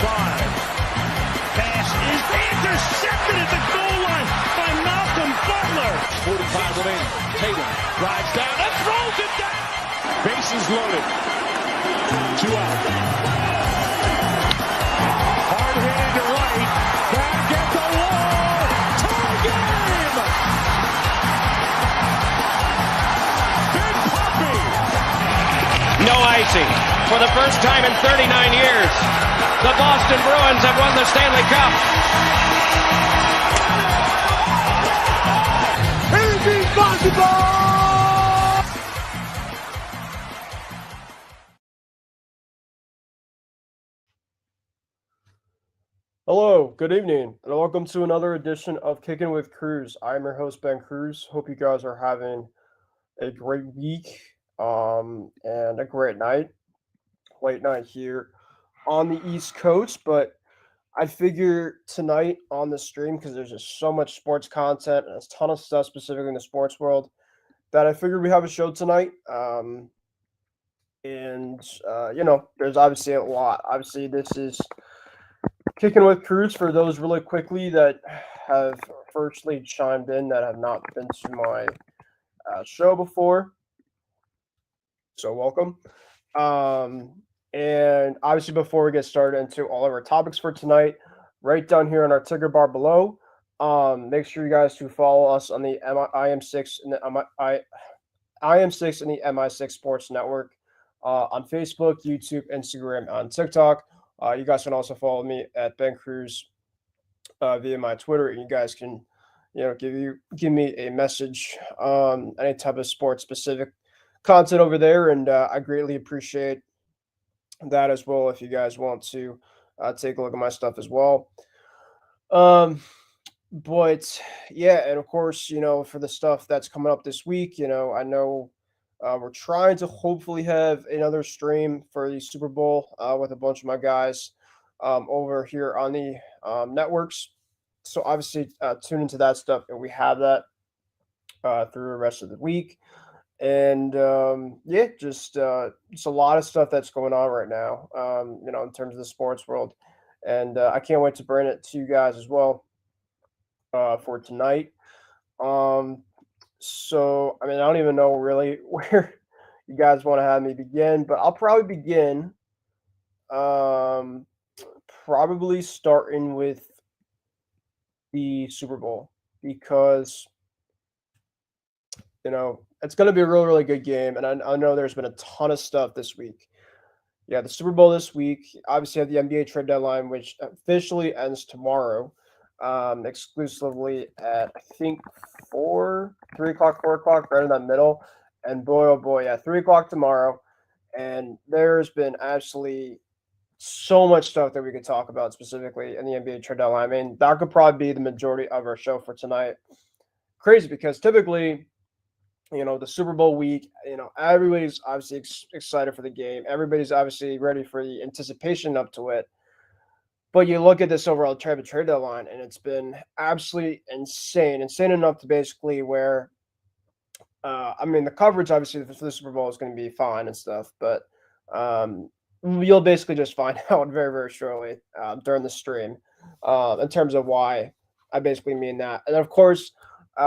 Pass is intercepted at the goal line by Malcolm Butler. 45 remaining. Tatum drives down and throws it down. Bases loaded. 2 out. Hard hit into right. Back at the wall. Tie game. Big Poppy. No icing. For the first time in 39 years, the Boston Bruins have won the Stanley Cup. Anything possible! Hello, good evening, and welcome to another edition of Kicking with Kruse. I'm your host, Ben Kruse. Hope you guys are having a great week and a great night. Late night here on the East Coast, but I figure tonight on the stream, because there's just so much sports content and a ton of stuff specifically in the sports world, that I figured we have a show tonight. There's obviously a lot. Obviously, this is Kicking with Kruse for those really quickly that have firstly chimed in that have not been to my show before. So welcome. And obviously, before we get started into all of our topics for tonight, right down here on our ticker bar below, make sure you guys to follow us on the IM6 and the IM6 and the MI6 Sports Network on Facebook, YouTube, Instagram, on TikTok. You guys can also follow me at Ben Kruse via my Twitter, and you guys can, give me a message on any type of sports specific content over there, and I greatly appreciate that as well if you guys want to take a look at my stuff as well. But yeah, and of course, for the stuff that's coming up this week, I know we're trying to hopefully have another stream for the Super Bowl with a bunch of my guys over here on the networks. So obviously tune into that stuff, and we have that through the rest of the week. And just a lot of stuff that's going on right now, in terms of the sports world. And I can't wait to bring it to you guys as well for tonight. So, I don't even know really where you guys want to have me begin, but I'll probably begin probably starting with the Super Bowl, because it's going to be a really, really good game. And I know there's been a ton of stuff this week. Yeah, the Super Bowl this week. Obviously, have the NBA trade deadline, which officially ends tomorrow, exclusively at, I think, 3 o'clock, 4 o'clock, right in that middle. And boy, oh boy, yeah, 3 o'clock tomorrow. And there's been actually so much stuff that we could talk about specifically in the NBA trade deadline. That could probably be the majority of our show for tonight. Crazy, because typically, the Super Bowl week, everybody's obviously excited for the game. Everybody's obviously ready for the anticipation up to it. But you look at this overall trade deadline, and it's been absolutely insane enough to basically where, the coverage obviously for the Super Bowl is going to be fine and stuff, but you'll basically just find out very, very shortly during the stream in terms of why I basically mean that. And of course,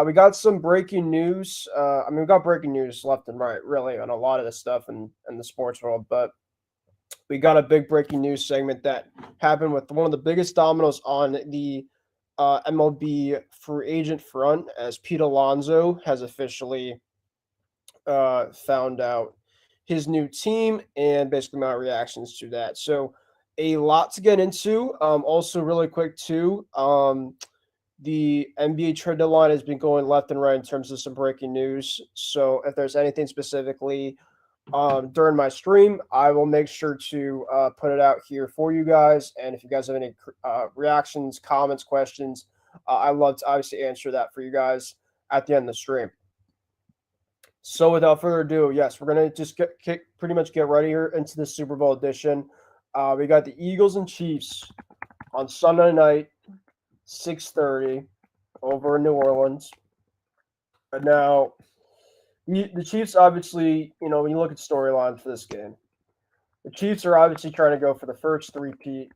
we got some breaking news. We got breaking news left and right, really, on a lot of this stuff in the sports world. But we got a big breaking news segment that happened with one of the biggest dominoes on the MLB free agent front, as Pete Alonso has officially found out his new team and basically my reactions to that. So a lot to get into. Also, really quick, too. The NBA trade deadline has been going left and right in terms of some breaking news. So if there's anything specifically during my stream, I will make sure to put it out here for you guys. And if you guys have any reactions, comments, questions, I'd love to obviously answer that for you guys at the end of the stream. So without further ado, yes, we're going to just pretty much get right here into the Super Bowl edition. We got the Eagles and Chiefs on Sunday night, 6:30 over in New Orleans. And now, the Chiefs obviously, when you look at storylines for this game, the Chiefs are obviously trying to go for the first three-peat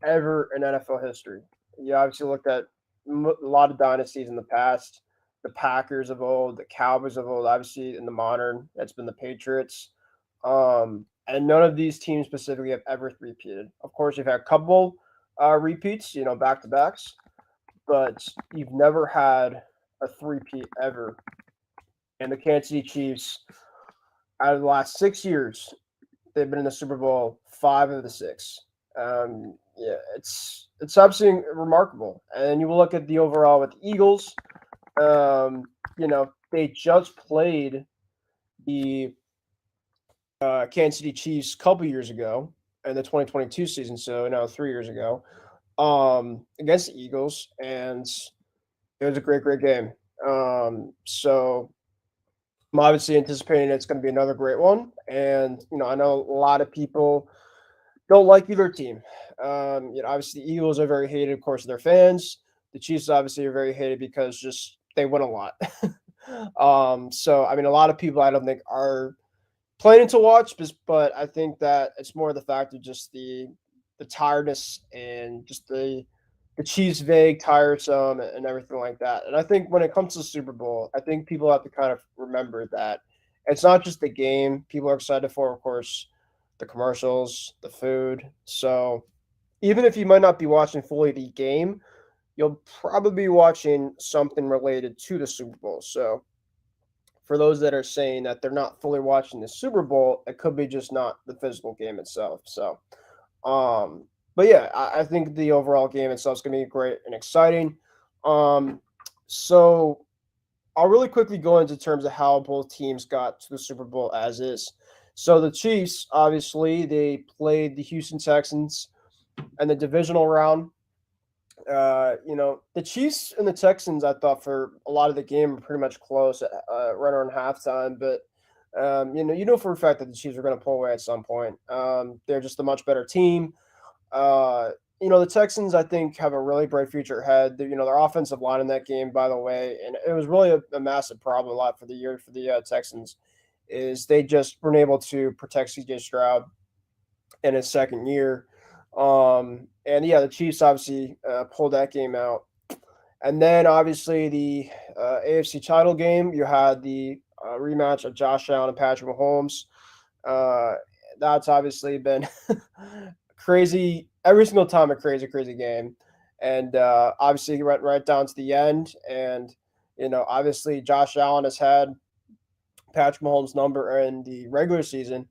ever in NFL history. You obviously looked at a lot of dynasties in the past, the Packers of old, the Cowboys of old. Obviously, in the modern, that's been the Patriots. And none of these teams specifically have ever repeated. Of course, you've had a couple repeats, back to backs, but you've never had a three-peat ever. And the Kansas City Chiefs, out of the last 6 years, they've been in the Super Bowl 5 of the 6. Yeah, it's absolutely remarkable. And you will look at the overall with the Eagles. They just played the Kansas City Chiefs a couple years ago in the 2022 season, so now 3 years ago, against the Eagles, and it was a great game. So I'm obviously anticipating it's going to be another great one, and I know a lot of people don't like either team. Obviously the Eagles are very hated, of course, their fans. The Chiefs obviously are very hated because just they win a lot. So I mean, a lot of people I don't think are planning to watch, but I think that it's more the fact of just the tiredness and just the Chiefs vague, tiresome, and everything like that. And I think when it comes to the Super Bowl, I think people have to kind of remember that it's not just the game people are excited for, of course, the commercials, the food. So even if you might not be watching fully the game, you'll probably be watching something related to the Super Bowl. So for those that are saying that they're not fully watching the Super Bowl, it could be just not the physical game itself. So, but yeah, I think the overall game itself is going to be great and exciting. So I'll really quickly go into terms of how both teams got to the Super Bowl as is. So the Chiefs, obviously, they played the Houston Texans in the divisional round. The Chiefs and the Texans, I thought for a lot of the game were pretty much close, right around halftime. But for a fact that the Chiefs are going to pull away at some point. They're just a much better team. The Texans, I think, have a really bright future ahead. Their offensive line in that game, by the way, and it was really a massive problem a lot for the year for the Texans, is they just weren't able to protect C.J. Stroud in his second year. And yeah, the Chiefs obviously pulled that game out. And then obviously the AFC title game, you had the rematch of Josh Allen and Patrick Mahomes. That's obviously been crazy every single time, a crazy game. And obviously he went right down to the end. And, obviously Josh Allen has had Patrick Mahomes' number in the regular season.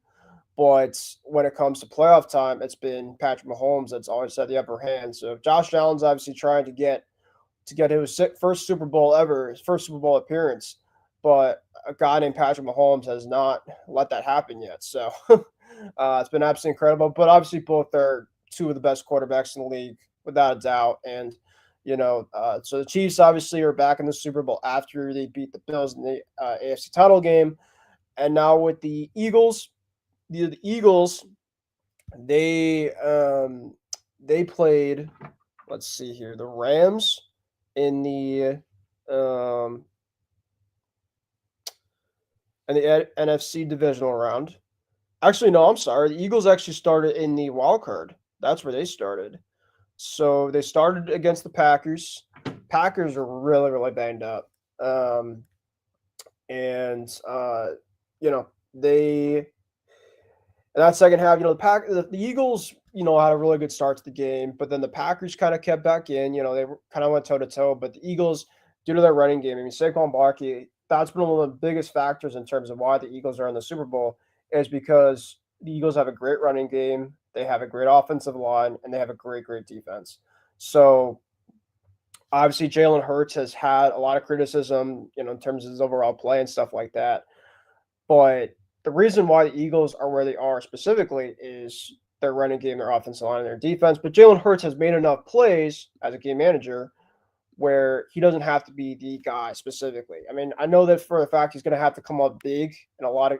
But when it comes to playoff time, it's been Patrick Mahomes that's always had the upper hand. So Josh Allen's obviously trying to get his first Super Bowl ever, his first Super Bowl appearance, but a guy named Patrick Mahomes has not let that happen yet. So it's been absolutely incredible. But obviously, both are two of the best quarterbacks in the league, without a doubt. And so the Chiefs obviously are back in the Super Bowl after they beat the Bills in the AFC title game, and now with the Eagles. The Eagles, they played, let's see here, the Rams in the NFC divisional round. Actually, no, I'm sorry. The Eagles actually started in the wild card. That's where they started. So they started against the Packers. Packers are really banged up, they. In that second half, the Eagles, had a really good start to the game, but then the Packers kind of kept back in. They kind of went toe-to-toe, but the Eagles, due to their running game, I mean, Saquon Barkley, that's been one of the biggest factors in terms of why the Eagles are in the Super Bowl, is because the Eagles have a great running game, they have a great offensive line, and they have a great defense. So, obviously, Jalen Hurts has had a lot of criticism, in terms of his overall play and stuff like that, but the reason why the Eagles are where they are specifically is their running game, their offensive line, and their defense. But Jalen Hurts has made enough plays as a game manager where he doesn't have to be the guy specifically. I mean, I know that for a fact he's going to have to come up big in a lot of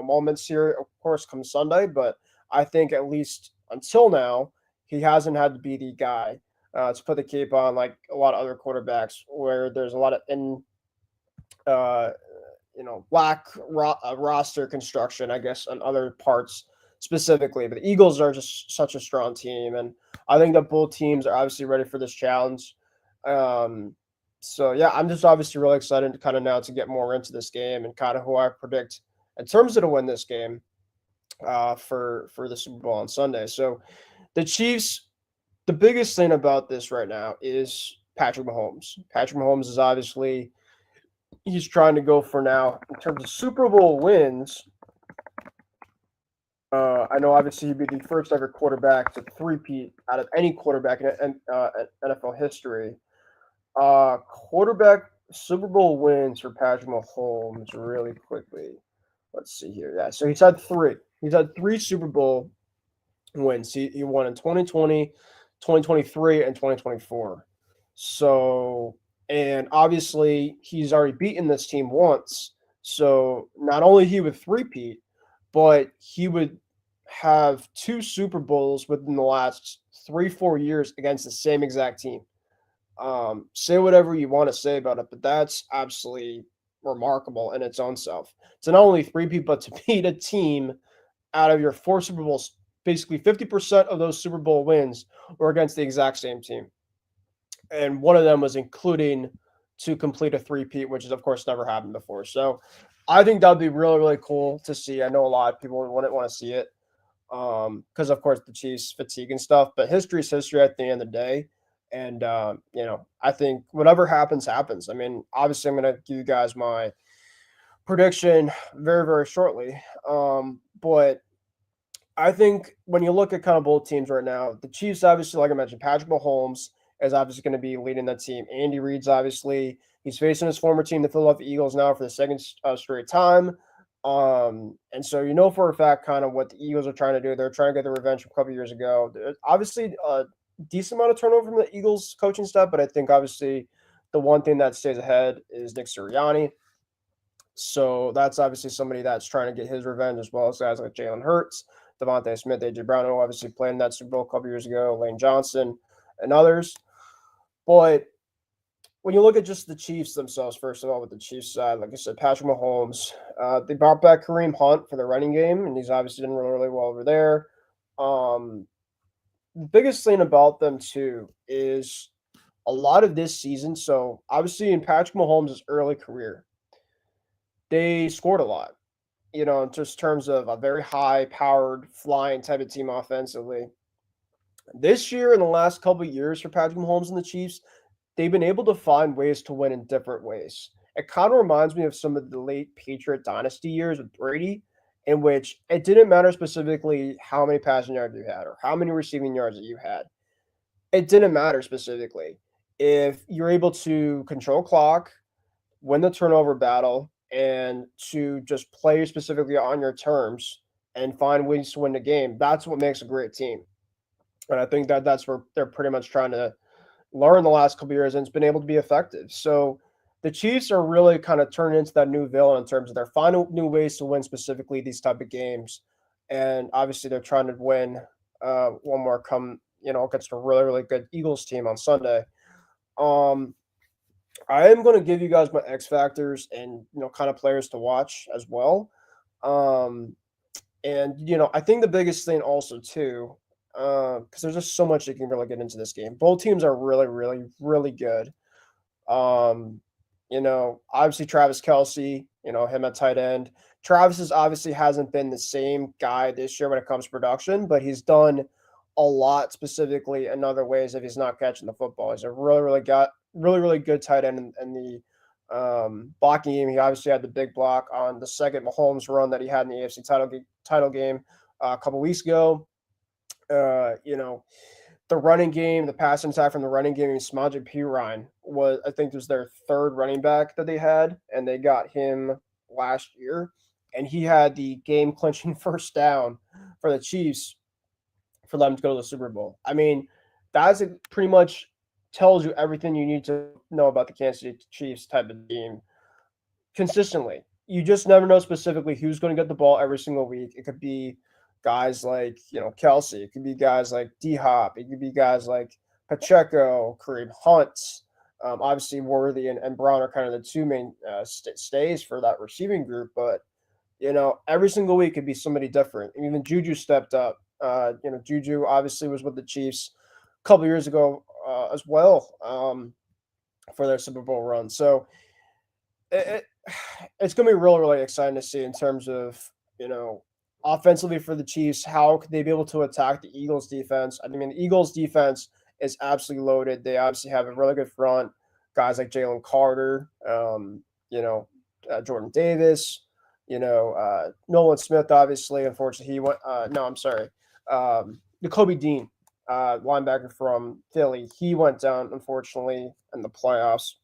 moments here, of course, come Sunday. But I think at least until now, he hasn't had to be the guy to put the cape on like a lot of other quarterbacks, where there's a lot of lack roster construction, I guess, on other parts specifically. But the Eagles are just such a strong team, and I think that both teams are obviously ready for this challenge. So yeah, I'm just obviously really excited to kind of now to get more into this game and kind of who I predict in terms of to win this game for the Super Bowl on Sunday. So the Chiefs, the biggest thing about this right now is Patrick Mahomes. Patrick Mahomes is obviously he's trying to go for now in terms of Super Bowl wins. I know obviously he'd be the first ever quarterback to three-peat out of any quarterback in NFL history. Quarterback Super Bowl wins for Patrick Mahomes really quickly. Let's see here. Yeah, so he's had three. He's had three Super Bowl wins. He won in 2020, 2023, and 2024. So, and obviously he's already beaten this team once. So not only he would three-peat, but he would have two Super Bowls within the last 3-4 years against the same exact team. Say whatever you want to say about it, but that's absolutely remarkable in its own self. To not only three-peat, but to beat a team out of your four Super Bowls, basically 50% of those Super Bowl wins were against the exact same team. And one of them was including to complete a three-peat, which is, of course, never happened before. So I think that would be really, really cool to see. I know a lot of people wouldn't want to see it because, of course, the Chiefs fatigue and stuff. But history is history at the end of the day. And, I think whatever happens, happens. I mean, obviously, I'm going to give you guys my prediction very, very shortly. But I think when you look at kind of both teams right now, the Chiefs, obviously, like I mentioned, Patrick Mahomes is obviously going to be leading that team. Andy Reid's obviously he's facing his former team, the Philadelphia Eagles, now for the second straight time. And so for a fact kind of what the Eagles are trying to do. They're trying to get the revenge from a couple years ago. Obviously, a decent amount of turnover from the Eagles coaching staff, but I think obviously the one thing that stays ahead is Nick Sirianni. So that's obviously somebody that's trying to get his revenge, as well as guys like Jalen Hurts, Devontae Smith, AJ Brown, who obviously played in that Super Bowl a couple years ago, Lane Johnson, and others. But when you look at just the Chiefs themselves, first of all, with the Chiefs side, like I said, Patrick Mahomes, they brought back Kareem Hunt for the running game, and he's obviously doing really, really well over there. The biggest thing about them, too, is a lot of this season. So, obviously, in Patrick Mahomes' early career, they scored a lot, in just terms of a very high-powered, flying type of team offensively. This year, in the last couple of years for Patrick Mahomes and the Chiefs, they've been able to find ways to win in different ways. It kind of reminds me of some of the late Patriot dynasty years with Brady, in which it didn't matter specifically how many passing yards you had or how many receiving yards that you had. It didn't matter specifically. If you're able to control clock, win the turnover battle, and to just play specifically on your terms and find ways to win the game, that's what makes a great team. And I think that that's where they're pretty much trying to learn the last couple of years, and it's been able to be effective. So the Chiefs are really kind of turning into that new villain in terms of they're finding new ways to win specifically these type of games. And obviously they're trying to win one more against a really, really good Eagles team on Sunday. I am going to give you guys my X factors and, kind of players to watch as well. I think the biggest thing also too, because there's just so much you can really get into this game. Both teams are really, really, really good. Obviously Travis Kelce, him at tight end. Travis obviously hasn't been the same guy this year when it comes to production, but he's done a lot specifically in other ways if he's not catching the football. He's a really, really good tight end in the blocking game. He obviously had the big block on the second Mahomes run that he had in the AFC title game a couple weeks ago. The running game, the passing attack from the running game, Samaje Perine I think was their third running back that they had, and they got him last year, and he had the game clinching first down for the Chiefs for them to go to the Super Bowl. I mean, that's pretty much tells you everything you need to know about the Kansas City Chiefs type of team consistently. You just never know specifically who's going to get the ball every single week. It could be guys like, Kelce. It could be guys like D-Hop. It could be guys like Pacheco, Kareem Hunt. Obviously, Worthy and Brown are kind of the two main stays for that receiving group. But, every single week could be somebody different. Even Juju stepped up. Juju obviously was with the Chiefs couple years ago as well for their Super Bowl run. So it, it's going to be really, really exciting to see in terms of, offensively for the Chiefs, how could they be able to attack the Eagles defense? I mean, the Eagles defense is absolutely loaded. They obviously have a really good front. Guys like Jalen Carter, Jordan Davis, Nolan Smith, obviously. Unfortunately, he went. No, I'm sorry. Jacoby Dean, linebacker from Philly, he went down, unfortunately, in the playoffs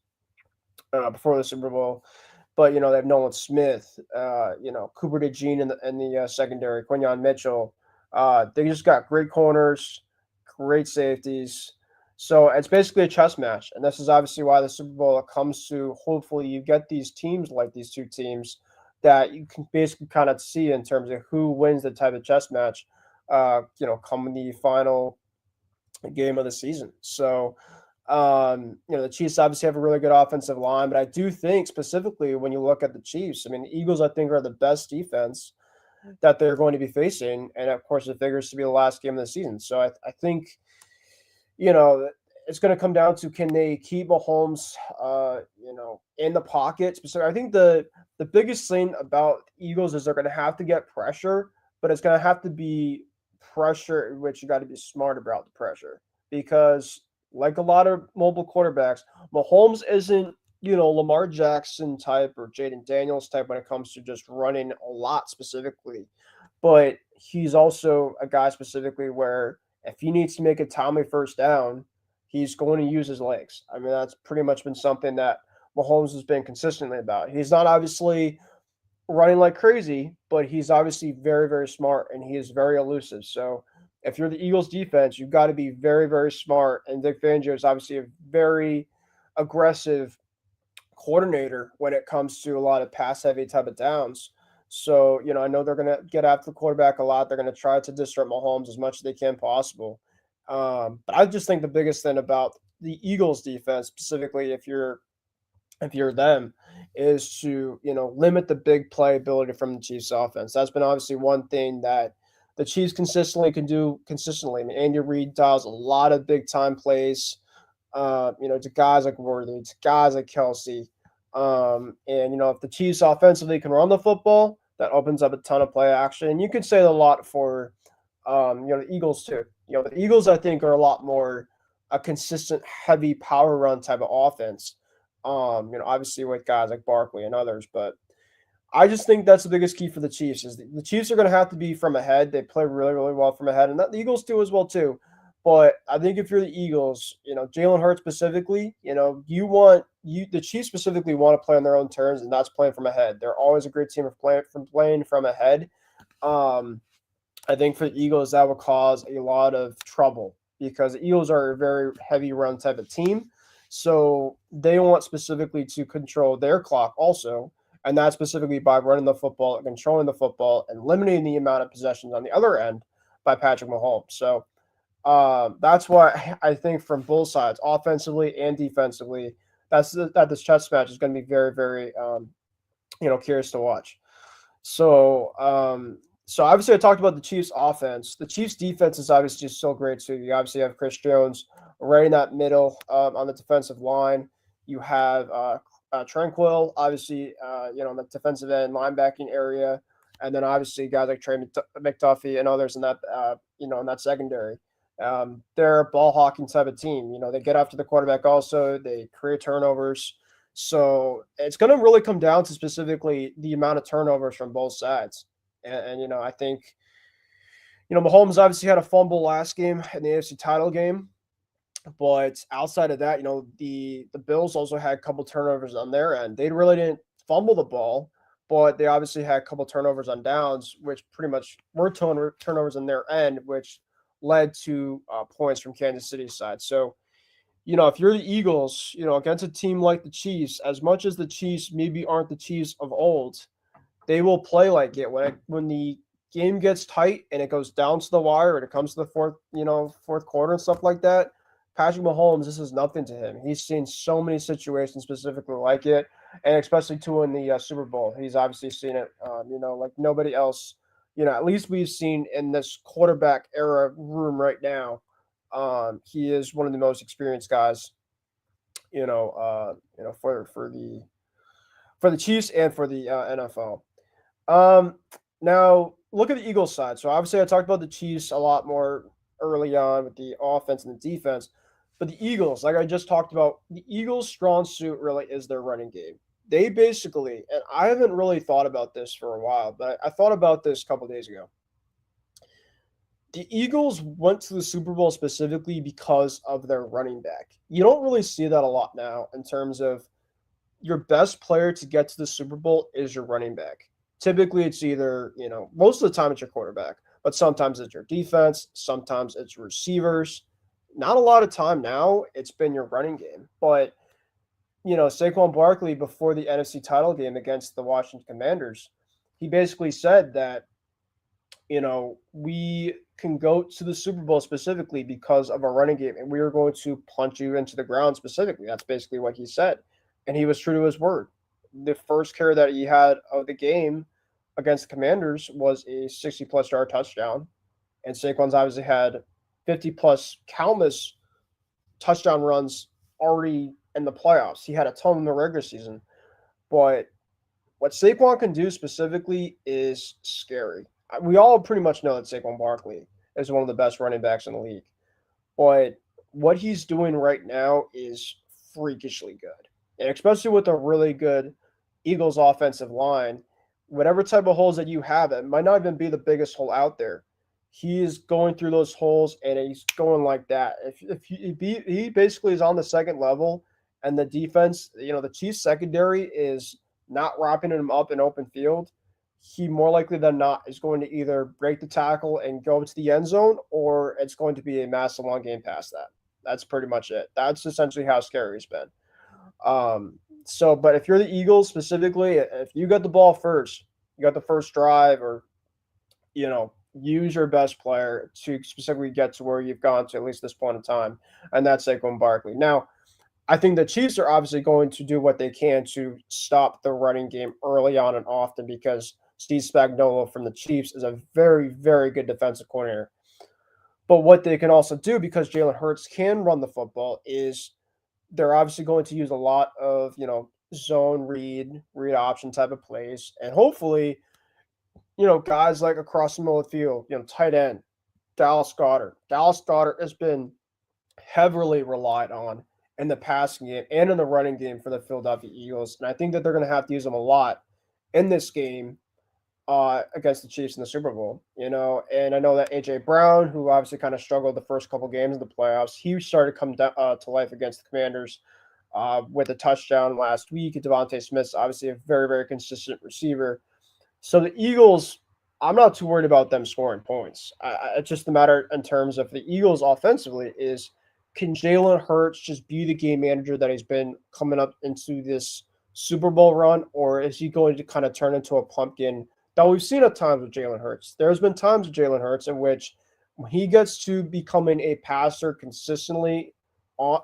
before the Super Bowl. But they have Nolan Smith, Cooper DeJean in the secondary, Quinyon Mitchell. They just got great corners, great safeties. So it's basically a chess match, and this is obviously why the Super Bowl comes to. Hopefully, you get these teams like these two teams that you can basically kind of see in terms of who wins the type of chess match. Come the final game of the season. So the Chiefs obviously have a really good offensive line, but I do think specifically when you look at the Chiefs, I mean, the Eagles, I think, are the best defense that they're going to be facing. And of course, it figures to be the last game of the season. So I think, it's going to come down to, can they keep Mahomes, in the pocket? I think the biggest thing about Eagles is they're going to have to get pressure, but it's going to have to be pressure in which you got to be smart about the pressure, because like a lot of mobile quarterbacks, Mahomes isn't, Lamar Jackson type or Jaden Daniels type when it comes to just running a lot specifically. But he's also a guy specifically where if he needs to make a timely first down, he's going to use his legs. I mean, that's pretty much been something that Mahomes has been consistently about. He's not obviously running like crazy, but he's obviously very, very smart and he is very elusive. So if you're the Eagles defense, you've got to be very, very smart. And Vic Fangio is obviously a very aggressive coordinator when it comes to a lot of pass heavy type of downs. So, I know they're going to get after the quarterback a lot. They're going to try to disrupt Mahomes as much as they can possible. But I just think the biggest thing about the Eagles defense, specifically if you're them, is to limit the big playability from the Chiefs offense. That's been obviously one thing that the Chiefs can do consistently. I mean, Andy Reid does a lot of big time plays, to guys like Worthy, to guys like Kelsey. And if the Chiefs offensively can run the football, that opens up a ton of play action. And you could say a lot for the Eagles too. The Eagles, I think, are a lot more a consistent heavy power run type of offense. Obviously with guys like Barkley and others, but I just think that's the biggest key for the Chiefs is the Chiefs are going to have to be from ahead. They play really, really well from ahead, and that the Eagles do as well too. But I think if you're the Eagles, Jalen Hurts specifically, the Chiefs specifically want to play on their own terms, and that's playing from ahead. They're always a great team of playing from ahead. I think for the Eagles that will cause a lot of trouble because the Eagles are a very heavy run type of team. So they want specifically to control their clock also, and that's specifically by running the football, controlling the football, and limiting the amount of possessions on the other end by Patrick Mahomes. So that's why I think from both sides, offensively and defensively, that this chess match is going to be very, very, curious to watch. So obviously I talked about the Chiefs offense. The Chiefs defense is obviously just so great too. You obviously have Chris Jones right in that middle on the defensive line. You have Tranquil, obviously, in the defensive end linebacking area, and then obviously guys like Trey McDuffie and others in that, in that secondary. They're a ball hawking type of team. They get after the quarterback also. They create turnovers. So it's going to really come down to specifically the amount of turnovers from both sides. And I think, Mahomes obviously had a fumble last game in the AFC title game. But outside of that, the Bills also had a couple turnovers on their end. They really didn't fumble the ball, but they obviously had a couple turnovers on downs, which pretty much were turnovers on their end, which led to points from Kansas City's side. So, if you're the Eagles, against a team like the Chiefs, as much as the Chiefs maybe aren't the Chiefs of old, they will play like it when the game gets tight and it goes down to the wire and it comes to the fourth quarter and stuff like that. Patrick Mahomes, this is nothing to him. He's seen so many situations specifically like it, and especially too in the Super Bowl. He's obviously seen it, like nobody else. At least we've seen in this quarterback era room right now. He is one of the most experienced guys, for the Chiefs and for the NFL. Now look at the Eagles side. So obviously, I talked about the Chiefs a lot more early on with the offense and the defense, but the Eagles, like I just talked about, the Eagles' strong suit really is their running game. They basically, and I haven't really thought about this for a while, but I thought about this a couple days ago. The Eagles went to the Super Bowl specifically because of their running back. You don't really see that a lot now in terms of your best player to get to the Super Bowl is your running back. Typically, it's either, most of the time it's your quarterback, but sometimes it's your defense, sometimes it's receivers. Not a lot of time now, it's been your running game. But, Saquon Barkley, before the NFC title game against the Washington Commanders, he basically said that, we can go to the Super Bowl specifically because of our running game, and we are going to punch you into the ground specifically. That's basically what he said. And he was true to his word. The first carry that he had of the game against the Commanders was a 60-plus yard touchdown. And Saquon's obviously had 50-plus countless touchdown runs already in the playoffs. He had a ton in the regular season. But what Saquon can do specifically is scary. We all pretty much know that Saquon Barkley is one of the best running backs in the league. But what he's doing right now is freakishly good. And especially with a really good Eagles offensive line, whatever type of holes that you have, it might not even be the biggest hole out there. He is going through those holes, and he's going like that. If he basically is on the second level, and the defense, the Chiefs secondary is not wrapping him up in open field, he more likely than not is going to either break the tackle and go to the end zone, or it's going to be a massive long game past that. That's pretty much it. That's essentially how scary he's been. But if you're the Eagles specifically, if you got the ball first, you got the first drive, or, use your best player to specifically get to where you've gone to at least this point in time, and that's Saquon Barkley. Now, I think the Chiefs are obviously going to do what they can to stop the running game early on and often because Steve Spagnuolo from the Chiefs is a very, very good defensive coordinator. But what they can also do, because Jalen Hurts can run the football, is they're obviously going to use a lot of, zone read option type of plays. And hopefully, guys like across the middle of the field, tight end, Dallas Goedert. Dallas Goedert has been heavily relied on in the passing game and in the running game for the Philadelphia Eagles. And I think that they're going to have to use him a lot in this game against the Chiefs in the Super Bowl, and I know that A.J. Brown, who obviously kind of struggled the first couple games of the playoffs, he started to come to life against the Commanders with a touchdown last week. Devontae Smith's obviously a very, very consistent receiver. So the Eagles, I'm not too worried about them scoring points. It's just a matter in terms of the Eagles offensively is, can Jalen Hurts just be the game manager that he's been coming up into this Super Bowl run, or is he going to kind of turn into a pumpkin that we've seen at times with Jalen Hurts? There's been times with Jalen Hurts in which when he gets to becoming a passer consistently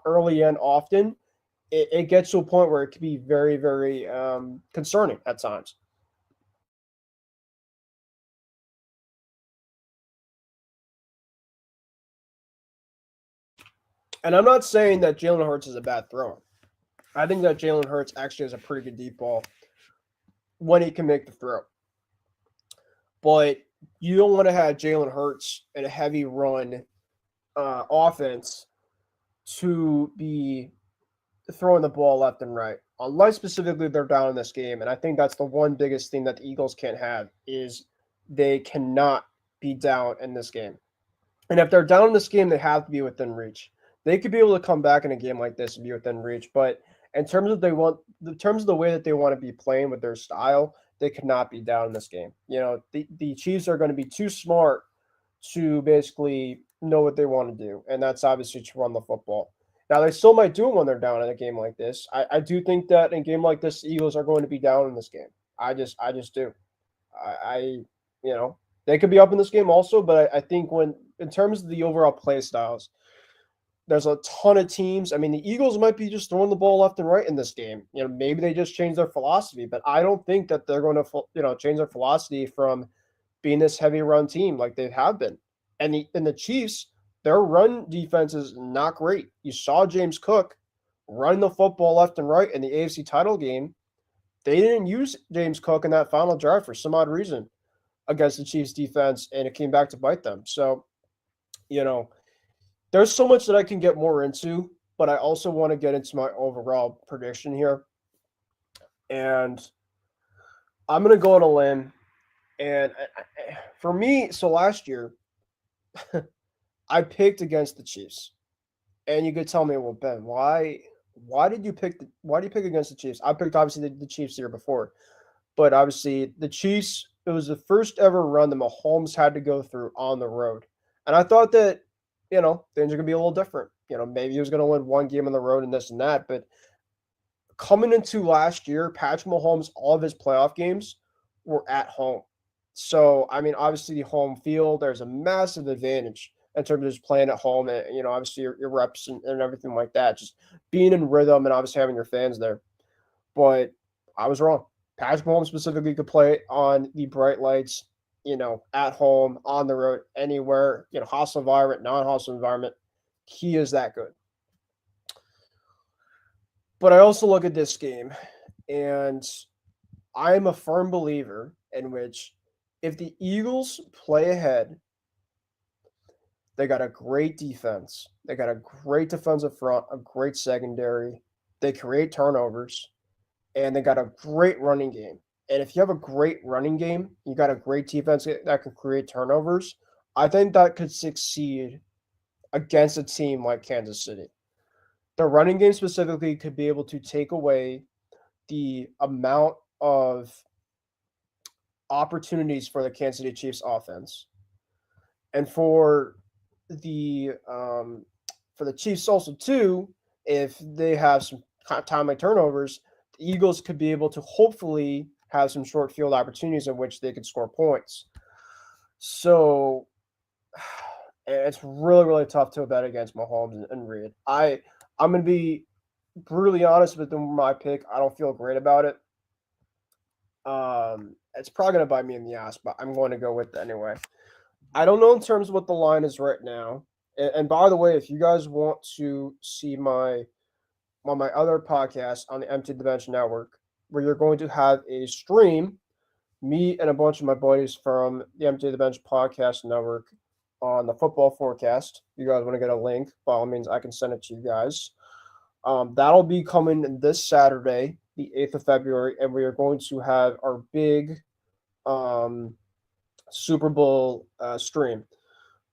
early and often, it gets to a point where it can be very, very concerning at times. And I'm not saying that Jalen Hurts is a bad thrower. I think that Jalen Hurts actually has a pretty good deep ball when he can make the throw. But you don't want to have Jalen Hurts in a heavy run offense to be throwing the ball left and right. Unless specifically they're down in this game. And I think that's the one biggest thing that the Eagles can't have is they cannot be down in this game. And if they're down in this game, they have to be within reach. They could be able to come back in a game like this and be within reach. But in terms of the way that they want to be playing with their style, they cannot be down in this game. The Chiefs are going to be too smart to basically know what they want to do, and that's obviously to run the football. Now, they still might do it when they're down in a game like this. I do think that in a game like this, the Eagles are going to be down in this game. I just do. They could be up in this game also, but I think in terms of the overall play styles, there's a ton of teams. I mean, the Eagles might be just throwing the ball left and right in this game. Maybe they just change their philosophy, but I don't think that they're going to, change their philosophy from being this heavy run team like they have been. And the Chiefs, their run defense is not great. You saw James Cook run the football left and right in the AFC title game. They didn't use James Cook in that final drive for some odd reason against the Chiefs defense, and it came back to bite them. So, there's so much that I can get more into, but I also want to get into my overall prediction here. And I'm going to go on a limb. And for me, so last year, I picked against the Chiefs. And you could tell me, well, Ben, why did you pick against the Chiefs? I picked obviously the Chiefs the year before. But obviously the Chiefs, it was the first ever run that Mahomes had to go through on the road. And I thought that, things are going to be a little different. Maybe he was going to win one game on the road and this and that. But coming into last year, Patrick Mahomes, all of his playoff games were at home. So, I mean, obviously the home field, there's a massive advantage in terms of just playing at home and, obviously your reps and everything like that. Just being in rhythm and obviously having your fans there. But I was wrong. Patrick Mahomes specifically could play on the bright lights, at home, on the road, anywhere, hostile environment, non-hostile environment. He is that good. But I also look at this game, and I am a firm believer in which if the Eagles play ahead, they got a great defense. They got a great defensive front, a great secondary. They create turnovers, and they got a great running game. And if you have a great running game, you got a great defense that can create turnovers, I think that could succeed against a team like Kansas City. The running game specifically could be able to take away the amount of opportunities for the Kansas City Chiefs offense. And for the Chiefs also too, if they have some timely turnovers, the Eagles could be able to hopefully have some short field opportunities in which they could score points. So it's really, really tough to bet against Mahomes and Reed. I'm going to be brutally honest with my pick. I don't feel great about it. It's probably going to bite me in the ass, but I'm going to go with it anyway. I don't know in terms of what the line is right now. And by the way, if you guys want to see my other podcast on the Empty the Bench Network, where you're going to have a stream, me and a bunch of my buddies from the Empty the Bench Podcast Network on the football forecast. If you guys want to get a link, by all means, I can send it to you guys. That'll be coming this Saturday, the 8th of February, and we are going to have our big Super Bowl stream.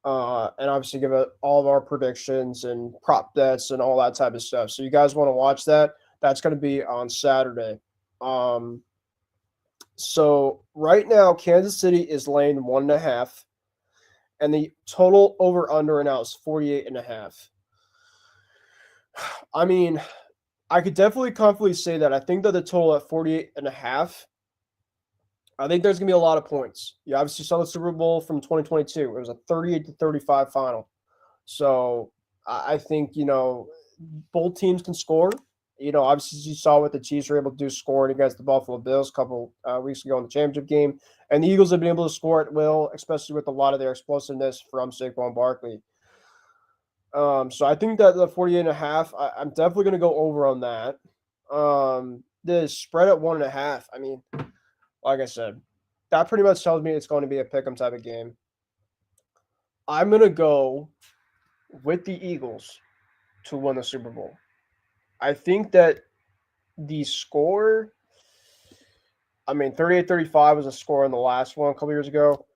And obviously give it all of our predictions and prop bets and all that type of stuff. So you guys want to watch that? That's going to be on Saturday. So right now, Kansas City is laying 1.5, and the total over under now is 48.5. I mean, I could definitely comfortably say that I think that the total at 48.5. I think there's going to be a lot of points. You obviously saw the Super Bowl from 2022. It was a 38-35 final. So I think, both teams can score. Obviously you saw what the Chiefs were able to do scoring against the Buffalo Bills a couple weeks ago in the championship game. And the Eagles have been able to score at will, especially with a lot of their explosiveness from Saquon Barkley. So I think that the 48.5, I'm definitely going to go over on that. The spread at 1.5, I mean, like I said, that pretty much tells me it's going to be a pick'em type of game. I'm going to go with the Eagles to win the Super Bowl. I think that the score, 38-35 was a score in the last one a couple years ago.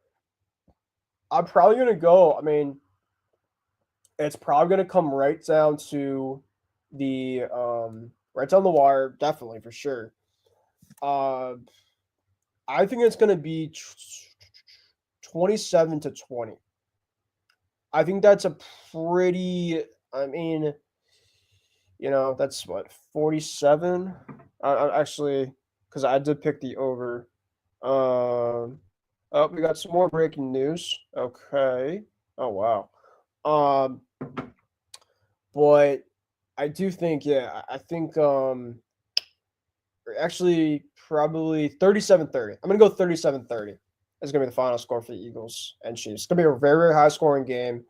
I'm probably going to go, it's probably going to come right down to the, right down the wire, definitely, for sure. I think it's going to be 27-20. I think that's a pretty, that's what, 47? Actually, because I did pick the over. We got some more breaking news. Okay. Oh, wow. But I do think, I think, actually probably 37-30. I'm going to go 37-30. It's going to be the final score for the Eagles and Chiefs. It's going to be a very, very high scoring game.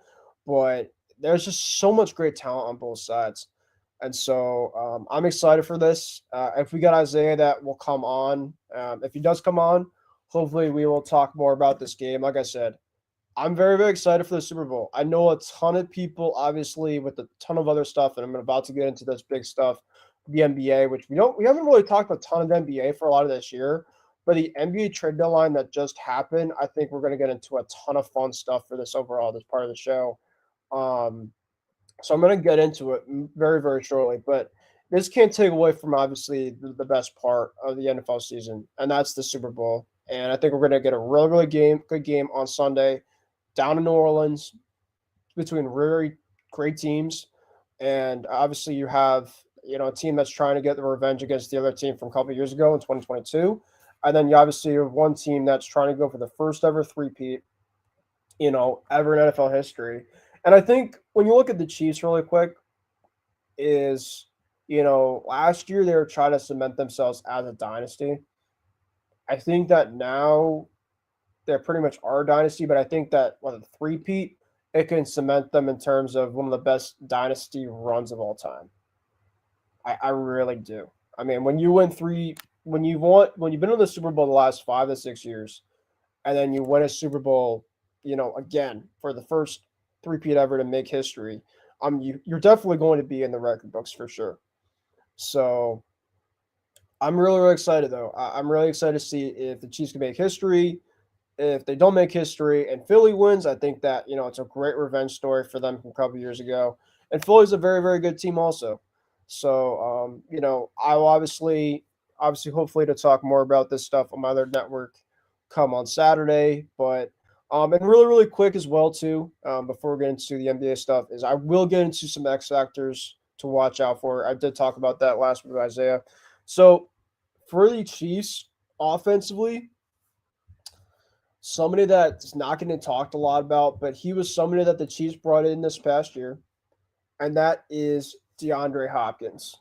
but there's just so much great talent on both sides. And so I'm excited for this. If we got Isaiah that will come on, if he does come on, hopefully we will talk more about this game. Like I said, I'm very, very excited for the Super Bowl. I know a ton of people, obviously, with a ton of other stuff, and I'm about to get into this big stuff, the NBA, which we haven't really talked a ton of NBA for a lot of this year, but the NBA trade deadline that just happened, I think we're going to get into a ton of fun stuff for this overall, this part of the show. Um, so I'm going to get into it very, very shortly, but this can't take away from obviously the best part of the NFL season, and that's the Super Bowl. And I think we're going to get a real good game on Sunday down in New Orleans between very great teams. And obviously you have, a team that's trying to get the revenge against the other team from a couple of years ago in 2022. And then you obviously have one team that's trying to go for the first ever three-peat, ever in NFL history. And I think when you look at the Chiefs really quick, is, last year they were trying to cement themselves as a dynasty. I think that now they're pretty much our dynasty, but I think that with a three-peat, it can cement them in terms of one of the best dynasty runs of all time. I really do. I mean, when you win when you've been in the Super Bowl the last 5 to 6 years, and then you win a Super Bowl, again for the first three-peat ever to make history, you're definitely going to be in the record books for sure. So I'm really, really excited though. I'm really excited to see if the Chiefs can make history. If they don't make history and Philly wins, I think that, it's a great revenge story for them from a couple years ago. And Philly's a very, very good team also. So, I will obviously, hopefully to talk more about this stuff on my other network come on Saturday. But, and really, really quick as well, too, before we get into the NBA stuff, is I will get into some X factors to watch out for. I did talk about that last week with Isaiah. So, for the Chiefs offensively, somebody that's not getting talked a lot about, but he was somebody that the Chiefs brought in this past year, and that is DeAndre Hopkins.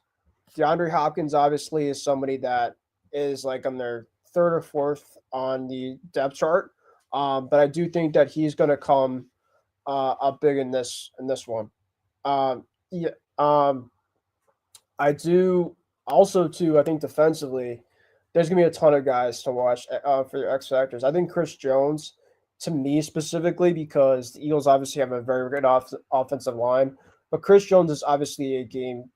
DeAndre Hopkins obviously is somebody that is like on their third or fourth on the depth chart, but I do think that he's going to come up big in this one. Yeah, I do also too. I think defensively, there's gonna be a ton of guys to watch for your X factors. I think Chris Jones, to me specifically, because the Eagles obviously have a very good offensive line, but Chris Jones is obviously a game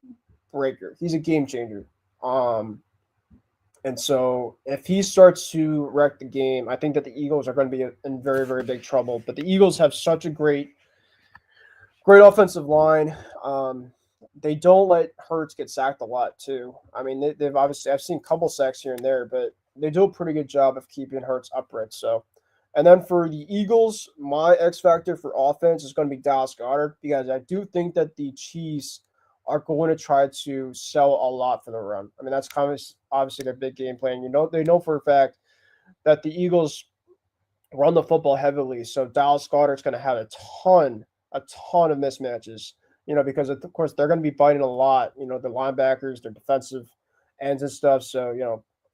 breaker. He's a game changer. And so if he starts to wreck the game, I think that the Eagles are going to be in very, very big trouble. But the Eagles have such a great offensive line. They don't let Hurts get sacked a lot too. I mean, they've obviously, I've seen a couple sacks here and there, but they do a pretty good job of keeping Hurts upright. So, and then for the Eagles, my X factor for offense is going to be Dallas Goedert, because I do think that the Chiefs are going to try to sell a lot for the run. I mean, that's kind of obviously their big game plan. They know for a fact that the Eagles run the football heavily, so Dallas Goedert's going to have a ton of mismatches. Because of course they're going to be biting a lot. The linebackers, their defensive ends and stuff. So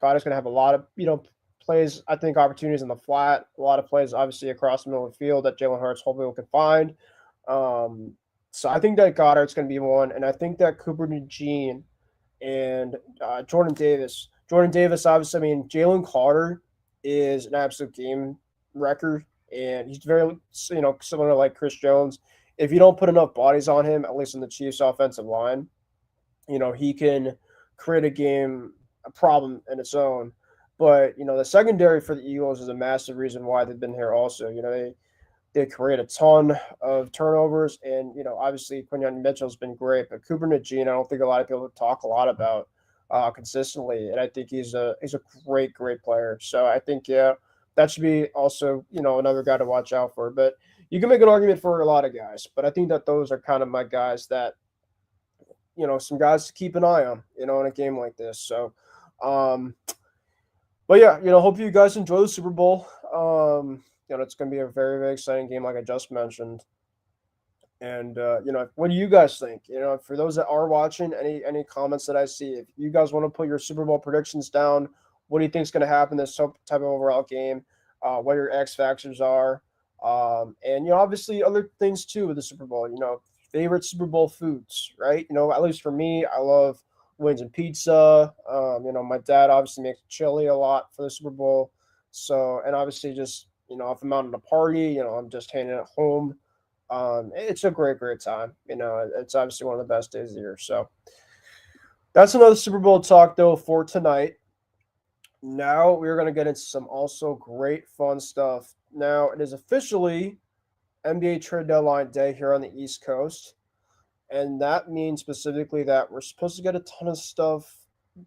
Goddard's going to have a lot of plays. I think opportunities in the flat, a lot of plays obviously across the middle of the field that Jalen Hurts hopefully can find. So I think that Goddard's going to be one, and I think that Cooper DeJean and Jordan Davis. Jordan Davis, obviously, I mean Jalen Carter is an absolute game wrecker, and he's very similar to like Chris Jones. If you don't put enough bodies on him, at least in the Chiefs offensive line, he can create a problem in its own. But, the secondary for the Eagles is a massive reason why they've been here also. They create a ton of turnovers, and, obviously Quinyon Mitchell's been great, but Cooper DeJean, I don't think a lot of people talk a lot about consistently, and I think he's a great player. So I think, that should be also, another guy to watch out for. But you can make an argument for a lot of guys, but I think that those are kind of my guys that, some guys to keep an eye on, in a game like this. So, but yeah, hope you guys enjoy the Super Bowl. It's going to be a very, very exciting game, like I just mentioned. And, what do you guys think? For those that are watching, any comments that I see, if you guys want to put your Super Bowl predictions down, what do you think is going to happen in this type of overall game? What your X factors are? And obviously other things too with the Super Bowl. Favorite Super Bowl foods, right? At least for me, I love wings and pizza. My dad obviously makes chili a lot for the Super Bowl. So, and obviously just if I'm out at a party, I'm just hanging at home. It's a great, great time. It's obviously one of the best days of the year. So that's another Super Bowl talk though for tonight. Now we're going to get into some also great fun stuff. Now it is officially NBA trade deadline day here on the East Coast. And that means specifically that we're supposed to get a ton of stuff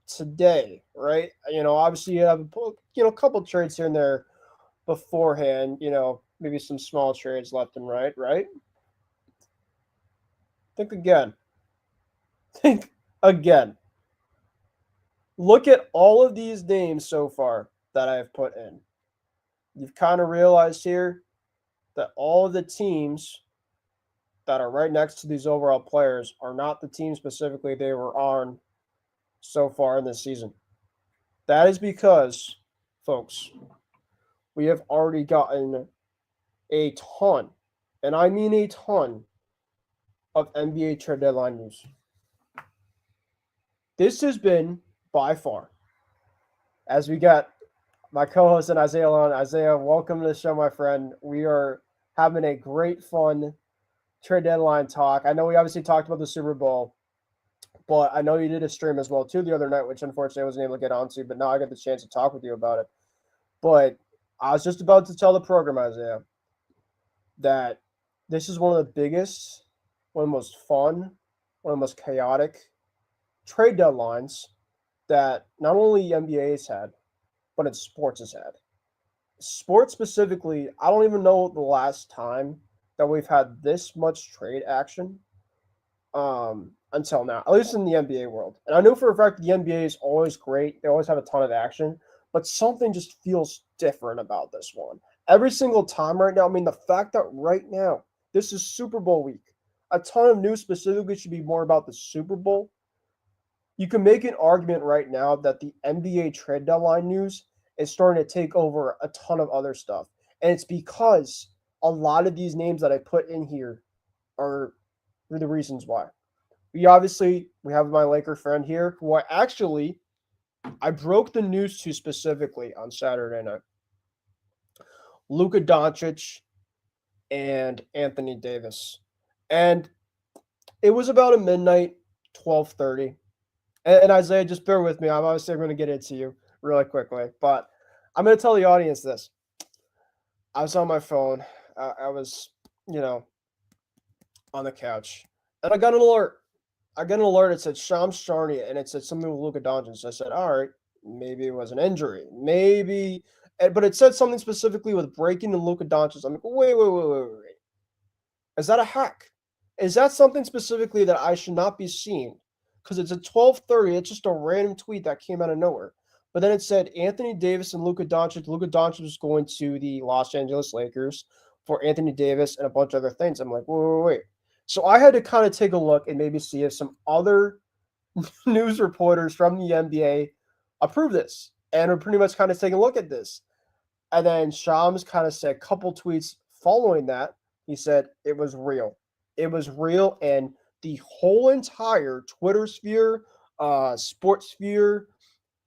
today, right? Obviously you have a couple trades here and there beforehand, maybe some small trades left and right, right? Think again. Think again. Look at all of these names so far that I have put in. You've kind of realized here that all of the teams that are right next to these overall players are not the team specifically they were on so far in this season. That is because, folks, we have already gotten a ton, and I mean a ton, of NBA trade deadline news. This has been, by far, as we got my co-host and Isaiah on. Isaiah, welcome to the show, my friend. We are having a great, fun trade deadline talk. I know we obviously talked about the Super Bowl, but I know you did a stream as well, too, the other night, which unfortunately I wasn't able to get onto, but now I got the chance to talk with you about it. But I was just about to tell the program, Isaiah, that this is one of the biggest, one of the most fun, one of the most chaotic trade deadlines that not only NBA has had, but in sports has had. Sports specifically, I don't even know the last time that we've had this much trade action until now, at least in the NBA world. And I know for a fact the NBA is always great. They always have a ton of action, but something just feels different about this one. Every single time right now, I mean, the fact that right now, this is Super Bowl week, a ton of news specifically should be more about the Super Bowl. You can make an argument right now that the NBA trade deadline news is starting to take over a ton of other stuff. And it's because a lot of these names that I put in here are the reasons why. We have my Laker friend here who I broke the news to specifically on Saturday night. Luka Doncic and Anthony Davis. And it was about a midnight, 12:30. And Isaiah, just bear with me. I'm obviously going to get into you really quickly, but I'm going to tell the audience this. I was on my phone. I was, on the couch, and I got an alert. It said Shams Charania, and it said something with Luka Doncic. So I said, all right, maybe it was an injury. Maybe, but it said something specifically with breaking and Luka Doncic. I'm like, wait. Is that a hack? Is that something specifically that I should not be seeing? Because it's at 12:30. It's just a random tweet that came out of nowhere. But then it said Anthony Davis and Luka Doncic. Luka Doncic was going to the Los Angeles Lakers for Anthony Davis and a bunch of other things. I'm like, wait. So I had to kind of take a look and maybe see if some other news reporters from the NBA approve this and are pretty much kind of taking a look at this. And then Shams kind of said a couple tweets following that. He said it was real. It was real, and the whole entire Twitter sphere, sports sphere,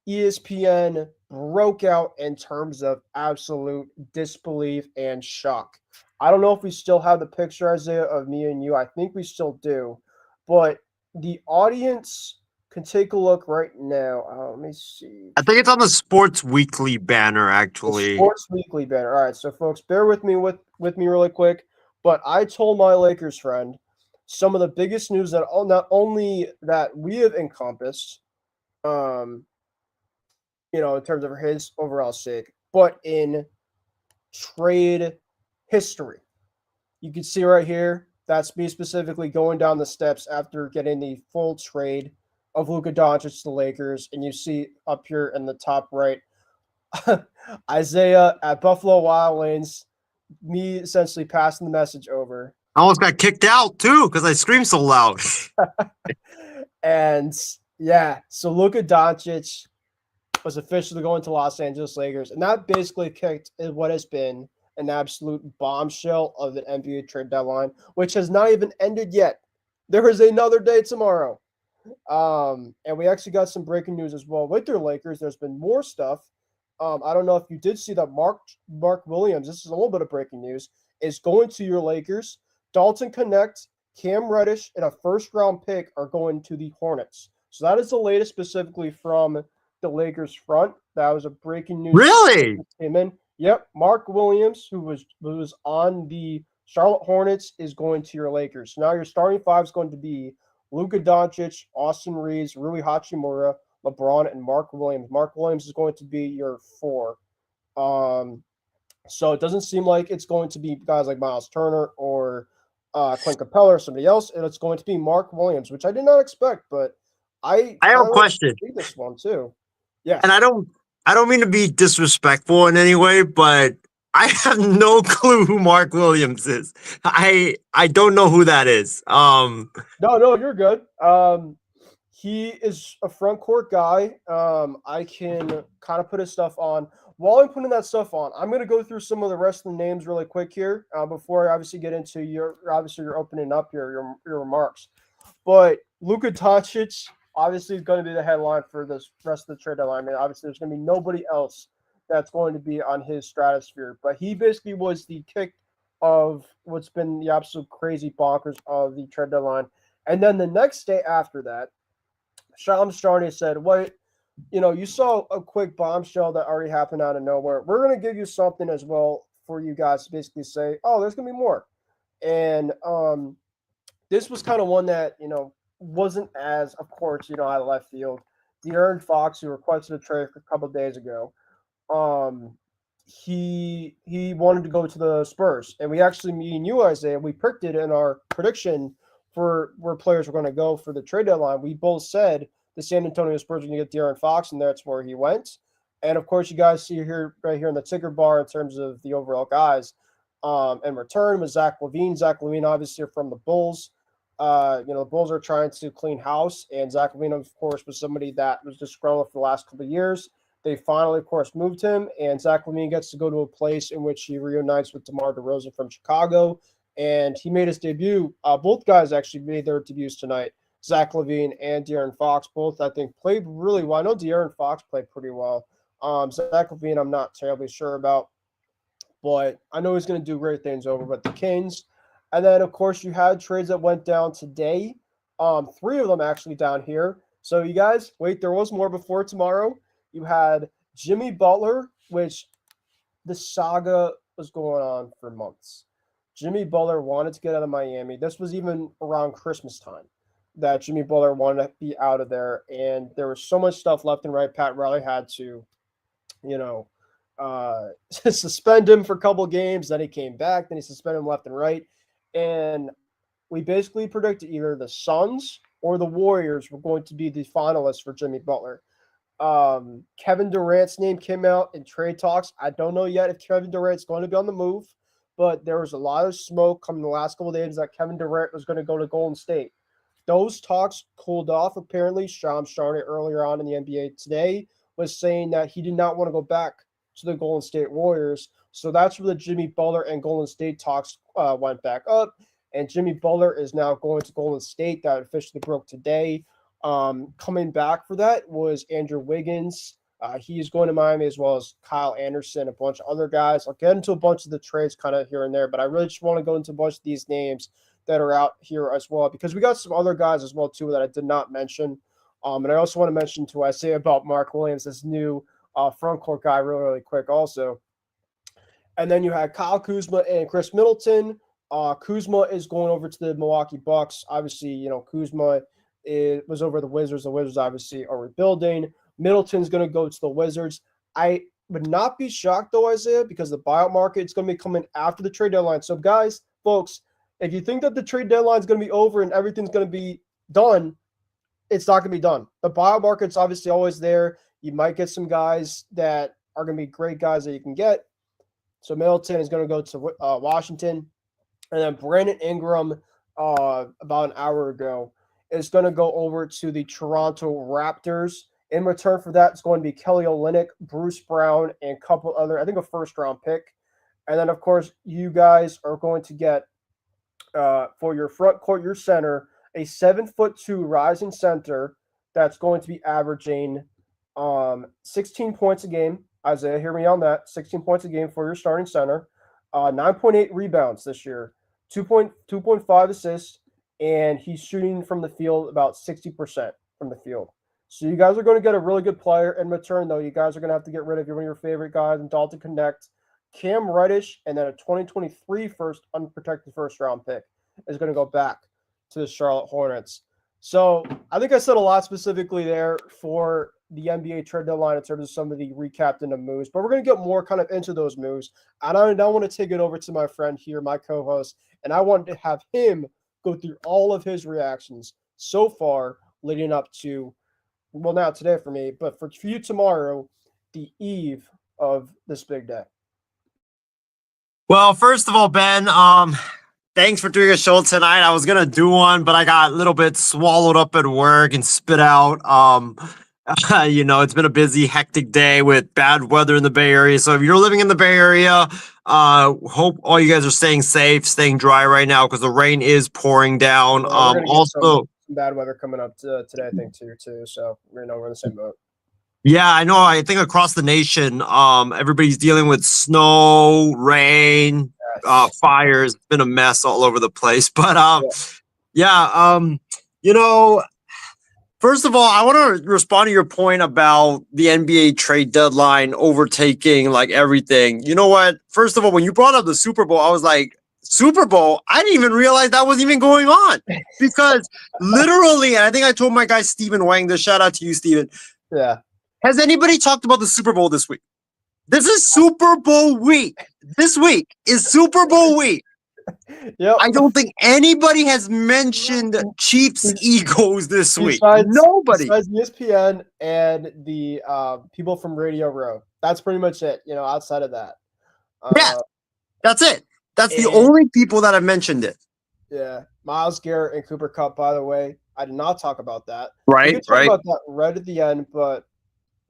ESPN broke out in terms of absolute disbelief and shock. I don't know if we still have the picture, Isaiah, of me and you. I think we still do. But the audience can take a look right now. Let me see. I think it's on the Sports Weekly banner, The actually. Sports Weekly banner. All right, so folks, bear with me really quick. But I told my Lakers friend some of the biggest news that not only that we have encompassed, in terms of his overall sake, but in trade history. You can see right here, that's me specifically going down the steps after getting the full trade of Luka Doncic to the Lakers. And you see up here in the top right, Isaiah at Buffalo Wild Wings, me essentially passing the message over. I almost got kicked out, too, because I screamed so loud. And, yeah, so Luka Doncic was officially going to Los Angeles Lakers. And that basically kicked what has been an absolute bombshell of the NBA trade deadline, which has not even ended yet. There is another day tomorrow. And we actually got some breaking news as well with your Lakers. There's been more stuff. I don't know if you did see that Mark Williams, this is a little bit of breaking news, is going to your Lakers. Dalton Connect, Cam Reddish, and a first-round pick are going to the Hornets. So that is the latest specifically from the Lakers front. That was a breaking news. Really? Came in. Yep, Mark Williams, who was on the Charlotte Hornets, is going to your Lakers. So now your starting five is going to be Luka Doncic, Austin Reeves, Rui Hachimura, LeBron, and Mark Williams. Mark Williams is going to be your 4. So it doesn't seem like it's going to be guys like Miles Turner or Clint Capella or somebody else, and it's going to be Mark Williams, which I did not expect, but I have a question. See this one too. Yes. And I don't mean to be disrespectful in any way, but I have no clue who Mark Williams is. I don't know who that is. No, you're good. He is a front court guy. I can kind of put his stuff on. While I'm putting that stuff on, I'm going to go through some of the rest of the names really quick here before I obviously get into you're opening up your remarks. But Luka Doncic obviously is going to be the headline for this rest of the trade deadline. I mean, obviously there's going to be nobody else that's going to be on his stratosphere. But he basically was the kick of what's been the absolute crazy bonkers of the trade deadline. And then the next day after that, Shams Charania said, wait, you saw a quick bombshell that already happened out of nowhere. We're going to give you something as well for you guys to basically say, oh, there's going to be more. And this was kind of one that, wasn't as, of course, out of left field. De'Aaron Fox, who requested a trade a couple of days ago, he wanted to go to the Spurs. And we actually, me and you, Isaiah, we picked it in our prediction for where players were going to go for the trade deadline. We both said the San Antonio Spurs were going to get De'Aaron Fox, and that's where he went. And, of course, you guys see here right here in the ticker bar in terms of the overall guys. In return was Zach LaVine. Zach LaVine, obviously, from the Bulls. The Bulls are trying to clean house, and Zach LaVine, of course, was somebody that was disgruntled for the last couple of years. They finally, of course, moved him, and Zach LaVine gets to go to a place in which he reunites with DeMar DeRozan from Chicago, and he made his debut. Both guys actually made their debuts tonight. Zach LaVine and De'Aaron Fox both, I think, played really well. I know De'Aaron Fox played pretty well. Zach LaVine, I'm not terribly sure about, but I know he's going to do great things over with the Kings. And then, of course, you had trades that went down today. 3 of them actually down here. So you guys, wait, there was more before tomorrow. You had Jimmy Butler, which the saga was going on for months. Jimmy Butler wanted to get out of Miami. This was even around Christmas time that Jimmy Butler wanted to be out of there. And there was so much stuff left and right. Pat Riley had to, suspend him for a couple of games. Then he came back. Then he suspended him left and right. And we basically predicted either the Suns or the Warriors were going to be the finalists for Jimmy Butler. Kevin Durant's name came out in trade talks. I don't know yet if Kevin Durant's going to be on the move, but there was a lot of smoke coming the last couple of days that Kevin Durant was going to go to Golden State. Those talks cooled off, apparently. Shams Charania earlier on in the NBA today was saying that he did not want to go back to the Golden State Warriors. So that's where the Jimmy Butler and Golden State talks went back up. And Jimmy Butler is now going to Golden State. That officially broke today. Coming back for that was Andrew Wiggins. He's going to Miami, as well as Kyle Anderson, a bunch of other guys. I'll get into a bunch of the trades kind of here and there, but I really just want to go into a bunch of these names that are out here as well, because we got some other guys as well, too, that I did not mention. And I also want to mention to Isaiah about Mark Williams, this new front court guy, really, really quick also. And then you had Kyle Kuzma and Chris Middleton. Kuzma is going over to the Milwaukee Bucks. Obviously, Kuzma was over the Wizards. The Wizards obviously are rebuilding. Middleton's going to go to the Wizards. I would not be shocked, though, Isaiah, because the buyout market is going to be coming after the trade deadline. So, guys, folks, if you think that the trade deadline is going to be over and everything's going to be done, it's not going to be done. The buyout market's obviously always there. You might get some guys that are going to be great guys that you can get. So Middleton is going to go to Washington. And then Brandon Ingram, about an hour ago, is going to go over to the Toronto Raptors. In return for that, it's going to be Kelly Olynyk, Bruce Brown, and a couple other, I think a first-round pick. And then, of course, you guys are going to get for your front court, your center, a 7'2" rising center that's going to be averaging 16 points a game. Isaiah, hear me on that. 16 points a game for your starting center. 9.8 rebounds this year, 2.5 assists, and he's shooting from the field about 60% from the field. So you guys are going to get a really good player in return, though. You guys are going to have to get rid of one of your favorite guys, and Dalton Connect, Cam Reddish, and then a 2023 unprotected first round pick is going to go back to the Charlotte Hornets. So I think I said a lot specifically there for the NBA trade deadline in terms of some of the recapped into moves, but we're going to get more kind of into those moves. And I now want to take it over to my friend here, my co-host, and I want to have him go through all of his reactions so far leading up to, well, now today for me, but for you tomorrow, the eve of this big day. Well, first of all, Ben, thanks for doing a show tonight. I was gonna do one, but I got a little bit swallowed up at work and spit out. It's been a busy, hectic day with bad weather in the Bay Area. So if you're living in the Bay Area, hope all you guys are staying safe, staying dry right now because the rain is pouring down. Yeah, also some bad weather coming up today, I think too. So we're in the same boat. Yeah, I know. I think across the nation, everybody's dealing with snow, rain, fires. It's been a mess all over the place. But first of all, I want to respond to your point about the NBA trade deadline overtaking like everything. You know what? First of all, when you brought up the Super Bowl, I was like, Super Bowl? I didn't even realize that was even going on because literally, and I think I told my guy Stephen Wang this. Shout out to you, Stephen. Yeah. Has anybody talked about the Super Bowl this week? This is Super Bowl week. This week is Super Bowl week. Yep. I don't think anybody has mentioned Chiefs Eagles this week. Besides, Nobody. Besides ESPN and the people from Radio Row. That's pretty much it. Outside of that. That's it. That's the only people that have mentioned it. Yeah. Myles Garrett and Cooper Kupp, by the way. I did not talk about that. Right. We talk about that right at the end, but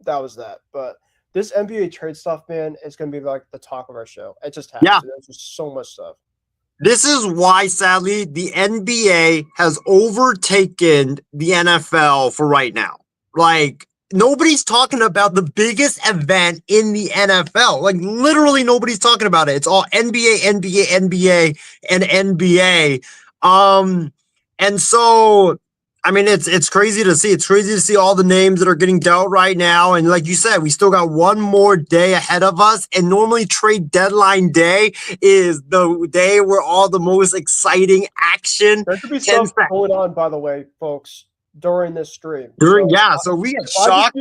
that was that. But this NBA trade stuff, man, is going to be like the talk of our show. It just has to. There's just so much stuff. This is why, sadly, the NBA has overtaken the NFL for right now. Like, nobody's talking about the biggest event in the NFL. Like, literally nobody's talking about it. It's all NBA, NBA, NBA, and NBA. And so, I mean, it's crazy to see. It's crazy to see all the names that are getting dealt right now. And like you said, we still got one more day ahead of us. And normally trade deadline day is the day where all the most exciting action. There could be stuff going on, by the way, folks, during this stream. So we get shocked.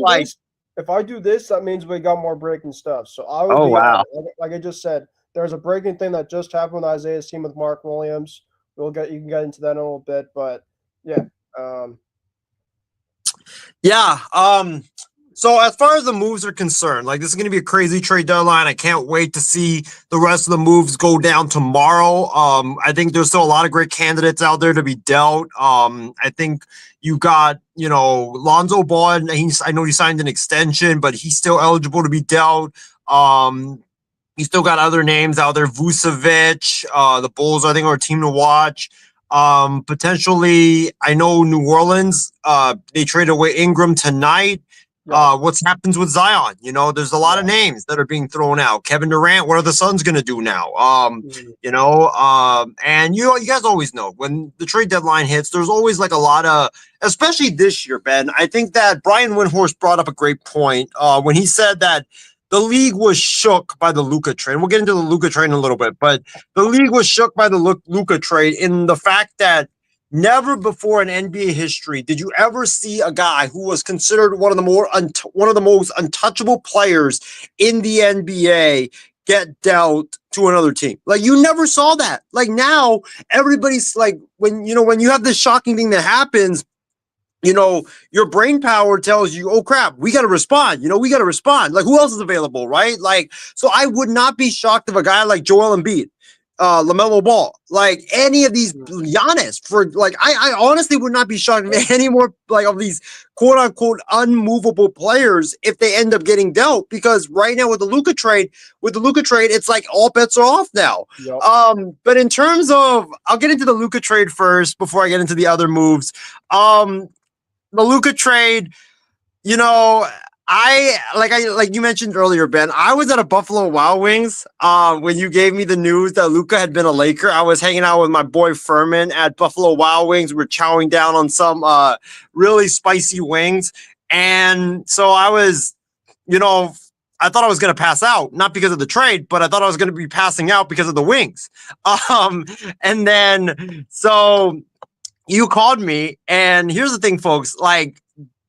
If I do this, that means we got more breaking stuff. So I would like I just said, there's a breaking thing that just happened with Isaiah's team with Mark Williams. You can get into that in a little bit, but yeah. So as far as the moves are concerned, like this is going to be a crazy trade deadline. I can't wait to see the rest of the moves go down tomorrow. I think there's still a lot of great candidates out there to be dealt. I think you got, Lonzo Ball. I know he signed an extension, but he's still eligible to be dealt. You still got other names out there. Vucevic, the Bulls, I think, are a team to watch. Potentially, I know New Orleans, they traded away Ingram tonight. What happens with Zion? There's a lot of names that are being thrown out. Kevin Durant, what are the Suns going to do now? And you guys always know when the trade deadline hits, there's always like a lot of, especially this year, Ben. I think that Brian Windhorst brought up a great point when he said that the league was shook by the Luka trade. We'll get into the Luka trade in a little bit, but the league was shook by the Luka trade in the fact that never before in NBA history did you ever see a guy who was considered one of the most untouchable players in the NBA get dealt to another team. Like you never saw that. Like now everybody's like when you have this shocking thing that happens, your brain power tells you, oh crap, we got to respond. We got to respond. Like who else is available, right? Like, so I would not be shocked if a guy like Joel Embiid LaMelo Ball, like any of these Giannis for like I honestly would not be shocked if any more like of these quote unquote unmovable players if they end up getting dealt, because right now with the Luka trade, it's like all bets are off now. Yep. But in terms of, I'll get into the Luka trade first before I get into the other moves. The Luka trade, you know, like you mentioned earlier, Ben, I was at a Buffalo Wild Wings when you gave me the news that Luka had been a Laker. I was hanging out with my boy Furman at Buffalo Wild Wings. We were chowing down on some really spicy wings. And so I was, I thought I was going to pass out, not because of the trade, but I thought I was going to be passing out because of the wings. And then so you called me, and here's the thing, folks, like,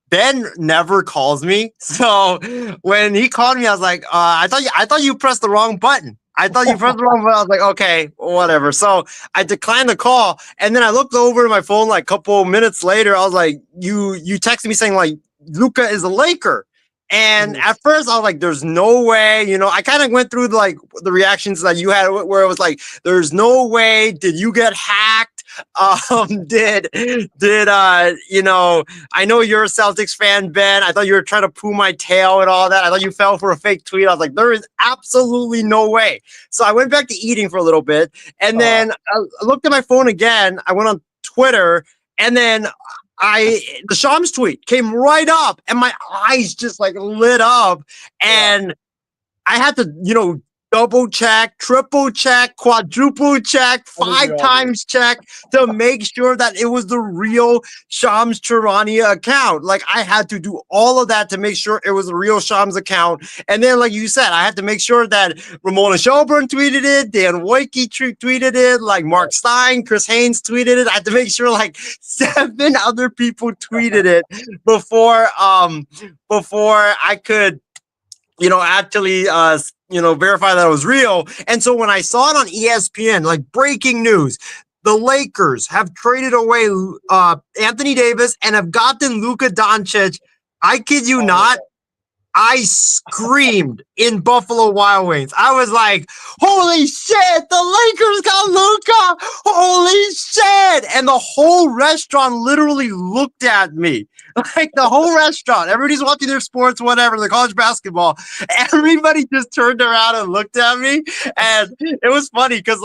Ben never calls me. So when he called me, I was like, I thought you pressed the wrong button. I was like, okay, whatever. So I declined the call. And then I looked over at my phone like a couple minutes later. I was like, you texted me saying like Luka is a Laker. And at first I was like, there's no way, I kind of went through the reactions that you had where it was like, there's no way. Did you get hacked? I know you're a Celtics fan, Ben. I thought you were trying to poo my tail and all that. I thought you fell for a fake tweet. I was like, there is absolutely no way. So I went back to eating for a little bit. And then I looked at my phone again. I went on Twitter, and then the Shams tweet came right up, and my eyes just like lit up, and I had to, double check, triple check, quadruple check, 5 times check to make sure that it was the real Shams Charania account. Like I had to do all of that to make sure it was the real Shams account. And then, like you said, I had to make sure that Ramona Shelburne tweeted it, Dan Wojcicki tweeted it, like Mark Stein, Chris Haynes tweeted it. I had to make sure like 7 other people tweeted it before I could, actually, verify that it was real. And so when I saw it on ESPN, like breaking news, the Lakers have traded away Anthony Davis and have gotten Luka Doncic. I kid you not. I screamed in Buffalo Wild Wings. I was like, holy shit, the Lakers got Luka. Holy shit. And the whole restaurant literally looked at me. Like the whole restaurant, everybody's watching their sports, whatever, the college basketball. Everybody just turned around and looked at me. And it was funny because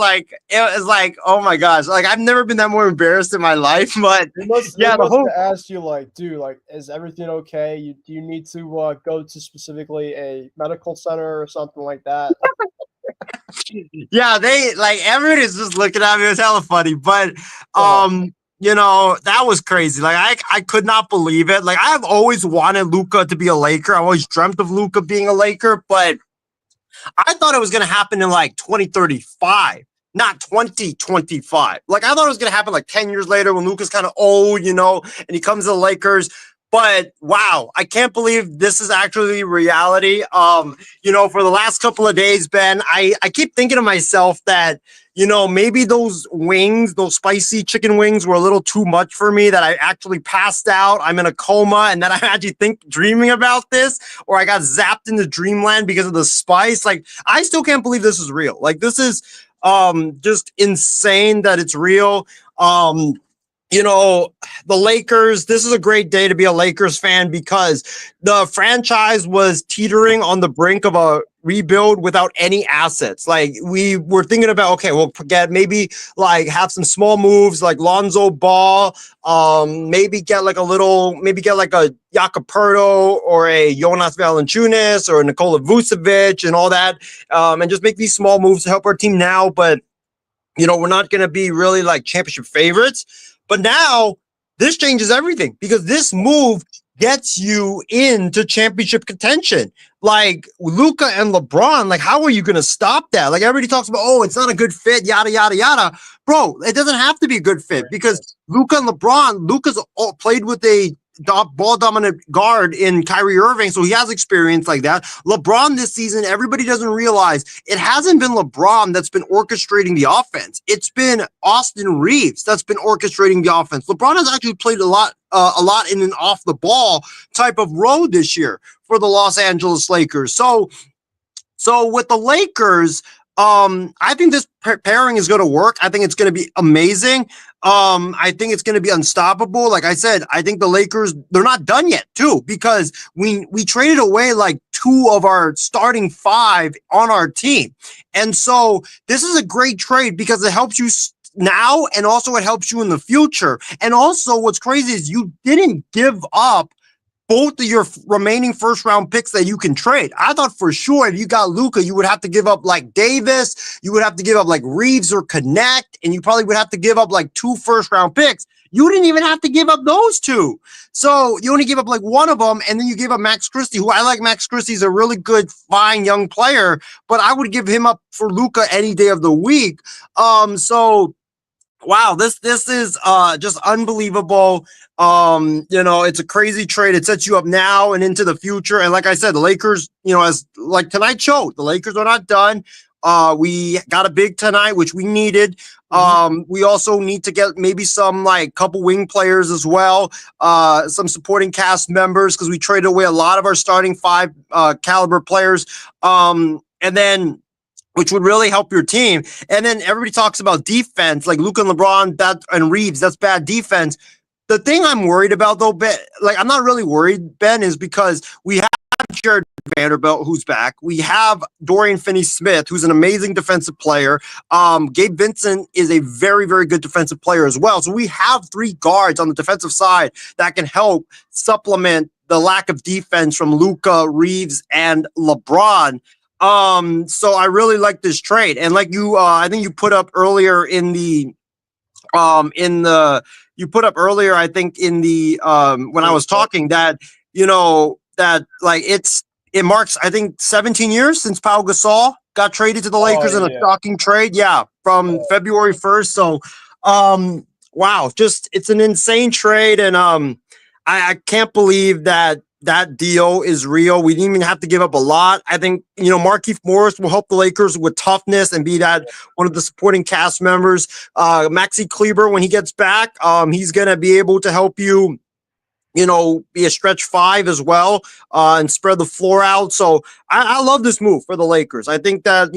it was like, oh my gosh, like I've never been that more embarrassed in my life. But they must ask you, like, dude, like, is everything okay? Do you need to go to specifically a medical center or something like that? Yeah, everybody's just looking at me. It was hella funny. But that was crazy. Like I could not believe it. Like I've always wanted Luka to be a Laker. I always dreamt of Luka being a Laker, but I thought it was going to happen in like 2035, not 2025. Like I thought it was going to happen like 10 years later when Luka's kind of old, and he comes to the Lakers. But wow, I can't believe this is actually reality. For the last couple of days, Ben, I keep thinking to myself that, maybe those wings, those spicy chicken wings were a little too much for me, that I actually passed out. I'm in a coma, and then I actually dreaming about this, or I got zapped into dreamland because of the spice. Like, I still can't believe this is real. Like, this is just insane that it's real. The Lakers, this is a great day to be a Lakers fan because the franchise was teetering on the brink of a rebuild without any assets. Like we were thinking about, okay, we'll maybe like have some small moves like Lonzo Ball, maybe get like a Jakob Poeltl or a Jonas Valanciunas or a Nikola Vucevic and all that, and just make these small moves to help our team now. But, we're not going to be really like championship favorites. But now this changes everything because this move gets you into championship contention. Like Luka and LeBron, like how are you going to stop that? Like everybody talks about, oh, it's not a good fit, yada, yada, yada. Bro, it doesn't have to be a good fit because Luka's played with a ball dominant guard in Kyrie Irving, so he has experience like that. LeBron this season, everybody doesn't realize it hasn't been LeBron that's been orchestrating the offense. It's been Austin Reeves that's been orchestrating the offense. LeBron has actually played a lot in an off the ball type of role this year for the Los Angeles Lakers. So with the Lakers, I think this pairing is going to work. I think it's going to be amazing. I think it's going to be unstoppable. Like I said, I think the Lakers, they're not done yet too, because we traded away like 2 of our starting 5 on our team. And so this is a great trade because it helps you now, and also it helps you in the future. And also what's crazy is you didn't give up both of your remaining first-round picks that you can trade. I thought for sure if you got Luka, you would have to give up like Davis, you would have to give up like Reeves or Connect, and you probably would have to give up like 2 first-round picks. You didn't even have to give up those 2. So you only give up like one of them, and then you give up Max Christie, who I like. Max Christie's a really good, fine young player, but I would give him up for Luka any day of the week. So wow, this is just unbelievable. It's a crazy trade. It sets you up now and into the future. And like I said, the Lakers, as like tonight showed, the Lakers are not done. We got a big tonight, which we needed. We also need to get maybe some like couple wing players as well, some supporting cast members, because we traded away a lot of our starting 5 caliber players. And then which would really help your team. And then everybody talks about defense, like Luka and LeBron, and Reeves. That's bad defense. The thing I'm worried about, though, Ben, like I'm not really worried, Ben, is because we have Jared Vanderbilt, who's back. We have Dorian Finney-Smith, who's an amazing defensive player. Gabe Vincent is a very, very good defensive player as well. So we have 3 guards on the defensive side that can help supplement the lack of defense from Luka, Reeves, and LeBron. So I really like this trade. And like you, I think you put up earlier I think in the, when I was talking that, that like it marks, I think 17 years since Pau Gasol got traded to the Lakers in a shocking trade. Yeah. From February 1st. So, wow, just, it's an insane trade. And, I can't believe that deal is real. We didn't even have to give up a lot. I think, Markieff Morris will help the Lakers with toughness and be that one of the supporting cast members. Maxi Kleber, when he gets back, he's going to be able to help you, be a stretch 5 as well, and spread the floor out. So I love this move for the Lakers. I think that,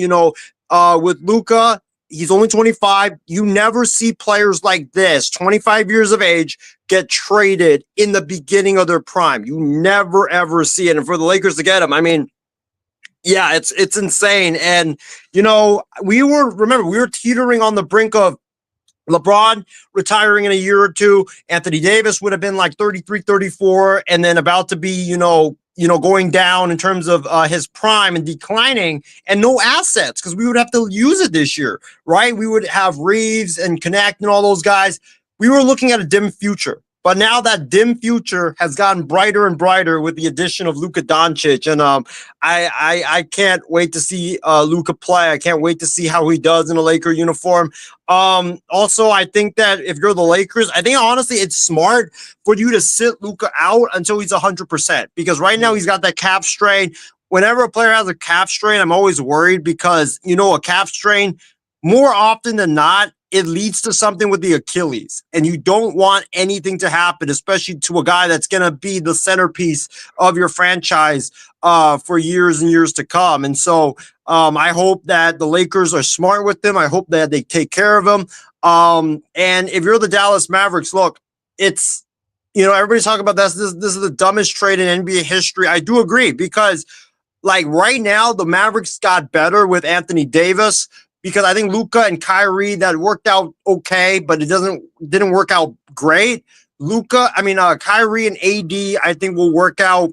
with Luka, he's only 25. You never see players like this, 25 years of age, get traded in the beginning of their prime. You never, ever see it. And for the Lakers to get him, I mean, yeah, it's insane. And, we were teetering on the brink of LeBron retiring in a year or 2. Anthony Davis would have been like 33, 34, and then about to be, going down in terms of his prime and declining, and no assets because we would have to use it this year, right? We would have Reeves and Connect and all those guys. We were looking at a dim future, but now that dim future has gotten brighter and brighter with the addition of Luka Doncic, and I can't wait to see Luka play. I can't wait to see how he does in a Laker uniform. Also, I think that if you're the Lakers, I think honestly it's smart for you to sit Luka out until he's 100%, because right now he's got that calf strain. Whenever a player has a calf strain, I'm always worried because, a calf strain, more often than not, it leads to something with the Achilles, and you don't want anything to happen, especially to a guy that's going to be the centerpiece of your franchise for years and years to come. And so I hope that the Lakers are smart with them. I hope that they take care of him. And if you're the Dallas Mavericks, look, it's, everybody's talking about this. This is the dumbest trade in NBA history. I do agree, because like right now, the Mavericks got better with Anthony Davis, because I think Luka and Kyrie, that worked out okay, but it didn't work out great. Kyrie and AD, I think will work out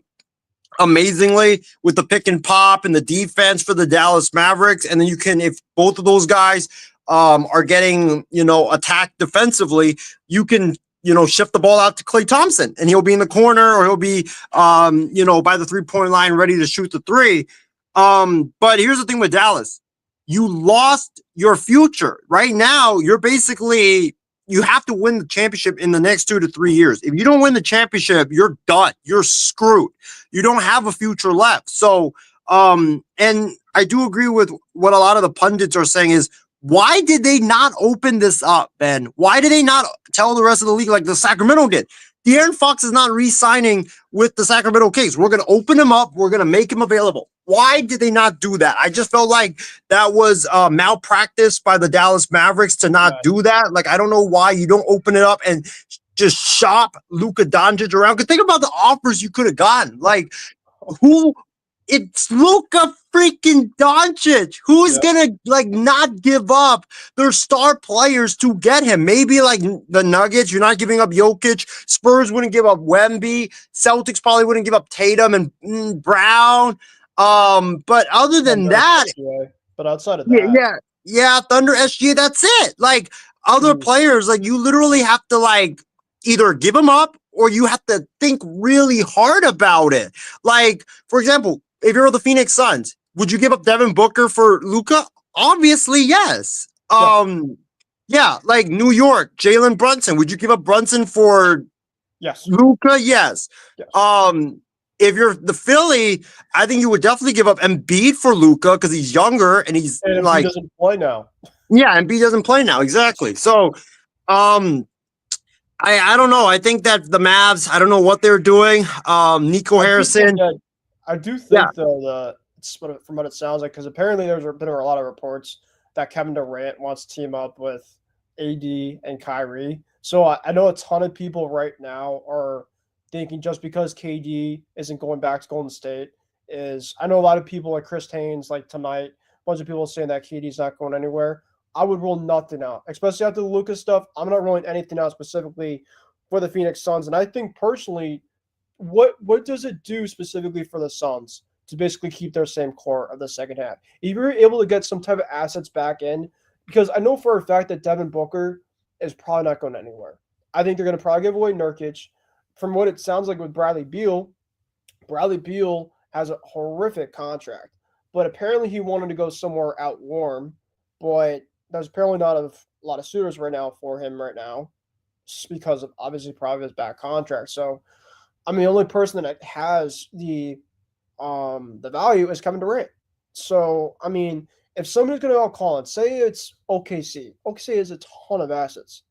amazingly with the pick and pop and the defense for the Dallas Mavericks. And then you can, if both of those guys are getting, attacked defensively, you can, shift the ball out to Klay Thompson, and he'll be in the corner, or he'll be, by the 3-point line ready to shoot the 3. But here's the thing with Dallas. You lost your future. Right now, you have to win the championship in the next 2 to 3 years. If you don't win the championship, you're done. You're screwed. You don't have a future left. So, and I do agree with what a lot of the pundits are saying is, why did they not open this up, Ben? Why did they not tell the rest of the league like the Sacramento did? De'Aaron Fox is not re-signing with the Sacramento Kings. We're going to open him up. We're going to make him available. Why did they not do that? I just felt like that was malpractice by the Dallas Mavericks to not do that. Like, I don't know why you don't open it up and just shop Luka Doncic around. Because think about the offers you could have gotten. Like, who? It's Luka freaking Doncic. Who's gonna like not give up their star players to get him? Maybe like the Nuggets. You're not giving up Jokic. Spurs wouldn't give up Wemby. Celtics probably wouldn't give up Tatum and Brown. But other than that, but outside of that, Thunder, SGA. That's it. Like other players, like you literally have to like either give them up or you have to think really hard about it. Like for example, if you're the Phoenix Suns, would you give up Devin Booker for Luka? Obviously, yes. Like New York, Jalen Brunson. Would you give up Brunson for Luka? Yes. If you're the Philly, I think you would definitely give up Embiid for Luka because he's younger and he's like he doesn't play now. Yeah, Embiid doesn't play now. Exactly. So I don't know. I think that the Mavs, I don't know what they're doing. Nico Harrison. I do think though from what it sounds like, because apparently there's been a lot of reports that Kevin Durant wants to team up with AD and Kyrie. So I know a ton of people right now are thinking just because KD isn't going back to Golden State I know a lot of people like Chris Haynes, like tonight, a bunch of people saying that KD's not going anywhere. I would rule nothing out, especially after the Lucas stuff. I'm not ruling anything out specifically for the Phoenix Suns. And I think personally, what does it do specifically for the Suns to basically keep their same core of the second half? If you're able to get some type of assets back in, because I know for a fact that Devin Booker is probably not going anywhere. I think they're going to probably give away Nurkic. From what it sounds like with Bradley Beal has a horrific contract, but apparently he wanted to go somewhere out warm, but there's apparently not a lot of suitors right now for him right now, just because of obviously probably his back contract. So I mean, the only person that has the value is Kevin Durant. So, I mean, if somebody's going to go call it, say it's OKC. OKC has a ton of assets.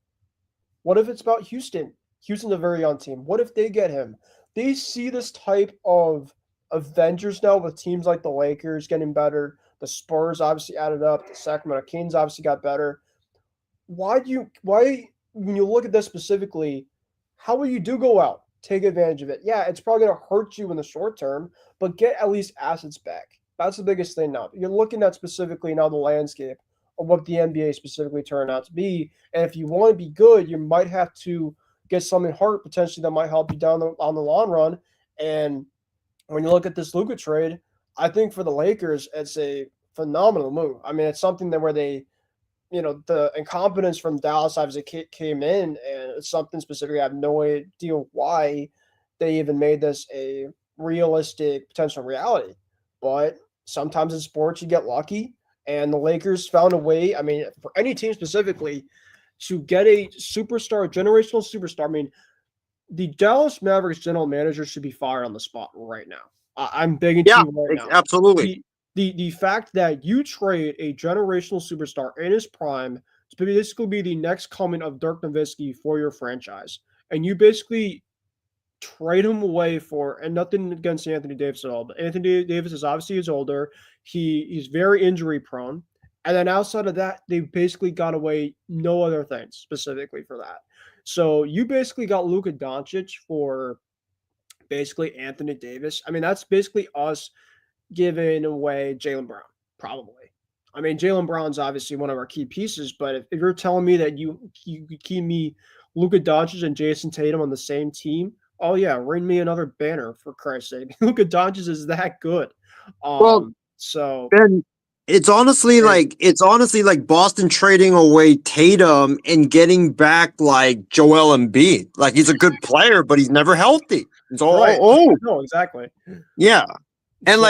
What if it's about Houston? Houston's a very young team. What if they get him? They see this type of Avengers now with teams like the Lakers getting better. The Spurs obviously added up. The Sacramento Kings obviously got better. Why, when you look at this specifically, how will you go out? Take advantage of it. Yeah, it's probably going to hurt you in the short term, but get at least assets back. That's the biggest thing now. You're looking at specifically now the landscape of what the NBA specifically turned out to be. And if you want to be good, you might have to get something hard potentially that might help you on the long run. And when you look at this Luka trade, I think for the Lakers, it's a phenomenal move. I mean, it's something that where they, the incompetence from Dallas obviously came in, and it's something specifically I have no idea why they even made this a realistic potential reality. But sometimes in sports you get lucky, and the Lakers found a way. I mean, for any team specifically, to get a superstar, generational superstar. I mean, the Dallas Mavericks general manager should be fired on the spot right now. I'm begging you right now. Absolutely. The fact that you trade a generational superstar in his prime to basically be the next coming of Dirk Nowitzki for your franchise, and you basically trade him away for, and nothing against Anthony Davis at all, but Anthony Davis is obviously older. He's very injury prone. And then outside of that, they basically got away no other things specifically for that. So you basically got Luka Doncic for basically Anthony Davis. I mean, that's basically us giving away Jaylen Brown, probably. I mean, Jaylen Brown's obviously one of our key pieces, but if you're telling me that you keep me Luka Doncic and Jason Tatum on the same team, oh yeah, ring me another banner for Christ's sake. Luka Doncic is that good. So Ben, it's honestly like Boston trading away Tatum and getting back like Joel Embiid. Like he's a good player, but he's never healthy. It's all right. No, exactly. Yeah. And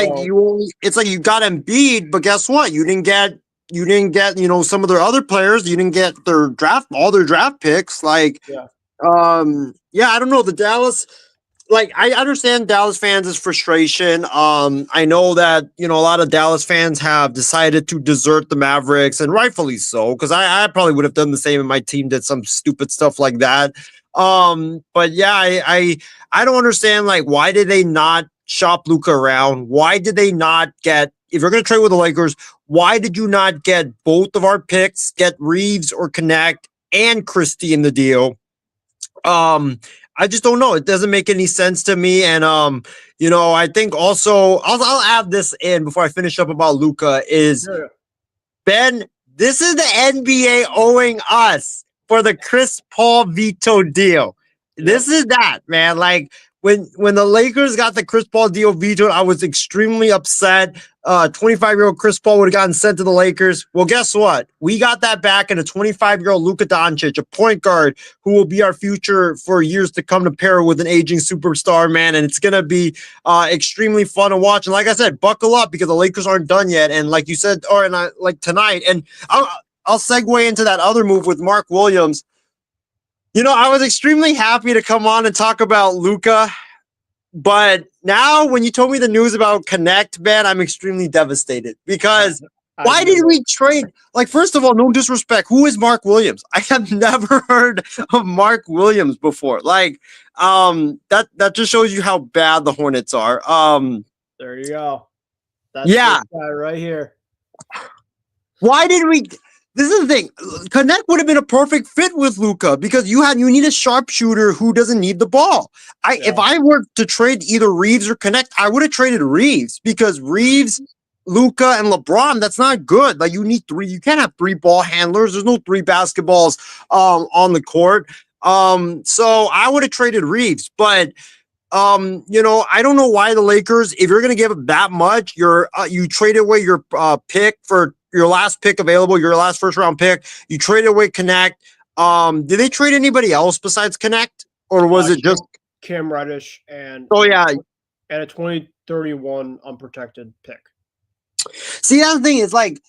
it's like you got Embiid, but guess what? You didn't get, some of their other players. You didn't get all their draft picks. Like, I don't know. The Dallas, like I understand Dallas fans' frustration. I know that a lot of Dallas fans have decided to desert the Mavericks, and rightfully so, because I probably would have done the same if my team did some stupid stuff like that. But yeah, I don't understand, like, why did they not shop Luka around? Why did they not get, if you're going to trade with the Lakers, why did you not get both of our picks, get Reeves or Connect and Christie in the deal? I just don't know. It doesn't make any sense to me. And I think also I'll add this in before I finish up about Luka is Ben, this is the NBA owing us for the Chris Paul veto deal. This is that, man. Like when the Lakers got the Chris Paul deal vetoed, I was extremely upset. 25-year-old Chris Paul would have gotten sent to the Lakers. Well, guess what? We got that back in a 25-year-old Luka Doncic, a point guard who will be our future for years to come, to pair with an aging superstar, man. And it's going to be extremely fun to watch. And like I said, buckle up because the Lakers aren't done yet. And like you said, like tonight, and I'll segue into that other move with Mark Williams. I was extremely happy to come on and talk about Luka, but now when you told me the news about Connect, man, I'm extremely devastated because why did we trade? Like, first of all, no disrespect. Who is Mark Williams? I have never heard of Mark Williams before. Like, that just shows you how bad the Hornets are. There you go. That's this guy right here. Why did we? This is the thing. Connect would have been a perfect fit with Luka because you need a sharpshooter who doesn't need the ball. If I were to trade either Reeves or Connect, I would have traded Reeves because Reeves, Luka, and LeBron, that's not good. Like, you need three. You can't have three ball handlers. There's no three basketballs on the court. So I would have traded Reeves, but I don't know why the Lakers, if you're going to give up that much, you trade away your pick for your last pick available, your last first round pick. You trade away Connect. Did they trade anybody else besides Connect, or was it just Cam Reddish and and a 2031 unprotected pick? See, that's the thing is, like,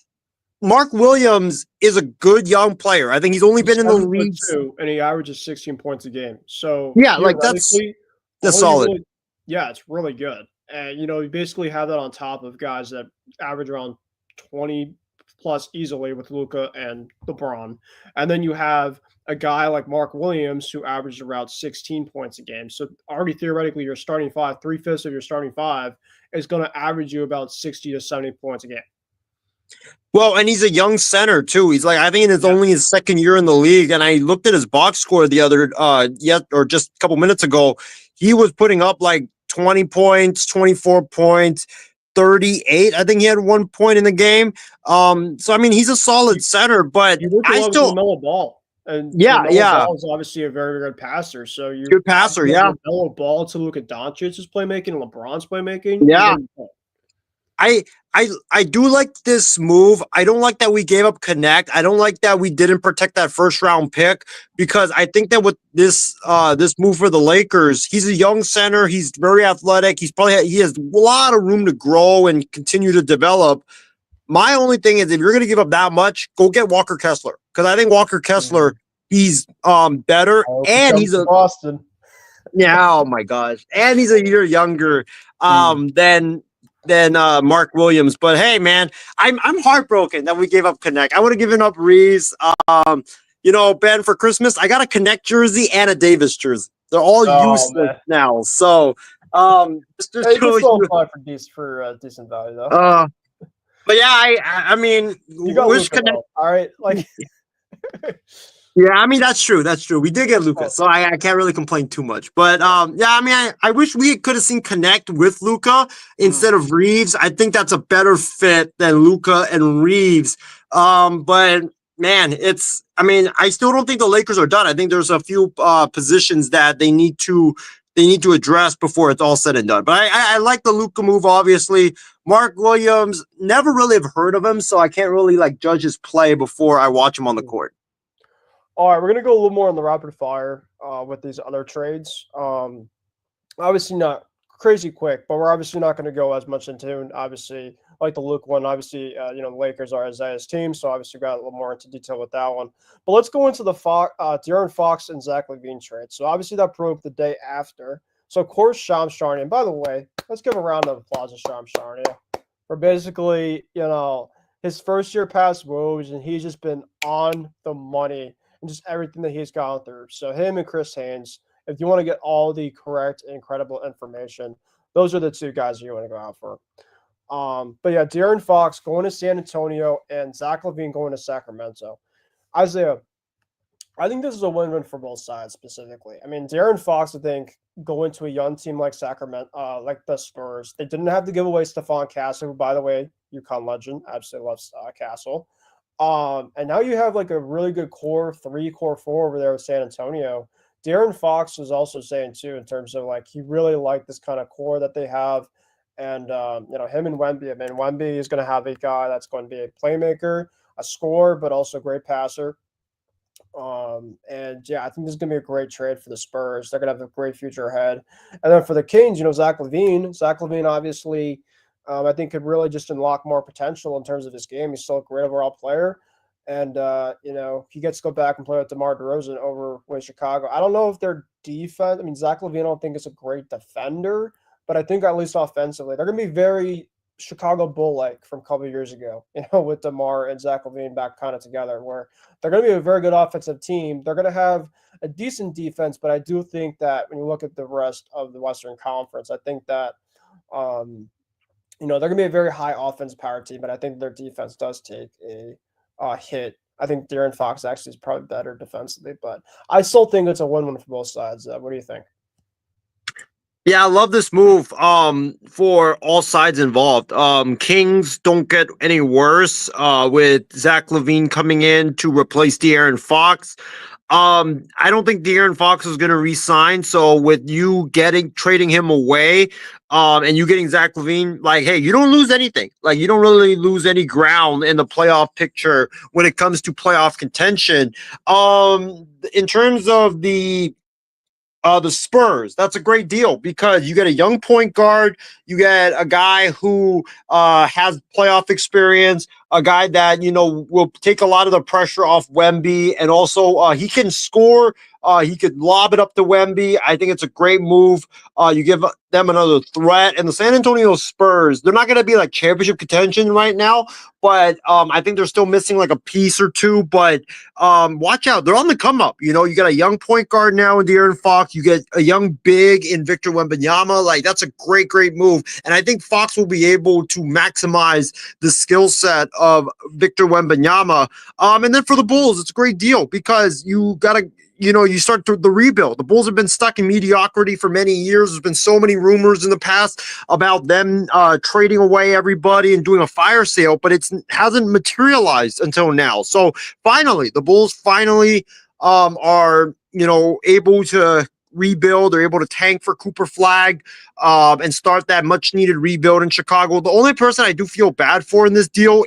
Mark Williams is a good young player. I think he's only been in the league, and he averages 16 points a game. So yeah, like that's solid. It's really good. And you basically have that on top of guys that average around 20 plus easily with Luka and LeBron. And then you have a guy like Mark Williams who averages around 16 points a game. So already theoretically, your starting five, 3/5 of your starting five is going to average you about 60 to 70 points a game. Well, and he's a young center too. He's like, I think it's only his second year in the league. And I looked at his box score the other just a couple minutes ago. He was putting up like 20 points, 24 points, 38. I think he had 1 point in the game. So I mean, he's a solid center, but I still LaMelo Ball. And Ball is obviously a very, very good passer. So you good passer, LaMelo Ball to Luka Doncic's playmaking and LeBron's playmaking. Yeah. I do like this move. I don't like that we gave up Connect. I don't like that we didn't protect that first round pick because I think that with this move for the Lakers, he's a young center. He's very athletic. He has a lot of room to grow and continue to develop. My only thing is, if you're going to give up that much, go get Walker Kessler because I think Walker Kessler he's better and he's a Boston. Yeah. Oh my gosh, and he's a year younger than Mark Williams. But hey, man, I'm heartbroken that we gave up Connect. I would have given up Reeves. Ben, for Christmas, I got a Connect jersey and a Davis jersey. They're all useless now. So for decent value though. But yeah, I mean, you got Luka, Connect. All right, like. Yeah, I mean, that's true. That's true. We did get Luka, so I can't really complain too much. But I mean, I wish we could have seen Connect with Luka instead of Reeves. I think that's a better fit than Luka and Reeves. But man, I still don't think the Lakers are done. I think there's a few positions that they need to address before it's all said and done. But I like the Luka move, obviously. Mark Williams, never really have heard of him, so I can't really judge his play before I watch him on the court. All right, we're going to go a little more on the rapid fire with these other trades. Obviously not crazy quick, but we're obviously not going to go as much into, obviously, like the Luke one. Obviously, the Lakers are Isaiah's team, so obviously got a little more into detail with that one. But let's go into the De'Aaron Fox and Zach LaVine trade. So obviously that broke the day after. So, of course, Shams Charania. And by the way, let's give a round of applause to Shams Charania for basically, his first year past woes, and he's just been on the money and just everything that he's gone through. So, him and Chris Haynes, if you want to get all the correct and credible information, those are the two guys you want to go out for. But yeah, De'Aaron Fox going to San Antonio and Zach LaVine going to Sacramento. Isaiah, I think this is a win-win for both sides specifically. I mean, De'Aaron Fox, I think, going to a young team like Sacramento, like the Spurs, they didn't have to give away Stephon Castle, who, by the way, UConn legend, absolutely loves Castle. And now you have like a really good core 3, core 4 over there with San Antonio. De'Aaron Fox was also saying too, in terms of like he really liked this kind of core that they have. And him and Wemby. I mean, Wemby is going to have a guy that's going to be a playmaker, a scorer, but also a great passer. And yeah, I think this is gonna be a great trade for the Spurs. They're gonna have a great future ahead. And then for the Kings, Zach LaVine obviously, I think could really just unlock more potential in terms of his game. He's still a great overall player. And he gets to go back and play with DeMar DeRozan over with Chicago. I don't know if their defense, I mean, Zach LaVine, I don't think is a great defender, but I think at least offensively, they're gonna be very Chicago Bull-like from a couple of years ago, with DeMar and Zach LaVine back kind of together, where they're going to be a very good offensive team. They're going to have a decent defense, but I do think that when you look at the rest of the Western Conference, I think that, they're going to be a very high offense power team, but I think their defense does take a hit. I think De'Aaron Fox actually is probably better defensively, but I still think it's a win-win for both sides. What do you think? Yeah, I love this move for all sides involved. Kings don't get any worse with Zach LaVine coming in to replace De'Aaron Fox. I don't think De'Aaron Fox is going to re-sign. So with you trading him away, and you getting Zach LaVine, like, hey, you don't lose anything. Like, you don't really lose any ground in the playoff picture when it comes to playoff contention. In terms of the Spurs, that's a great deal because you get a young point guard, you get a guy who has playoff experience, a guy that will take a lot of the pressure off Wemby, and also he can score. He could lob it up to Wemby. I think it's a great move. You give them another threat, and the San Antonio Spurs, they're not going to be like championship contention right now, but I think they're still missing like a piece or two. But watch out, they're on the come up. You got a young point guard now in De'Aaron Fox. You get a young big in Victor Wembanyama. Like, that's a great move, and I think Fox will be able to maximize the skill set of Victor Wembanyama. And then for the Bulls, it's a great deal because you got to. You start the rebuild. The Bulls have been stuck in mediocrity for many years. There's been so many rumors in the past about them trading away everybody and doing a fire sale, but it hasn't materialized until now. So finally, the Bulls are able to rebuild. They're able to tank for Cooper Flag and start that much needed rebuild in Chicago. The only person I do feel bad for in this deal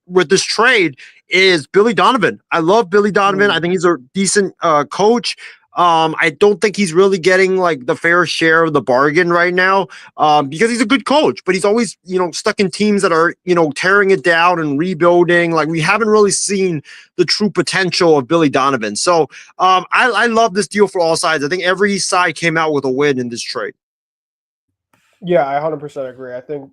with this trade is Billy Donovan. I love Billy Donovan. I think he's a decent coach. I don't think he's really getting like the fair share of the bargain right now because he's a good coach, but he's always, stuck in teams that are, tearing it down and rebuilding. Like, we haven't really seen the true potential of Billy Donovan. So I love this deal for all sides. I think every side came out with a win in this trade. Yeah, I 100% agree. I think,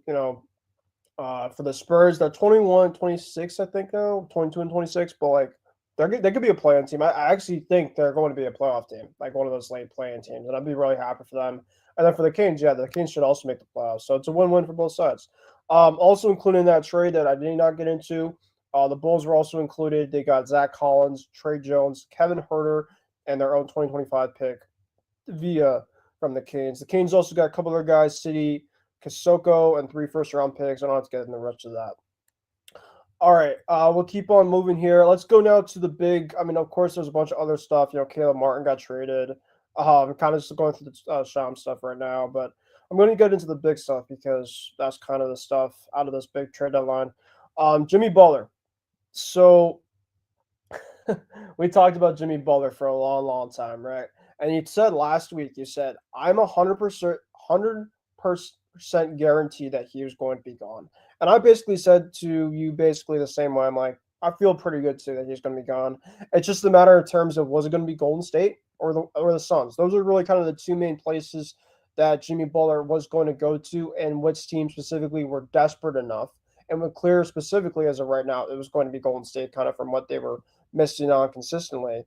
for the Spurs, they're 21, 26, I think now, 22 and 26, but like they could be a play-in team. I actually think they're going to be a playoff team, like one of those late play-in teams, and I'd be really happy for them. And then for the Kings, yeah, the Kings should also make the playoffs. So it's a win-win for both sides. Also including that trade that I did not get into, the Bulls were also included. They got Zach Collins, Trey Jones, Kevin Huerter, and their own 2025 pick from the Kings. The Kings also got a couple other guys, City, Kasoko, and 3 first-round picks. I don't have to get into the rest of that. All right, we'll keep on moving here. Let's go now to the big. I mean, of course, there's a bunch of other stuff. Caleb Martin got traded. I'm kind of just going through the Sham stuff right now, but I'm going to get into the big stuff because that's kind of the stuff out of this big trade deadline. Jimmy Butler. So we talked about Jimmy Butler for a long, long time, right? And you said last week, I'm 100% guarantee that he was going to be gone. And I basically said to you basically the same way. I'm like, I feel pretty good too that he's going to be gone. It's just a matter of terms of, was it going to be Golden State or the Suns. Those are really kind of the two main places that Jimmy Butler was going to go to, and which team specifically were desperate enough and were clear specifically as of right now it was going to be Golden State, kind of from what they were missing on consistently,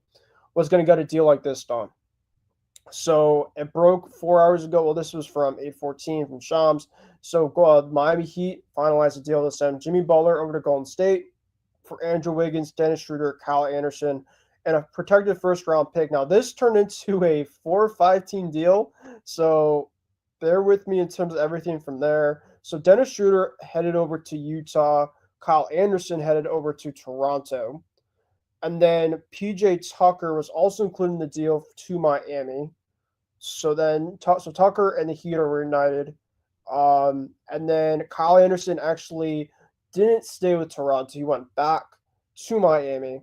was going to get a deal like this done. So it broke 4 hours ago. Well, this was from 8:14 from Shams. So Miami Heat finalized a deal to send Jimmy Butler over to Golden State for Andrew Wiggins, Dennis Schroeder, Kyle Anderson, and a protected first-round pick. Now, this turned into a 4 or 5-team deal, so bear with me in terms of everything from there. So Dennis Schroeder headed over to Utah. Kyle Anderson headed over to Toronto. And then PJ Tucker was also included in the deal to Miami. So then, Tucker and the Heat are reunited. And then Kyle Anderson actually didn't stay with Toronto. He went back to Miami.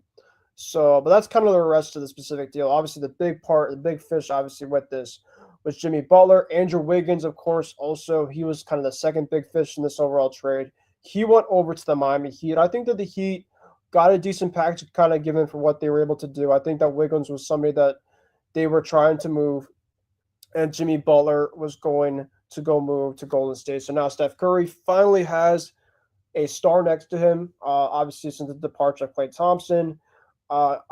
So, but that's kind of the rest of the specific deal. Obviously, the big fish, obviously, with this was Jimmy Butler. Andrew Wiggins, of course, also, he was kind of the second big fish in this overall trade. He went over to the Miami Heat. I think that the Heat got a decent package kind of given for what they were able to do. I think that Wiggins was somebody that they were trying to move, and Jimmy Butler was going to go move to Golden State. So now Steph Curry finally has a star next to him, obviously since the departure of Klay Thompson.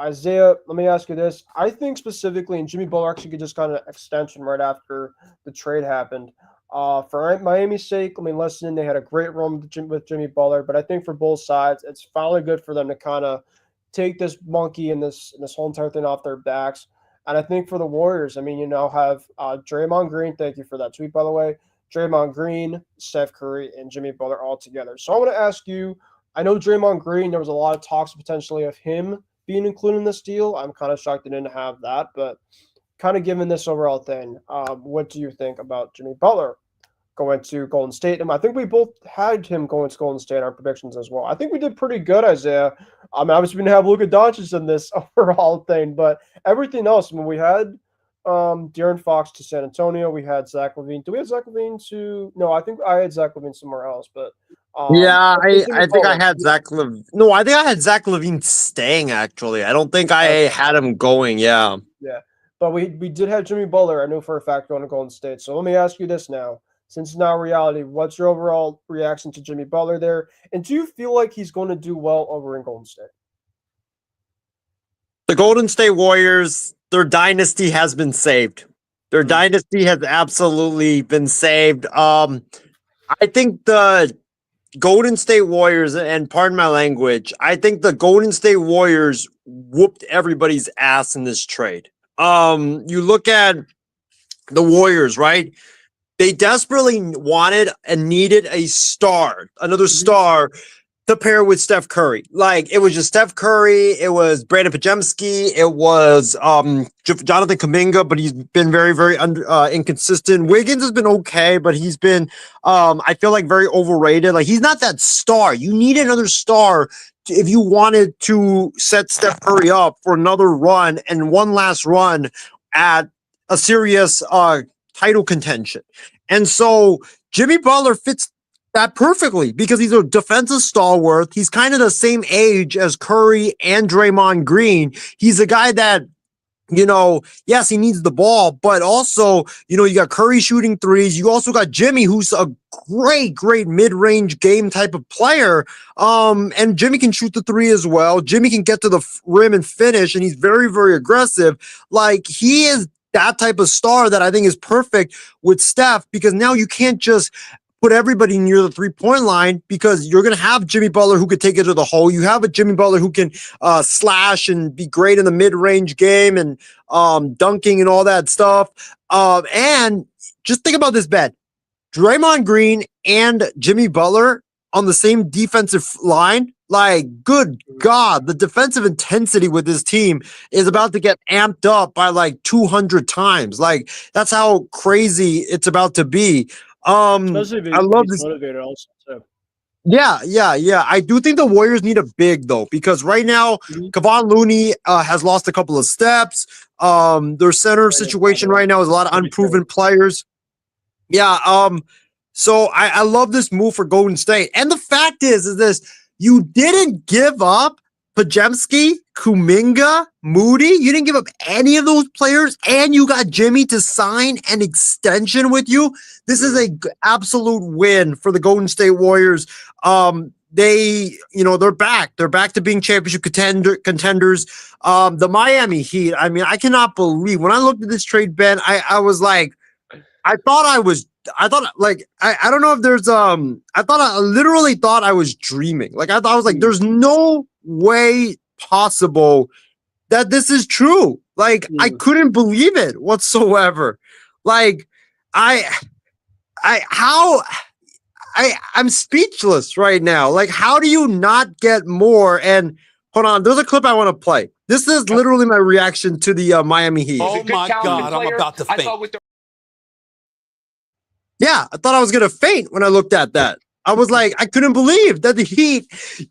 Isaiah, let me ask you this. I think specifically, and Jimmy Butler actually just got an extension right after the trade happened. For Miami's sake, I mean, listen, they had a great run with Jimmy Butler, but I think for both sides, it's finally good for them to kind of take this monkey and this whole entire thing off their backs. And I think for the Warriors, I mean, you now have Draymond Green. Thank you for that tweet, by the way. Draymond Green, Steph Curry, and Jimmy Butler all together. So I want to ask you, I know Draymond Green, there was a lot of talks potentially of him being included in this deal. I'm kind of shocked they didn't have that, but kind of given this overall thing, what do you think about Jimmy Butler going to Golden State? And I think we both had him going to Golden State in our predictions as well. I think we did pretty good, Isaiah. Obviously, we didn't have Luka Doncic in this overall thing, but everything else, I mean, we had De'Aaron Fox to San Antonio. We had Zach LaVine. Do we have Zach LaVine to? No, I think I had Zach LaVine somewhere else, but yeah, I think I had Zach LaVine. No, I think I had Zach LaVine staying, actually. I don't think I had him going, yeah. Yeah, but we did have Jimmy Butler, I know for a fact, going to Golden State. So let me ask you this now. Since it's now reality, what's your overall reaction to Jimmy Butler there? And do you feel like he's going to do well over in Golden State? The Golden State Warriors, their dynasty has been saved. Their dynasty has absolutely been saved. I think the Golden State Warriors, and pardon my language, I think the Golden State Warriors whooped everybody's ass in this trade. You look at the Warriors, right? They desperately wanted and needed a star, another star to pair with Steph Curry. Like, it was just Steph Curry, it was Brandon Pajemski, it was Jonathan Kuminga, but he's been very, very inconsistent. Wiggins has been okay, but he's been, I feel like, very overrated. Like, he's not that star. You need another star if you wanted to set Steph Curry up for another run and one last run at a serious title contention. And so Jimmy Butler fits that perfectly because he's a defensive stalwart. He's kind of the same age as Curry and Draymond Green. He's a guy that, you know, yes, he needs the ball, but also, you know, you got Curry shooting threes. You also got Jimmy, who's a great mid-range game type of player. And Jimmy can shoot the three as well. Jimmy can get to the rim and finish, and he's very, very aggressive. Like, he is that type of star that I think is perfect with Steph, because now you can't just put everybody near the three-point line, because you're going to have Jimmy Butler who could take it to the hole. You have a Jimmy Butler who can slash and be great in the mid-range game and dunking and all that stuff. And just think about this bet. Draymond Green and Jimmy Butler on the same defensive line. Like, good God, the defensive intensity with this team is about to get amped up by like 200 times. Like, that's how crazy it's about to be. I love this. Motivated also, too. Yeah. I do think the Warriors need a big, though, because right now, Kevon Looney has lost a couple of steps. Their center situation right now is a lot of unproven players. Yeah. So I love this move for Golden State. And the fact is this: you didn't give up Pajemski, Kuminga, Moody. You didn't give up any of those players, and you got Jimmy to sign an extension with you. This is a absolute win for the Golden State Warriors. They're back. They're back to being championship contenders. The Miami Heat. I mean, I cannot believe when I looked at this trade, Ben. I was like, I don't know if there's I literally thought I was dreaming. Like I was like, there's no way possible that this is true. Like I couldn't believe it whatsoever. Like I'm speechless right now. Like, how do you not get more? And hold on, there's a clip I want to play. This is literally my reaction to the Miami Heat. Oh my God, I'm about to faint. Yeah, I thought I was going to faint when I looked at that. I was like, I couldn't believe that the Heat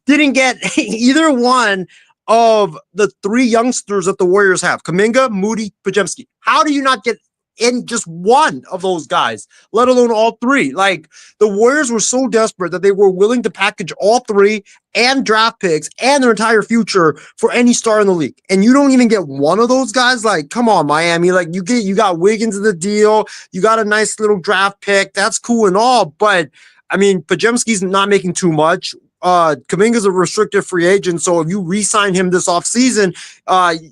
didn't get either one of the three youngsters that the Warriors have. Kuminga, Moody, Pajemski. How do you not get in just one of those guys, let alone all three? Like, the Warriors were so desperate that they were willing to package all three and draft picks and their entire future for any star in the league. And you don't even get one of those guys? Like, come on, Miami. Like, you got Wiggins in the deal. You got a nice little draft pick. That's cool and all. But, I mean, Pajemski's not making too much. Kuminga's a restricted free agent, so if you re-sign him this offseason,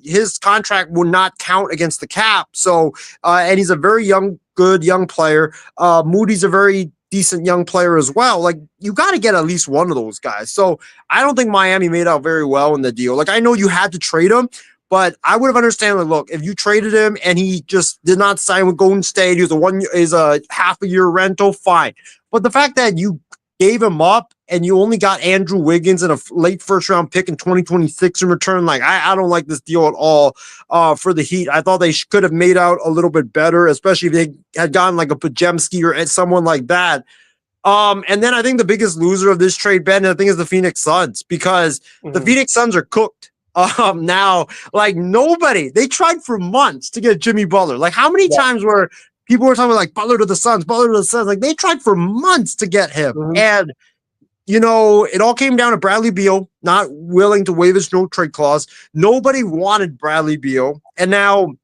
his contract will not count against the cap. So, and he's a very good young player. Moody's a very decent young player as well. Like, you got to get at least one of those guys. So I don't think Miami made out very well in the deal. Like, I know you had to trade him, but I would have understood, like, look, if you traded him and he just did not sign with Golden State, he was a half a year rental, fine. But the fact that you gave him up and you only got Andrew Wiggins and a late first round pick in 2026 in return, like, I don't like this deal at all for the Heat. I thought they could have made out a little bit better, especially if they had gotten like a Pajemski or someone like that. And then I think the biggest loser of this trade, Ben, I think, is the Phoenix Suns, because the Phoenix Suns are cooked. Now, like, they tried for months to get Jimmy Butler. Like, how many times were people talking about, like, Butler to the Suns? Like, they tried for months to get him. And, it all came down to Bradley Beal not willing to waive his no trade clause. Nobody wanted Bradley Beal. And now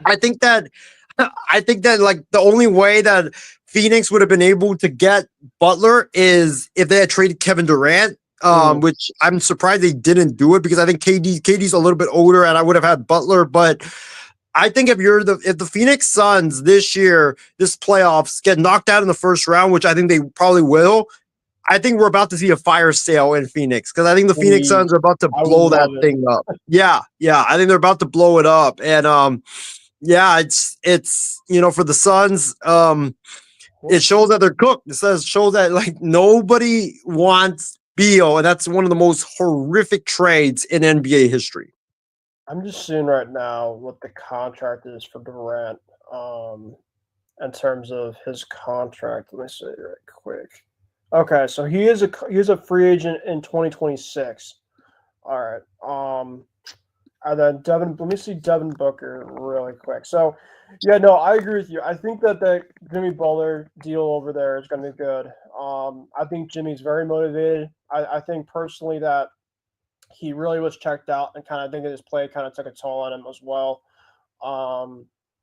I think that like the only way that Phoenix would have been able to get Butler is if they had traded Kevin Durant. Which I'm surprised they didn't do it, because I think KD's a little bit older and I would have had Butler. But I think if the Phoenix Suns this playoffs get knocked out in the first round, which I think they probably will, I think we're about to see a fire sale in Phoenix, because I think the Phoenix Suns are about to blow that thing up. Yeah. I think they're about to blow it up. And it's for the Suns, it shows that they're cooked. It shows that, like, nobody wants Beal, and that's one of the most horrific trades in NBA history. I'm just seeing right now what the contract is for Durant in terms of his contract. Let me see right quick. Okay, so he is a free agent in 2026. All right. And then let me see Devin Booker really quick. So, yeah, no, I agree with you. I think that Jimmy Butler deal over there is going to be good. I think Jimmy's very motivated. I think personally that he really was checked out, and kind of think that his play kind of took a toll on him as well.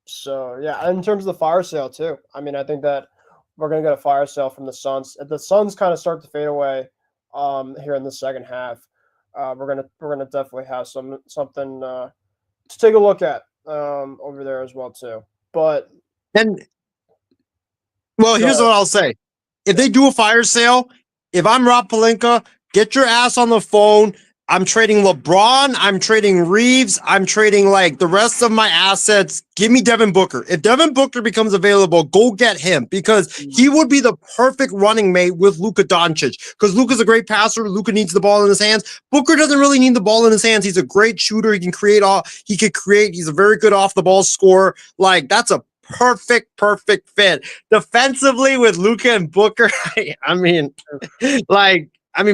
So, yeah, in terms of the fire sale too, I mean, I think that we're going to get a fire sale from the Suns. If the Suns kind of start to fade away here in the second half, we're gonna definitely have something to take a look at over there as well too. But here's what I'll say: if they do a fire sale, if I'm Rob Pelinka, get your ass on the phone. I'm trading LeBron. I'm trading Reeves. I'm trading, like, the rest of my assets. Give me Devin Booker. If Devin Booker becomes available, go get him, because he would be the perfect running mate with Luka Doncic, because Luka's a great passer. Luka needs the ball in his hands. Booker doesn't really need the ball in his hands. He's a great shooter. He can create He's a very good off the ball scorer. Like, that's a perfect fit. Defensively with Luka and Booker,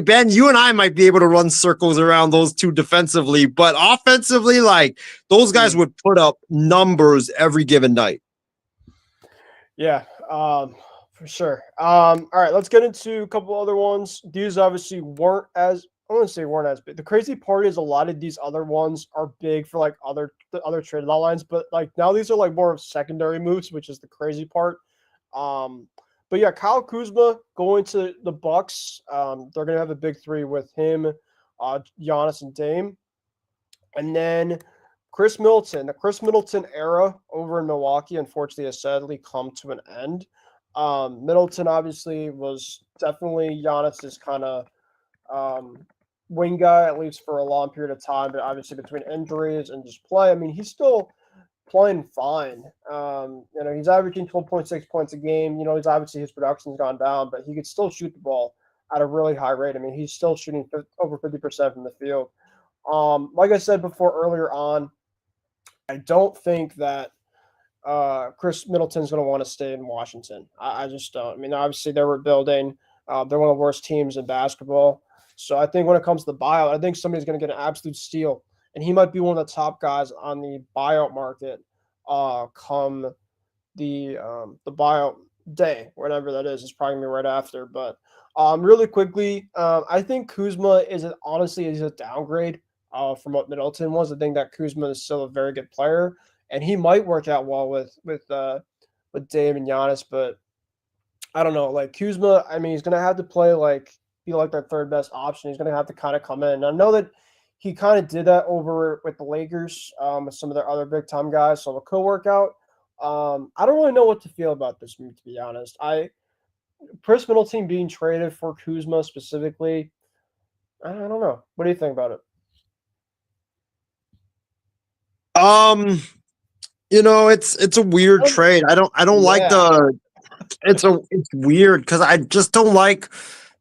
Ben, you and I might be able to run circles around those two defensively, but offensively, like, those guys would put up numbers every given night. Yeah, for sure. All right, let's get into a couple other ones. These obviously weren't as I wouldn't say weren't as big. The crazy part is a lot of these other ones are big for like the other trade lines, but like now these are like more of secondary moves, which is the crazy part. Um, but yeah, Kyle Kuzma going to the Bucks. They're gonna have a big three with him, Giannis and Dame, and then Chris Middleton. The Chris Middleton era over in Milwaukee, unfortunately, has sadly come to an end. Middleton obviously was definitely Giannis's kind of wing guy, at least for a long period of time. But obviously, between injuries and just play, I mean, he's still playing fine. He's averaging 12.6 points a game. He's obviously his production's gone down, but he could still shoot the ball at a really high rate. I mean, he's still shooting over 50% from the field. Like I said before earlier on, I don't think that Chris Middleton's going to want to stay in Washington. I just don't. I mean, obviously they're rebuilding. They're one of the worst teams in basketball. So I think when it comes to the buyout, I think somebody's going to get an absolute steal, and he might be one of the top guys on the buyout market. Come the buyout day, whatever that is, it's probably gonna be right after. But really quickly, I think Kuzma is a downgrade from what Middleton was. I think that Kuzma is still a very good player, and he might work out well with Dame and Giannis. But I don't know, like Kuzma. I mean, he's gonna have to be like their third best option. He's gonna have to kind of come in. And I know that he kind of did that over with the Lakers with some of their other big time guys, so it could work out. I don't really know what to feel about this move, to be honest. Chris Middleton being traded for Kuzma specifically, I don't know. What do you think about it? It's a weird trade. I don't like the. It's weird because I just don't like.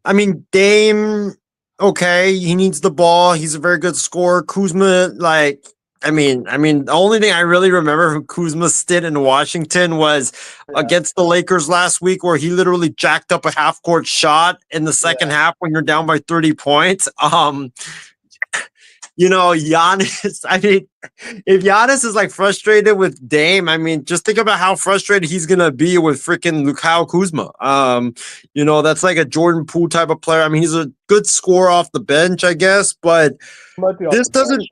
I mean, Dame. Okay, he needs the ball. He's a very good scorer. Kuzma, like, I mean, the only thing I really remember from Kuzma's stint in Washington was against the Lakers last week, where he literally jacked up a half court shot in the second half when you're down by 30 points. Giannis, I mean, if Giannis is like frustrated with Dame, I mean, just think about how frustrated he's going to be with freaking Kyle Kuzma. That's like a Jordan Poole type of player. I mean, he's a good scorer off the bench, I guess, but this doesn't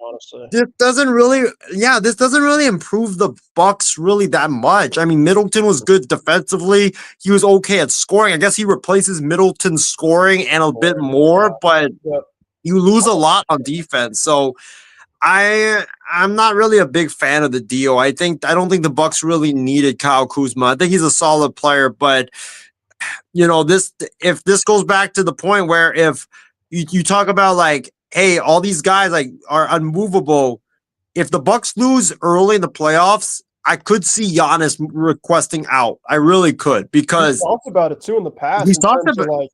really improve the Bucks really that much. I mean, Middleton was good defensively. He was okay at scoring. I guess he replaces Middleton's scoring and a bit more, but you lose a lot on defense. So I'm not really a big fan of the deal. I don't think the Bucks really needed Kyle Kuzma. I think he's a solid player, but if this goes back to the point where if you talk about like, hey, all these guys like are unmovable. If the Bucks lose early in the playoffs, I could see Giannis requesting out. I really could, because he's talked about it too in the past. He's talked about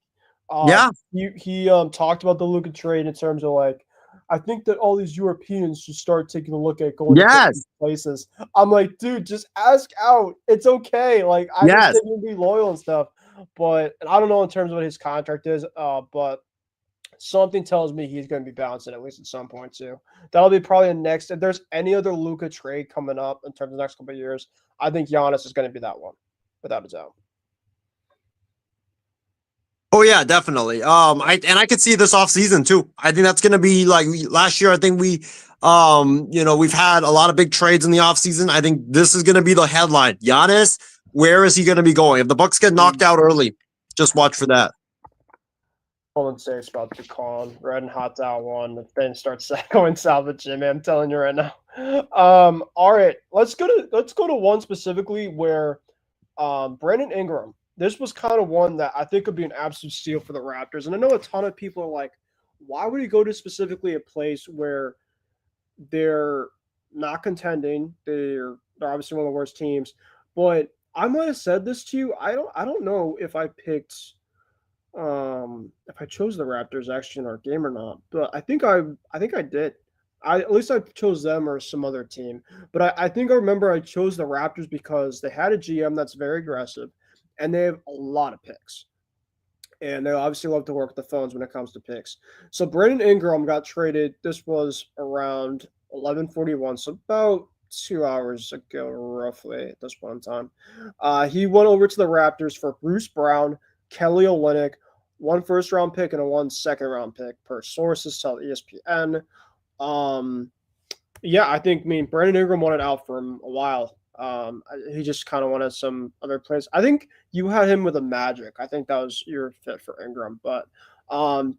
he talked about the Luka trade in terms of like, I think that all these Europeans should start taking a look at going to these places. I'm like, dude, just ask out. It's okay. Like, I understand you be loyal and stuff, and I don't know in terms of what his contract is, but something tells me he's going to be bouncing at least at some point too. That'll be probably the next. If there's any other Luka trade coming up in terms of the next couple of years, I think Giannis is going to be that one, without a doubt. Oh yeah, definitely. I could see this off season too. I think that's going to be like last year. I think we've had a lot of big trades in the off season. I think this is going to be the headline. Giannis, where is he going to be going? If the Bucks get knocked out early, just watch for that. Golden State's about to be calling red and hot down one. Then starts going salvage, Jimmy. I'm telling you right now. All right, let's go to one specifically where Brandon Ingram. This was kind of one that I think would be an absolute steal for the Raptors. And I know a ton of people are like, why would he go to specifically a place where they're not contending? They're obviously one of the worst teams. But I might have said this to you. I don't know if I picked if I chose the Raptors actually in our game or not. But I think I did. At least I chose them or some other team. But I think I remember I chose the Raptors because they had a GM that's very aggressive. And they have a lot of picks. And they obviously love to work the phones when it comes to picks. So Brandon Ingram got traded. This was around 11:41, so about 2 hours ago, roughly, at this point in time. He went over to the Raptors for Bruce Brown, Kelly Olynyk, 1 first-round pick and a 1 second-round pick per sources tell ESPN. Yeah, I mean, Brandon Ingram wanted out for him a while. He just kind of wanted some other place. I think you had him with a Magic. I think that was your fit for Ingram. But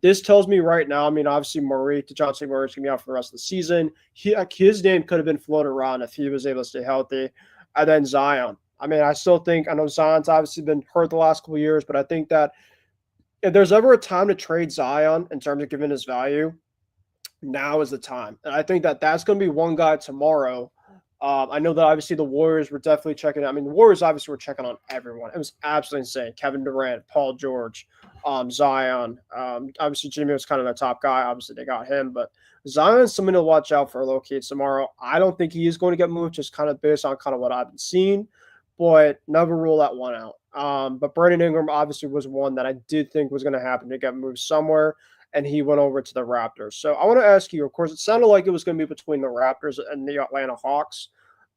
this tells me right now, I mean, obviously DeJounte Murray's going to be out for the rest of the season. His name could have been floated around if he was able to stay healthy. And then Zion. I mean, I know Zion's obviously been hurt the last couple of years, but I think that if there's ever a time to trade Zion in terms of giving his value, now is the time. And I think that that's going to be one guy tomorrow. I know that obviously the Warriors were definitely checking. I mean, the Warriors obviously were checking on everyone. It was absolutely insane. Kevin Durant, Paul George, Zion. Obviously, Jimmy was kind of the top guy. Obviously, they got him. But Zion's something to watch out for low-key tomorrow. I don't think he is going to get moved, just kind of based on kind of what I've been seeing. But never rule that one out. But Brandon Ingram obviously was one that I did think was going to happen to get moved somewhere, and he went over to the Raptors. So I want to ask you, of course, it sounded like it was going to be between the Raptors and the Atlanta Hawks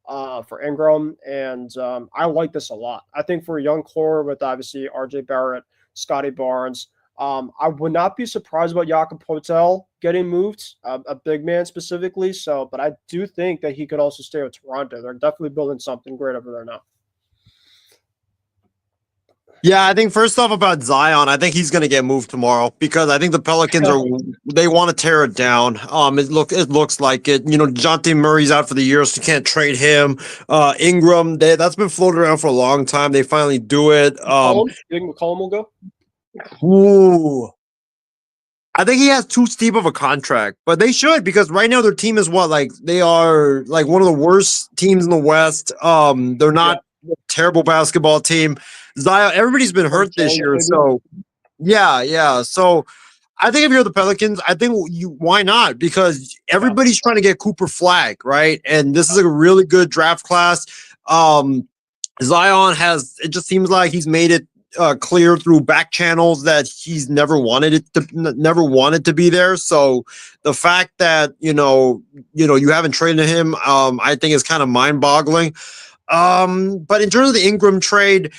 for Ingram, and I like this a lot. I think for a young core with obviously RJ Barrett, Scotty Barnes, I would not be surprised about Jakob Poeltl getting moved, a big man specifically. So, but I do think that he could also stay with Toronto. They're definitely building something great over there now. Yeah, I think first off about Zion, I think he's going to get moved tomorrow because I think the Pelicans they want to tear it down. It looks like it. You know, DeJounte Murray's out for the year, so you can't trade him. Ingram, that's been floated around for a long time. They finally do it. You think McCollum will go? Ooh. I think he has too steep of a contract, but they should because right now their team is they are like one of the worst teams in the West. They're not a terrible basketball team. Zion, everybody's been hurt this year, so yeah. So I think if you're the Pelicans, I think why not? Because everybody's trying to get Cooper Flag, right? And this is a really good draft class. Zion it just seems like he's made it clear through back channels that he's never wanted to be there. So the fact that you haven't traded him, I think is kind of mind-boggling. But in terms of the Ingram trade,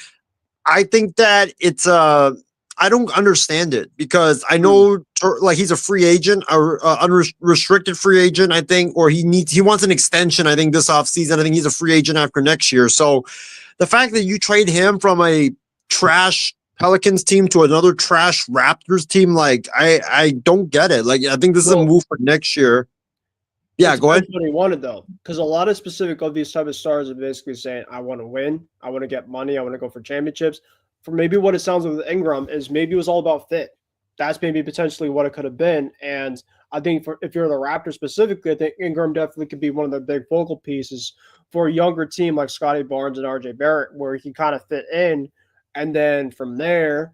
I think that it's I don't understand it because I know he's a free agent or unrestricted free agent, I think, or he wants an extension, I think, this offseason. I think he's a free agent after next year. So the fact that you trade him from a trash Pelicans team to another trash Raptors team, I don't get it. I think this is a move for next year. Yeah, go ahead. What he wanted, though, because a lot of specific of these type of stars are basically saying, I want to win, I want to get money, I want to go for championships. For maybe what it sounds like with Ingram is maybe it was all about fit. That's maybe potentially what it could have been. And I think if you're the Raptors specifically, I think Ingram definitely could be one of the big focal pieces for a younger team like Scotty Barnes and RJ Barrett, where he can kind of fit in. And then from there,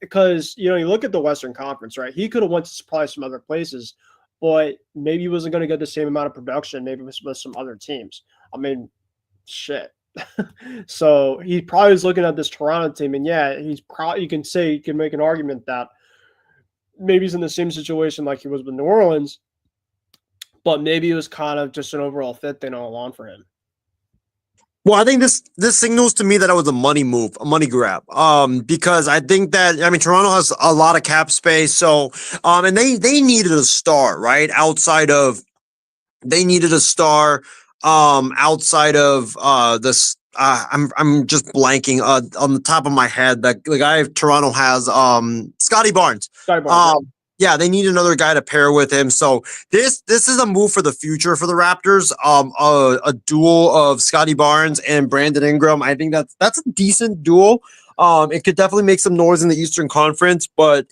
because, you look at the Western Conference, right? He could have went to probably some other places, but maybe he wasn't going to get the same amount of production maybe with some other teams. I mean, shit. So he probably was looking at this Toronto team, and he's probably, you can make an argument that maybe he's in the same situation like he was with New Orleans, but maybe it was kind of just an overall fit thing all along for him. Well, I think this signals to me that it was a money move, a money grab. Because I think that Toronto has a lot of cap space, so and they needed a star, right? They needed a star outside of this. I'm just blanking on the top of my head. The guy Toronto has Scotty Barnes. Yeah, they need another guy to pair with him. So this is a move for the future for the Raptors. A duel of Scotty Barnes and Brandon Ingram. I think that's a decent duel. It could definitely make some noise in the Eastern Conference, but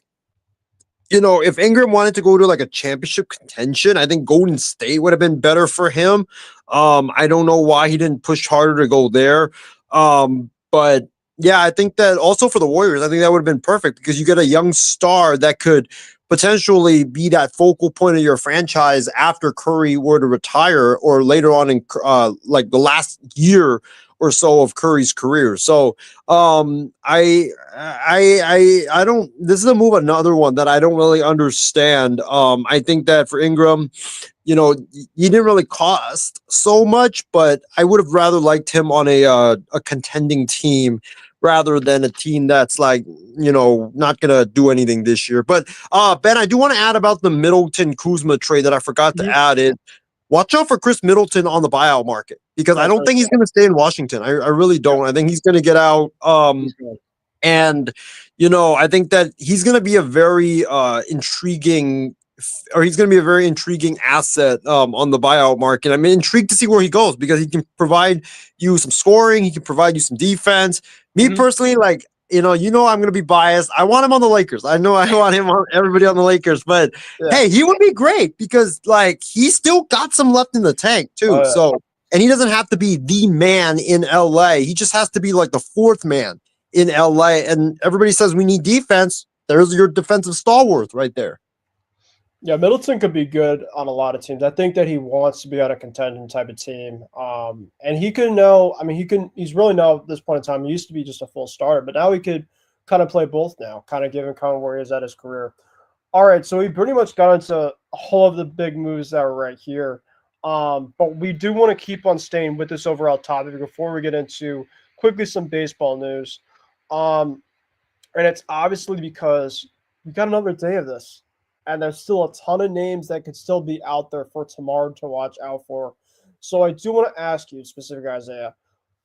if Ingram wanted to go to a championship contention, I think Golden State would have been better for him. I don't know why he didn't push harder to go there. But yeah, I think that also for the Warriors, I think that would have been perfect because you get a young star that could potentially be that focal point of your franchise after Curry were to retire or later on in the last year or so of Curry's career. So I don't, this is another one that I don't really understand. I think that for Ingram, he didn't really cost so much, but I would have rather liked him on a contending team rather than a team that's like, not going to do anything this year. But Ben, I do want to add about the Middleton Kuzma trade that I forgot to add in. Watch out for Chris Middleton on the buyout market, because I don't think he's going to stay in Washington. I really don't. I think he's going to get out. And, I think that he's going to be a very intriguing asset on the buyout market. I'm intrigued to see where he goes, because he can provide you some scoring. He can provide you some defense. Me personally, like, I'm going to be biased. I want him on the Lakers. I know I want everybody on the Lakers, but hey, he would be great, because like he's still got some left in the tank too. So, and he doesn't have to be the man in LA. He just has to be like the fourth man in LA. And everybody says we need defense. There's your defensive stalwart right there. Yeah, Middleton could be good on a lot of teams. I think that he wants to be on a contending type of team. And he can know, he's really now at this point in time, he used to be just a full starter, but now he could kind of play both now, kind of given kind of where he is at his career. All right, so we pretty much got into a whole of the big moves that were right here. But we do want to keep on staying with this overall topic before we get into quickly some baseball news. And it's obviously because we got another day of this. And there's still a ton of names that could still be out there for tomorrow to watch out for. So I do want to ask you, specific Isaiah,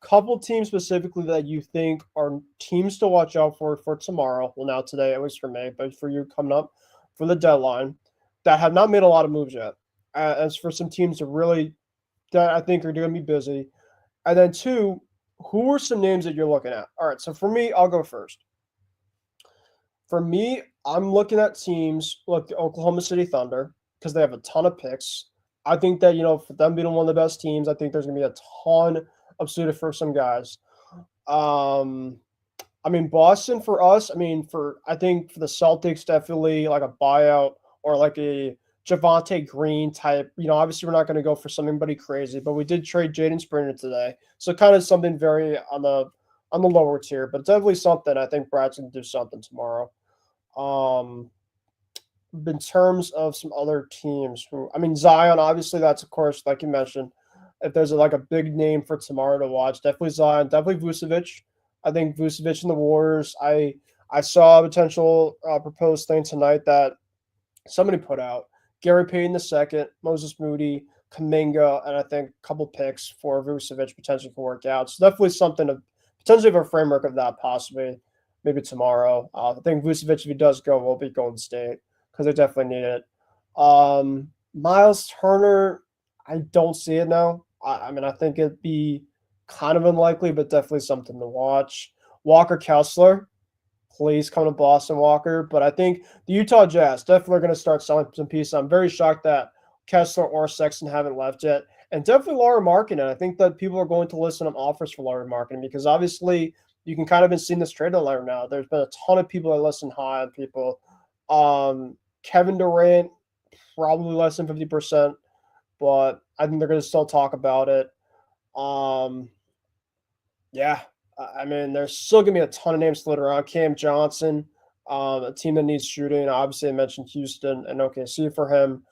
a couple teams specifically that you think are teams to watch out for tomorrow. Well, now today, at least for me, but for you coming up for the deadline, that have not made a lot of moves yet. As for some teams that I think are going to be busy. And then two, who are some names that you're looking at? All right, so for me, I'll go first. For me, I'm looking at teams like the Oklahoma City Thunder, because they have a ton of picks. I think that, for them being one of the best teams, I think there's going to be a ton of suited for some guys. Boston for us, I think for the Celtics, definitely like a buyout or like a Javonte Green type. Obviously we're not going to go for somebody crazy, but we did trade Jaden Springer today. So kind of something very on the lower tier, but definitely something I think Brad's going to do something tomorrow. In terms of some other teams Zion, obviously that's, of course, like you mentioned, if there's a big name for tomorrow to watch, definitely Zion, definitely Vucevic. I think Vucevic and the Warriors, I saw a potential proposed thing tonight that somebody put out. Gary Payton II, Moses Moody, Kuminga, and I think a couple picks for Vucevic potentially can work out. So definitely something to potentially have a framework of that possibly. Maybe tomorrow. I think Vucevic, if he does go, will be Golden State, because they definitely need it. Miles Turner, I don't see it now. I think it'd be kind of unlikely, but definitely something to watch. Walker Kessler, please come to Boston, Walker. But I think the Utah Jazz definitely going to start selling some pieces. I'm very shocked that Kessler or Sexton haven't left yet. And definitely Lauri Markkanen. I think that people are going to listen to offers for Lauri Markkanen, because obviously – you can kind of been seeing this trade deadline now. There's been a ton of people that listen high on people. Kevin Durant, probably less than 50%, but I think they're going to still talk about it. There's still going to be a ton of names floating around. Cam Johnson, a team that needs shooting. Obviously, I mentioned Houston and OKC for him.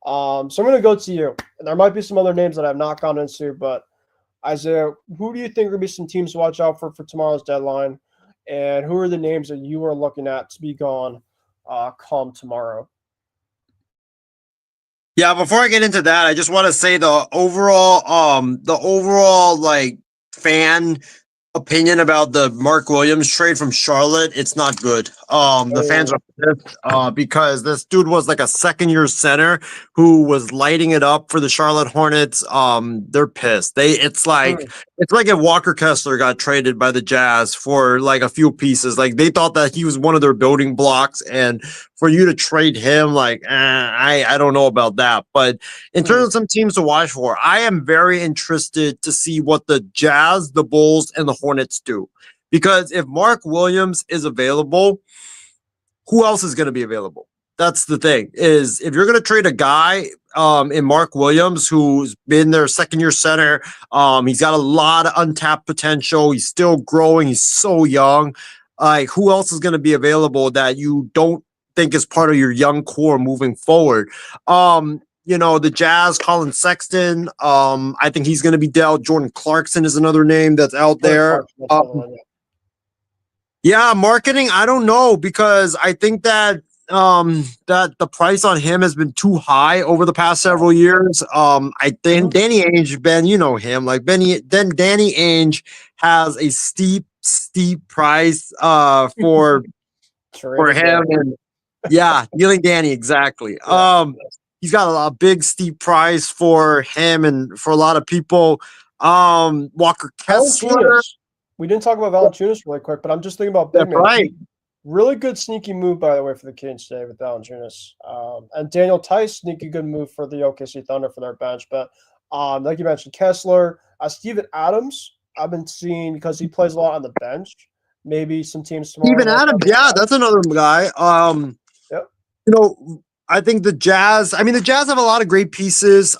So I'm going to go to you. And there might be some other names that I've not gone into, but Isaiah, who do you think are going to be some teams to watch out for tomorrow's deadline? And who are the names that you are looking at to be gone come tomorrow? Yeah, before I get into that, I just want to say the overall fan opinion about the Mark Williams trade from Charlotte, it's not good. The fans are pissed because this dude was like a second-year center who was lighting it up for the Charlotte Hornets. They're pissed. It's like if Walker Kessler got traded by the Jazz for like a few pieces. Like they thought that he was one of their building blocks, and for you to trade him, I don't know about that. But in terms of some teams to watch for, I am very interested to see what the Jazz, the Bulls, and the Hornets do. Because if Mark Williams is available, who else is going to be available? That's the thing, is if you're going to trade a guy in Mark Williams, who's been their second-year center, he's got a lot of untapped potential. He's still growing. He's so young. Who else is going to be available that you don't think is part of your young core moving forward? The Jazz, Colin Sexton, I think he's going to be dealt. Jordan Clarkson is another name that's out there. Yeah, marketing, I don't know, because I think that that the price on him has been too high over the past several years. I think Danny Ainge, Ben, you know him, like Danny Ainge has a steep price for him, and yeah, dealing Danny, exactly. He's got a big steep price for him and for a lot of people. Walker Kessler. Valanciunas. We didn't talk about Valanciunas really quick, but I'm just thinking about big That's man. right. Really good sneaky move, by the way, for the Kings today with Valanciunas. And Daniel Tice, sneaky good move for the OKC Thunder for their bench. But like you mentioned, Kessler, Steven Adams, I've been seeing because he plays a lot on the bench. Maybe some teams tomorrow. Steven Adams, yeah, that's another guy. Yep. You know, I think the Jazz have a lot of great pieces.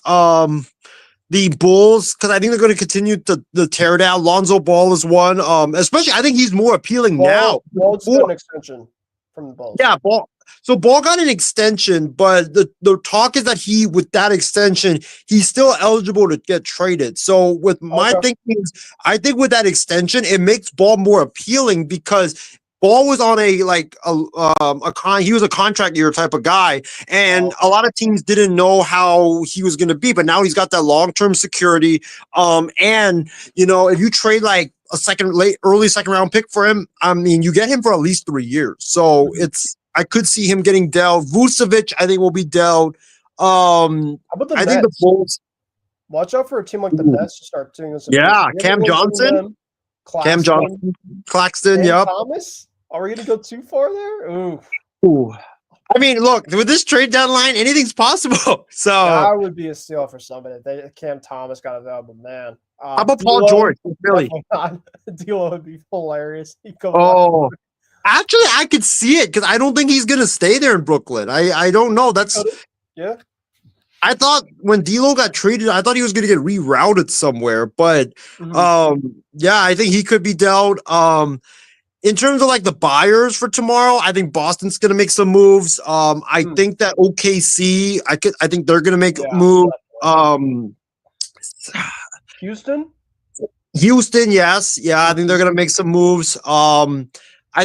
The Bulls, because I think they're going to continue to tear down. Lonzo Ball is one. Especially, I think he's more appealing now. Ball's got an extension from the Bulls. Yeah, Ball. So Ball got an extension, but the talk is that with that extension, he's still eligible to get traded. So with my thinking is, I think with that extension, it makes Ball more appealing because Ball was on he was a contract year type of guy, and a lot of teams didn't know how he was going to be, but now he's got that long-term security. And if you trade like a early second round pick for him, I mean, you get him for at least 3 years. So I could see him getting dealt. Vucevic, I think, will be dealt. How about the Nets? Think the Bulls. Watch out for a team like the Nets to start doing this. Yeah, Cam Johnson. Claxton, yep. Thomas? Are we going to go too far there? Ooh. I mean, look, with this trade deadline, anything's possible. So that would be a steal for somebody. Cam Thomas got available, man. How about Paul George? Really? D'Lo would be hilarious. Actually, I could see it because I don't think he's going to stay there in Brooklyn. I don't know. Yeah. I thought when D'Lo got traded, I thought he was going to get rerouted somewhere. But yeah, I think he could be dealt. In terms of like the buyers for tomorrow, I think Boston's going to make some moves. I think that OKC, I think they're going to make a move. Houston, yes. Yeah, I think they're going to make some moves. I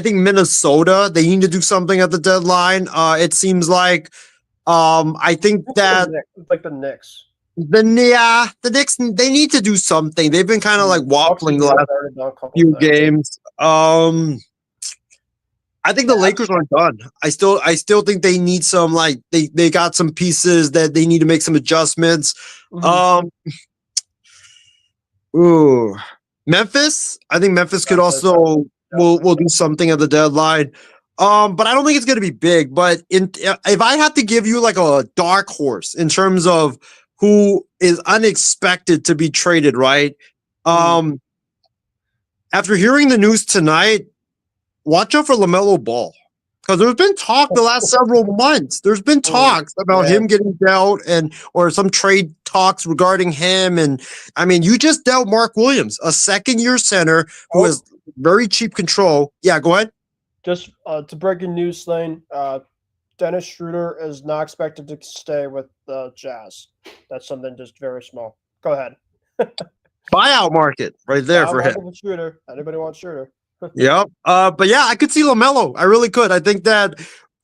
think Minnesota, they need to do something at the deadline. It seems like I think that like the Knicks. The Knicks, they need to do something. They've been kind of like waffling the last few games. I think the Lakers aren't done. I still think they need some, like they got some pieces that they need to make some adjustments. Memphis. I think Memphis could also will do something at the deadline. But I don't think it's going to be big. But if I had to give you like a dark horse in terms of who is unexpected to be traded, right? After hearing the news tonight, watch out for LaMelo Ball. Because there's been talk the last several months. There's been talks about him getting dealt or some trade talks regarding him. And I mean, you just dealt Mark Williams, a second-year center who has very cheap control. Yeah, go ahead. Just to breaking news, Lane, Dennis Schroeder is not expected to stay with the Jazz. That's something just very small. Go ahead. Buyout market right there for him. Schroeder. Anybody wants Schroeder? Yep. But yeah, I could see LaMelo. I really could. I think that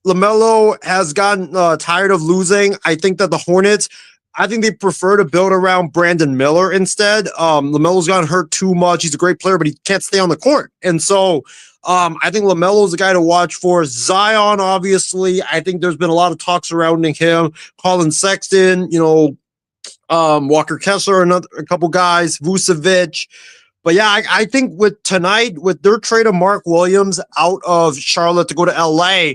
LaMelo has gotten tired of losing. I think that the Hornets, I think they prefer to build around Brandon Miller instead. LaMelo's gotten hurt too much. He's a great player, but he can't stay on the court. And so I think LaMelo's the guy to watch for. Zion, obviously. I think there's been a lot of talk surrounding him. Colin Sexton, Walker Kessler, a couple guys, Vucevic. But yeah, I think with their trade of Mark Williams out of Charlotte to go to LA,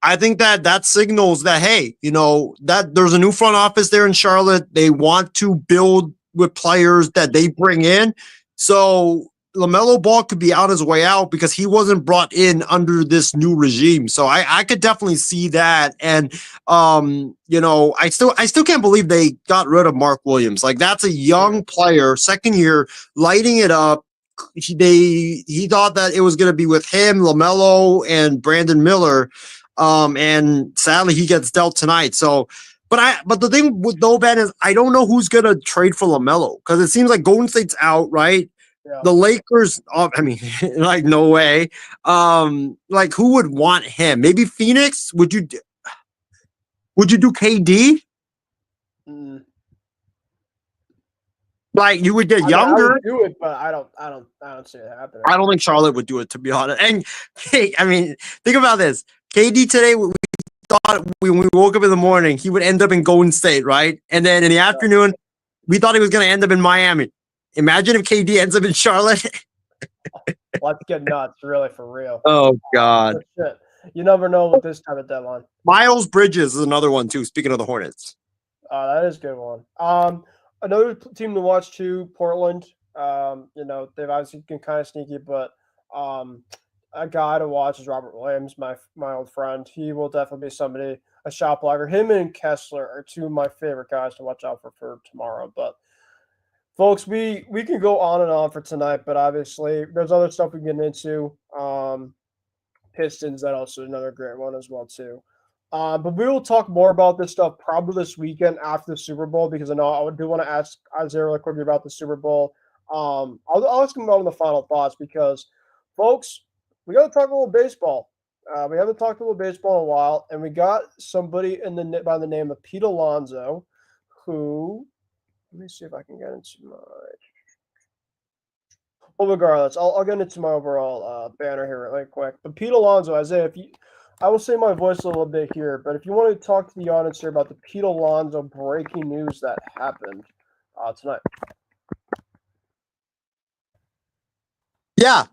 I think that signals that, hey, that there's a new front office there in Charlotte. They want to build with players that they bring in. So LaMelo Ball could be on his way out because he wasn't brought in under this new regime. So I could definitely see that. And, I still can't believe they got rid of Mark Williams. Like, that's a young player, second year, lighting it up. He thought that it was going to be with him, LaMelo, and Brandon Miller. And sadly, he gets dealt tonight. So, but the thing with Ben is I don't know who's going to trade for LaMelo because it seems like Golden State's out, right? The Lakers, I mean, like no way. Like who would want him? Maybe Phoenix? Would you do KD? Mm. Like you would get I younger. would do it, but I don't see it happening. I don't think Charlotte would do it, to be honest. And hey, I mean, think about this. KD today, we thought when we woke up in the morning, he would end up in Golden State, right? And then in the afternoon, we thought he was going to end up in Miami. Imagine if KD ends up in Charlotte. Let's get nuts, really, for real. Oh, God. Shit. You never know with this type of deadline. Miles Bridges is another one, too, speaking of the Hornets. That is a good one. Another team to watch, too, Portland. They've obviously been kind of sneaky, but a guy to watch is Robert Williams, my old friend. He will definitely be somebody, a shot blocker. Him and Kessler are two of my favorite guys to watch out for tomorrow. But folks, we can go on and on for tonight, but obviously there's other stuff we can get into. Pistons, that also another great one as well too. But we will talk more about this stuff probably this weekend after the Super Bowl, because I know I do want to ask Isaiah really quickly about the Super Bowl. I'll ask him about the final thoughts, because, folks, we got to talk a little baseball. We haven't talked a little baseball in a while, and we got somebody by the name of Pete Alonso, who, let me see if I can get into my. Well, regardless, I'll get into my overall banner here really quick. But Pete Alonso, Isaiah, I will say my voice a little bit here, but if you want to talk to the audience here about the Pete Alonso breaking news that happened tonight. Yeah.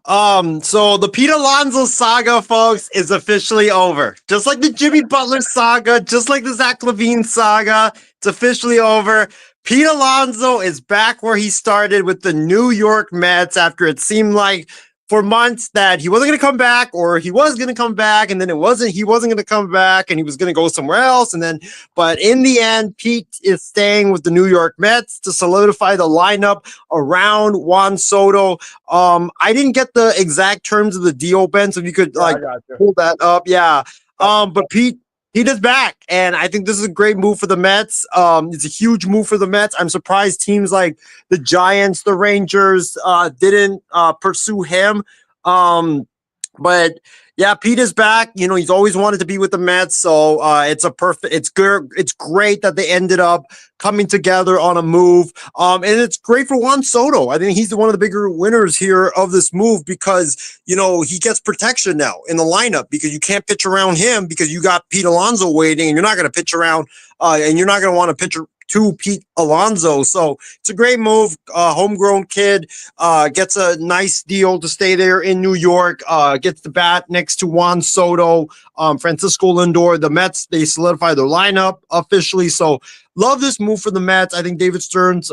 So the Pete Alonso saga, folks, is officially over. Just like the Jimmy Butler saga, just like the Zach LaVine saga, it's officially over. Pete Alonso is back where he started with the New York Mets after it seemed like for months that he wasn't going to come back, or he was going to come back, and then he wasn't going to come back, and he was going to go somewhere else. But in the end, Pete is staying with the New York Mets to solidify the lineup around Juan Soto. I didn't get the exact terms of the deal, Ben, so if you could pull that up. Yeah. But Pete is back, and I think this is a great move for the Mets. It's a huge move for the Mets. I'm surprised teams like the Giants, the Rangers didn't pursue him. But yeah, Pete is back. You know, he's always wanted to be with the Mets, so it's great that they ended up coming together on a move. And it's great for Juan Soto. I think he's one of the bigger winners here of this move, because, you know, he gets protection now in the lineup, because you can't pitch around him because you got Pete Alonso waiting, and you're not going to pitch around, and you're not going to want to pitch to Pete Alonso. So it's a great move. Homegrown kid gets a nice deal to stay there in New York, gets the bat next to Juan Soto, Francisco Lindor. The Mets, they solidify their lineup officially. So love this move for the Mets. I think David Stearns,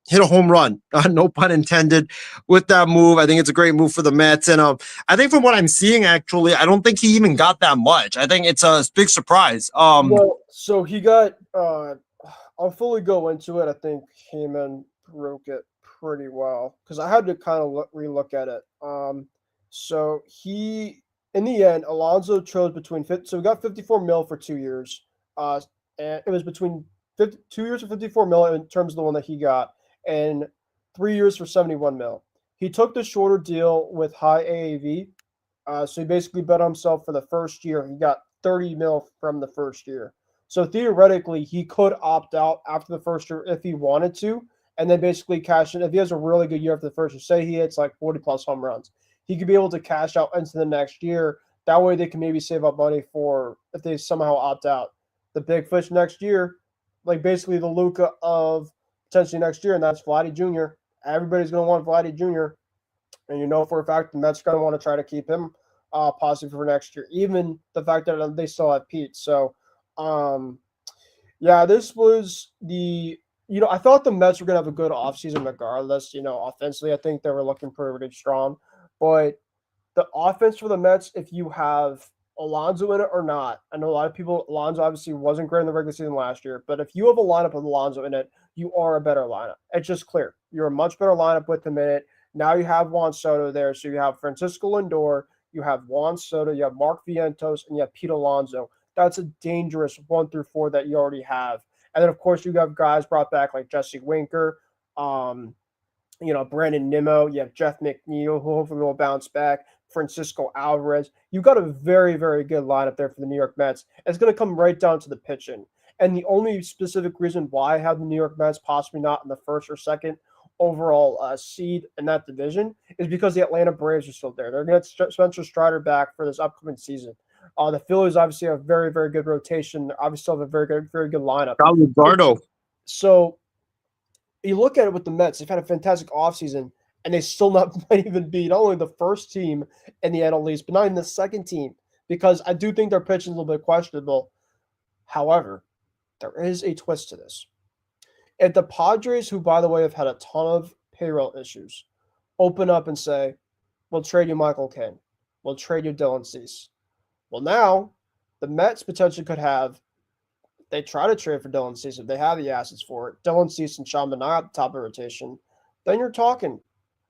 hit a home run, no pun intended, with that move. I think it's a great move for the Mets. And I think from what I'm seeing, actually, I don't think he even got that much. I think it's a big surprise. So he got, I'll fully go into it. I think Heyman broke it pretty well, because I had to kind of relook at it. So he, in the end, Alonso chose between, so we got 54 mil for 2 years. And it was between 2 years for 54 mil in terms of the one that he got, and 3 years for 71 mil. He took the shorter deal with high AAV. So he basically bet on himself for the first year. He got 30 mil from the first year. So theoretically, he could opt out after the first year if he wanted to, and then basically cash in. If he has a really good year after the first year, say he hits like 40 plus home runs, he could be able to cash out into the next year. That way they can maybe save up money for if they somehow opt out. The big fish next year, like basically the Luka of potentially next year, and that's Vladdy Jr. Everybody's going to want Vladdy Jr., and you know for a fact the Mets are going to want to try to keep him positive for next year, even the fact that they still have Pete. So, this was I thought the Mets were going to have a good offseason regardless. Offensively, I think they were looking pretty strong. But the offense for the Mets, if you have Alonso in it or not, I know a lot of people, Alonso obviously wasn't great in the regular season last year, but if you have a lineup with Alonso in it, you are a better lineup. It's just clear. You're a much better lineup with him in it. Now you have Juan Soto there, so you have Francisco Lindor, you have Juan Soto, you have Mark Vientos, and you have Pete Alonso. That's a dangerous 1 through 4 that you already have. And then, of course, you have guys brought back like Jesse Winker, Brandon Nimmo. You have Jeff McNeil, who hopefully will bounce back. Francisco Alvarez. You've got a very, very good lineup there for the New York Mets. It's going to come right down to the pitching. And the only specific reason why I have the New York Mets possibly not in the first or second overall seed in that division is because the Atlanta Braves are still there. They're going to get Spencer Strider back for this upcoming season. The Phillies obviously have a very, very good rotation. They obviously have a very good lineup. So you look at it with the Mets, they've had a fantastic offseason, and they still might even be not only the first team in the NL East, but not even the second team, because I do think their pitching is a little bit questionable. However, there is a twist to this. If the Padres, who, by the way, have had a ton of payroll issues, open up and say, we'll trade you Michael King, we'll trade you Dylan Cease. Well, now the Mets potentially could have, they try to trade for Dylan Cease if they have the assets for it. Dylan Cease and Sean Manaea at the top of the rotation. Then you're talking.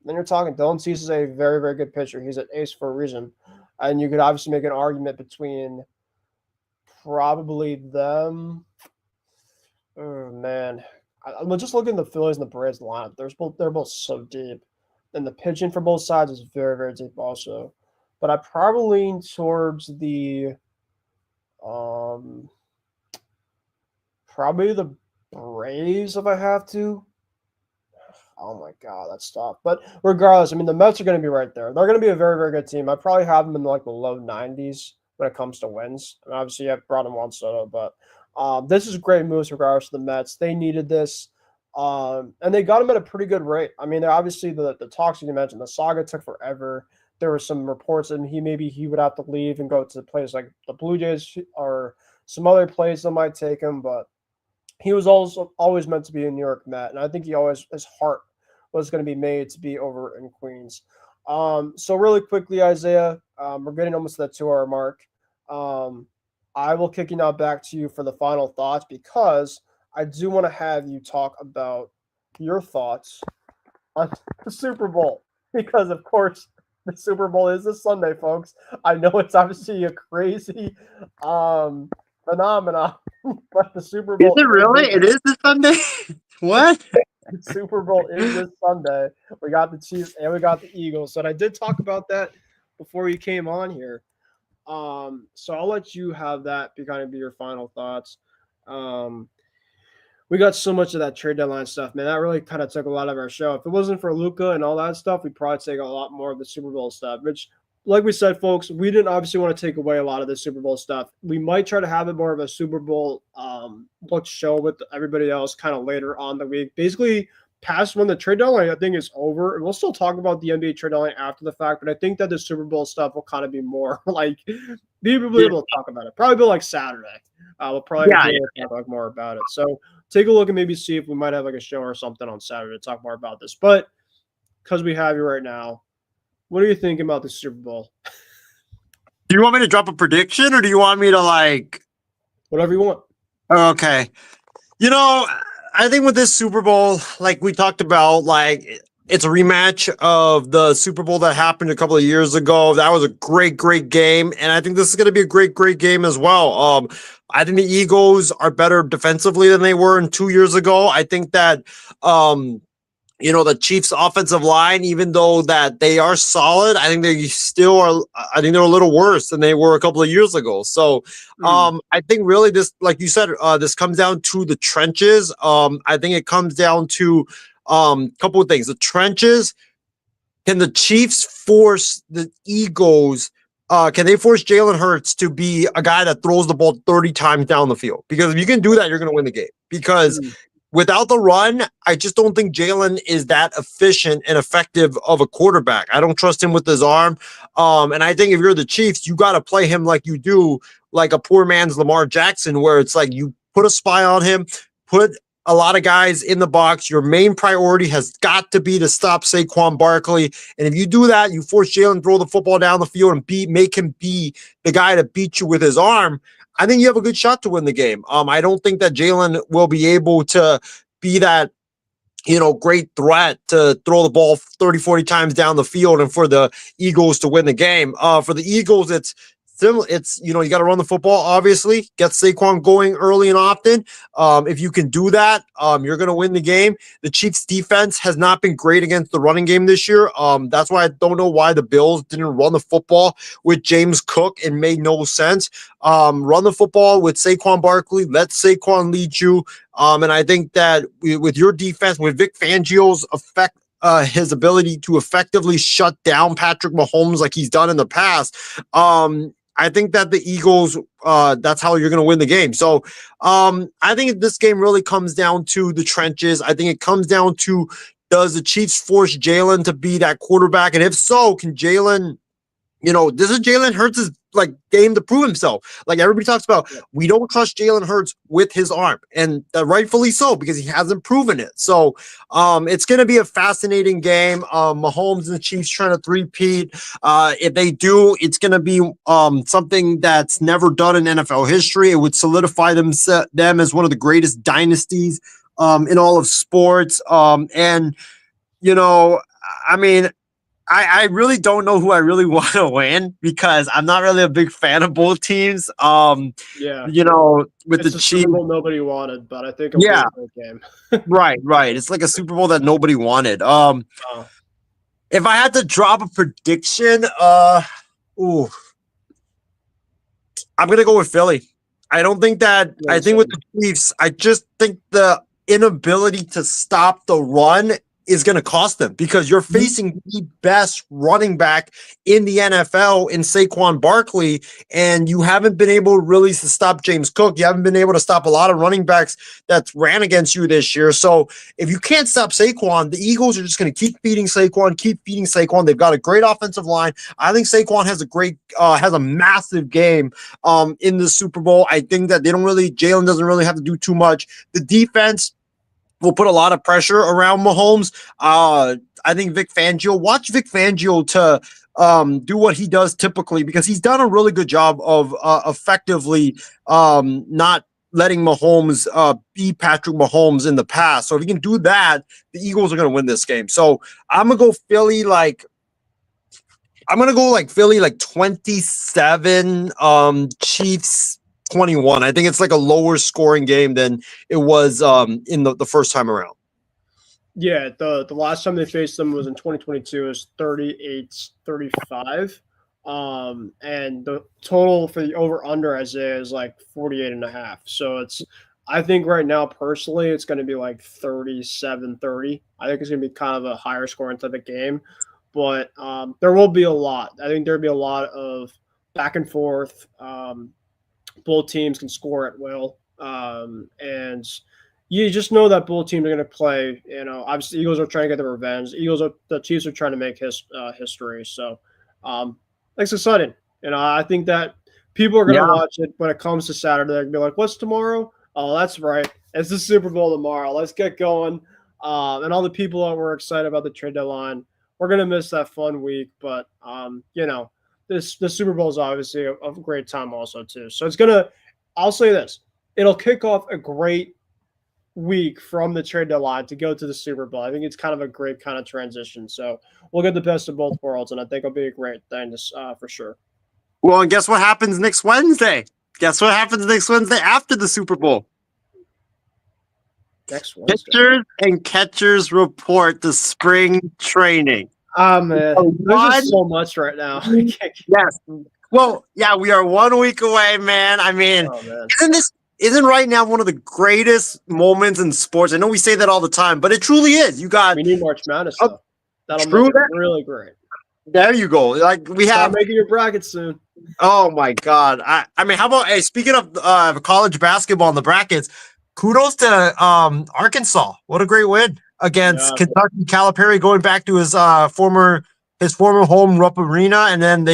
Dylan Cease is a very, very good pitcher. He's an ace for a reason. And you could obviously make an argument between probably them. Oh, man. I'm just looking at the Phillies and the Braves lineup. They're both so deep. And the pitching for both sides is very, very deep also. But I probably lean towards the probably the Braves if I have to. Oh my God, that's tough. But regardless, I mean, the Mets are going to be right there. They're going to be a very, very good team. I probably have them in like the low 90s when it comes to wins. And obviously, you have brought in Juan Soto, but this is great moves regardless to the Mets. They needed this, and they got him at a pretty good rate. I mean, obviously the talks you mentioned, the saga took forever. There were some reports that he would have to leave and go to places like the Blue Jays or some other place that might take him, but he was always meant to be a New York Met, and I think his heart was going to be made to be over in Queens. So really quickly, Isaiah, we're getting almost to that 2-hour mark. I will kick you now back to you for the final thoughts because I do want to have you talk about your thoughts on the Super Bowl because, of course, the Super Bowl is this Sunday, folks. I know it's obviously a crazy phenomenon, but the Super Bowl is it really? It is this Sunday? What? The Super Bowl is this Sunday. We got the Chiefs and we got the Eagles. So and I did talk about that before you came on here. So I'll let you have that be your final thoughts. We got so much of that trade deadline stuff, man. That really kind of took a lot of our show. If it wasn't for Luka and all that stuff, we'd probably take a lot more of the Super Bowl stuff, which, like we said, folks, we didn't obviously want to take away a lot of the Super Bowl stuff. We might try to have it more of a Super Bowl look show with everybody else kind of later on the week. Basically, past when the trade deadline, I think, is over. And we'll still talk about the NBA trade deadline after the fact, but I think that the Super Bowl stuff will kind of be more like people will be able to talk about it. Probably be like Saturday. We'll probably talk more about it. So take a look and maybe see if we might have like a show or something on Saturday to talk more about this. But because we have you right now, what are you thinking about the Super Bowl? Do you want me to drop a prediction or do you want me to whatever you want? Okay. I think with this Super Bowl, like we talked about, it's a rematch of the Super Bowl that happened a couple of years ago. That was a great, great game. And I think this is going to be a great, great game as well. I think the Eagles are better defensively than they were 2 years ago. I think that, the Chiefs offensive line, even though that they are solid, I think they still are. I think they're a little worse than they were a couple of years ago. So, I think really this, like you said, this comes down to the trenches. I think it comes down to a couple of things. The trenches. Can the Chiefs force the Eagles? Can they force Jalen Hurts to be a guy that throws the ball 30 times down the field? Because if you can do that, you're going to win the game. Because without the run, I just don't think Jalen is that efficient and effective of a quarterback. I don't trust him with his arm. And I think if you're the Chiefs, you got to play him like you do, like a poor man's Lamar Jackson, where it's like you put a spy on him, put a lot of guys in the box. Your main priority has got to be to stop Saquon Barkley. And if you do that, you force Jalen to throw the football down the field and make him be the guy to beat you with his arm. I think you have a good shot to win the game. I don't think that Jalen will be able to be that, great threat to throw the ball 30, 40 times down the field and for the Eagles to win the game. For the Eagles, it's you got to run the football, obviously, get Saquon going early and often. If you can do that, you're going to win the game. The Chiefs defense has not been great against the running game this year. That's why I don't know why the Bills didn't run the football with James Cook. It made no sense. Run the football with Saquon Barkley. Let Saquon lead you. And I think that with your defense, with Vic Fangio's his ability to effectively shut down Patrick Mahomes like he's done in the past, I think that the Eagles, that's how you're going to win the game. So I think this game really comes down to the trenches. I think it comes down to, does the Chiefs force Jalen to be that quarterback? And if so, can Jalen, this is Jalen Hurts' game to prove himself. Like everybody talks about, we don't trust Jalen Hurts with his arm, and rightfully so, because he hasn't proven it. So it's going to be a fascinating game. Mahomes and the Chiefs trying to three-peat. If they do, it's going to be something that's never done in NFL history. It would solidify them as one of the greatest dynasties in all of sports. I really don't know who I really want to win, because I'm not really a big fan of both teams. With it's the Chiefs, Super Bowl nobody wanted, but I think it'll be a great game. right. It's like a Super Bowl that nobody wanted. If I had to drop a prediction, I'm gonna go with Philly. I don't think that. I think with the Chiefs, I just think the inability to stop the run is going to cost them, because you're facing the best running back in the NFL in Saquon Barkley, and you haven't been able really to stop James Cook. You haven't been able to stop a lot of running backs that ran against you this year. So if you can't stop Saquon, the Eagles are just going to keep feeding Saquon. They've got a great offensive line. I think Saquon has a massive game in the Super Bowl. I think that Jalen doesn't really have to do too much. The defense will put a lot of pressure around Mahomes. I think watch Vic Fangio to do what he does typically, because he's done a really good job of effectively not letting Mahomes be Patrick Mahomes in the past. So if he can do that, the Eagles are going to win this game. So I'm going to go Philly Philly 27, Chiefs 21. I think it's like a lower scoring game than it was in the first time around. Yeah, the last time they faced them was in 2022. It was 38-35. And the total for the over-under, Isaiah, is like 48.5. So I think right now, personally, it's going to be like 37-30. I think it's going to be kind of a higher scoring type of game. But there will be a lot. I think there'll be a lot of back and forth. Both teams can score at will. And you just know that both teams are going to play. Obviously, the Eagles are trying to get the revenge. The Chiefs are trying to make history. So it's exciting. I think that people are going to watch it when it comes to Saturday. They're going to be like, what's tomorrow? Oh, that's right. It's the Super Bowl tomorrow. Let's get going. And all the people that were excited about the trade deadline, we're going to miss that fun week. But, the Super Bowl is obviously a great time also, too. So I'll say this. It'll kick off a great week from the trade deadline to go to the Super Bowl. I think it's kind of a great kind of transition. So we'll get the best of both worlds, and I think it'll be a great thing for sure. Well, and guess what happens next Wednesday? Guess what happens next Wednesday after the Super Bowl? Next Wednesday. Pitchers and catchers report to spring training. Man, there's just so much right now. Yes. Well, yeah, we are 1 week away, man. I mean, isn't right now one of the greatest moments in sports? I know we say that all the time, but it truly is. We need March Madness, though. That'll make it really great. There you go. Start making your brackets soon. Oh my God. I mean, how about speaking of college basketball and the brackets, kudos to Arkansas. What a great win against Kentucky. Calipari going back to his former home Rupp Arena, and then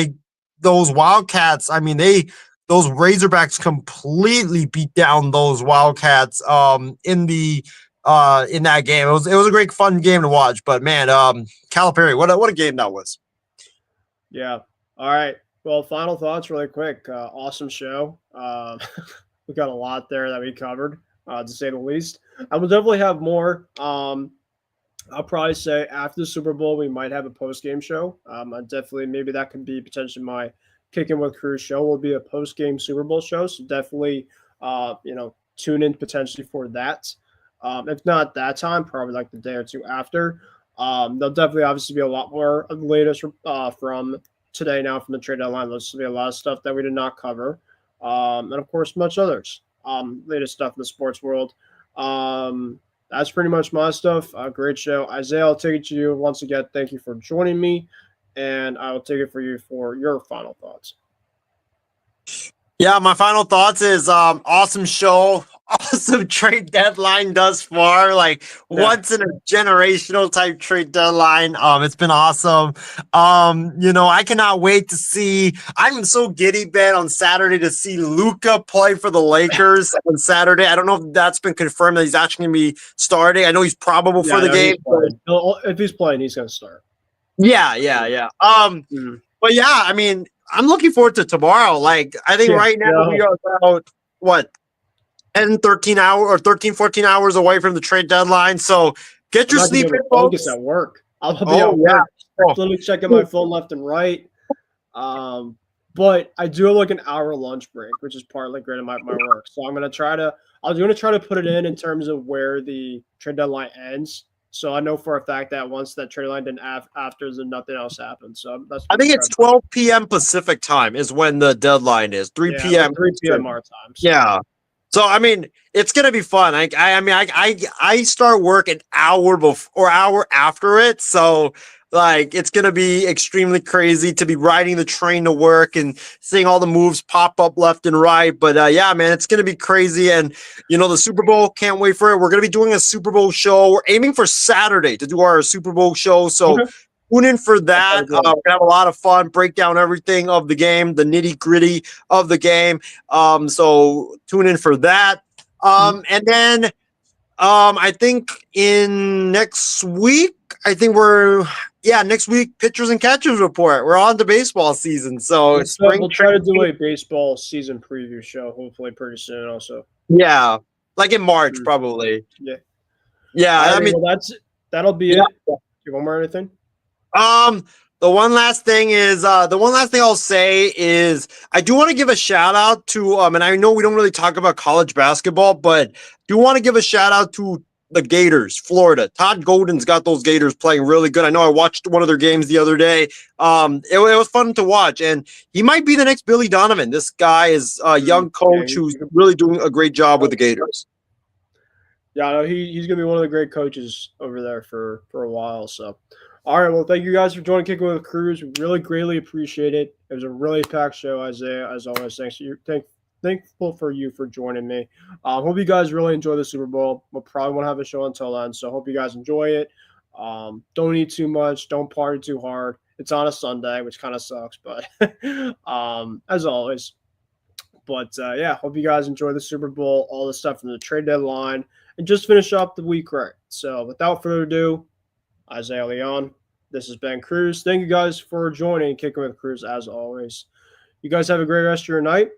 those Wildcats. I mean, those Razorbacks completely beat down those Wildcats in that game. It was a great fun game to watch. But man, Calipari, what a game that was. Yeah. All right. Well, final thoughts really quick. Awesome show. We got a lot there that we covered, to say the least. I will definitely have more. I'll probably say after the Super Bowl, we might have a post-game show. Maybe that could be potentially my Kicking with Kruse show will be a post-game Super Bowl show, so definitely, tune in potentially for that. If not that time, probably like the day or two after. There'll definitely obviously be a lot more of the latest from today now from the trade deadline. There's going to be a lot of stuff that we did not cover. And of course, much others. Latest stuff in the sports world. That's pretty much my stuff. Great show. Isaiah, I'll take it to you once again. Thank you for joining me. And I'll take it for you for your final thoughts. Yeah, my final thoughts is awesome show. Awesome trade deadline thus far. Like once in a generational type trade deadline. It's been awesome. I cannot wait to see. I'm so giddy, Ben, on Saturday to see Luka play for the Lakers on Saturday. I don't know if that's been confirmed that he's actually going to be starting. I know he's probable for the game. If he's playing, he's going to start. Yeah. But yeah, I mean, I'm looking forward to tomorrow. Like, I think right now we are about, 13 hours away from the trade deadline. So get your sleep in, folks. At work. I'll be at work. Literally checking my phone left and right. But I do have like an hour lunch break, which is partly great in my work. So I'm going to try to put it in terms of where the trade deadline ends. So I know for a fact that once that trade line didn't after, then nothing else happened. So I think it's 12 p.m. Pacific time is when the deadline is. 3 p.m. 3 p.m. our time. So. Yeah. So I mean, it's gonna be fun. I start work an hour before or hour after it. So like it's gonna be extremely crazy to be riding the train to work and seeing all the moves pop up left and right. But yeah, man, it's gonna be crazy. And the Super Bowl, can't wait for it. We're gonna be doing a Super Bowl show. We're aiming for Saturday to do our Super Bowl show. So tune in for that. We're gonna have a lot of fun, break down everything of the game, the nitty-gritty of the game. So tune in for that. And then I think in next week, next week, pitchers and catchers report. We're on to baseball season. So we'll try to do a baseball season preview show, hopefully pretty soon also. Yeah. Like in March, probably. Yeah. Yeah. I mean, that'll be it. You want more anything? The one last thing I'll say is I do want to give a shout out to and I know we don't really talk about college basketball, but do want to give a shout out to the Gators, Florida. Todd Golden's got those Gators playing really good. I know I watched one of their games the other day. It was fun to watch, and he might be the next Billy Donovan. This guy is a young coach who's really doing a great job with the Gators. Yeah, no, he's gonna be one of the great coaches over there for a while. So. All right, well, thank you guys for joining Kicking with Kruse. We really greatly appreciate it. It was a really packed show, Isaiah, as always. Thankful for you for joining me. Hope you guys really enjoy the Super Bowl. We'll probably won't have a show until then, so hope you guys enjoy it. Don't eat too much. Don't party too hard. It's on a Sunday, which kind of sucks, but as always. But, hope you guys enjoy the Super Bowl, all the stuff from the trade deadline, and just finish up the week right. So without further ado, Isaiah Leon, this has been Kruse. Thank you guys for joining Kicking with Kruse as always. You guys have a great rest of your night,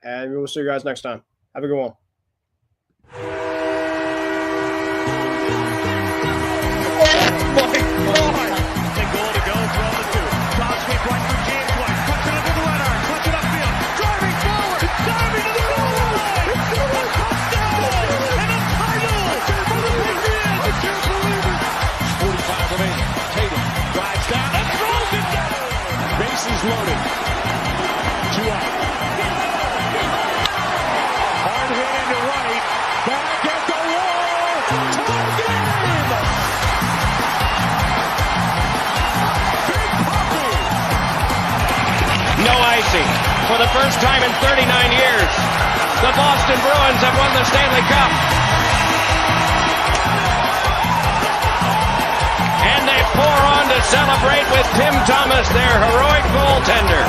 and we will see you guys next time. Have a good one. Loaded. 2 out. Hard hit into right. Back at the wall. Tie game. Big Puppy. No icing. For the first time in 39 years, the Boston Bruins have won the Stanley Cup. And they pour on to celebrate with Tim Thomas, their heroic goaltender.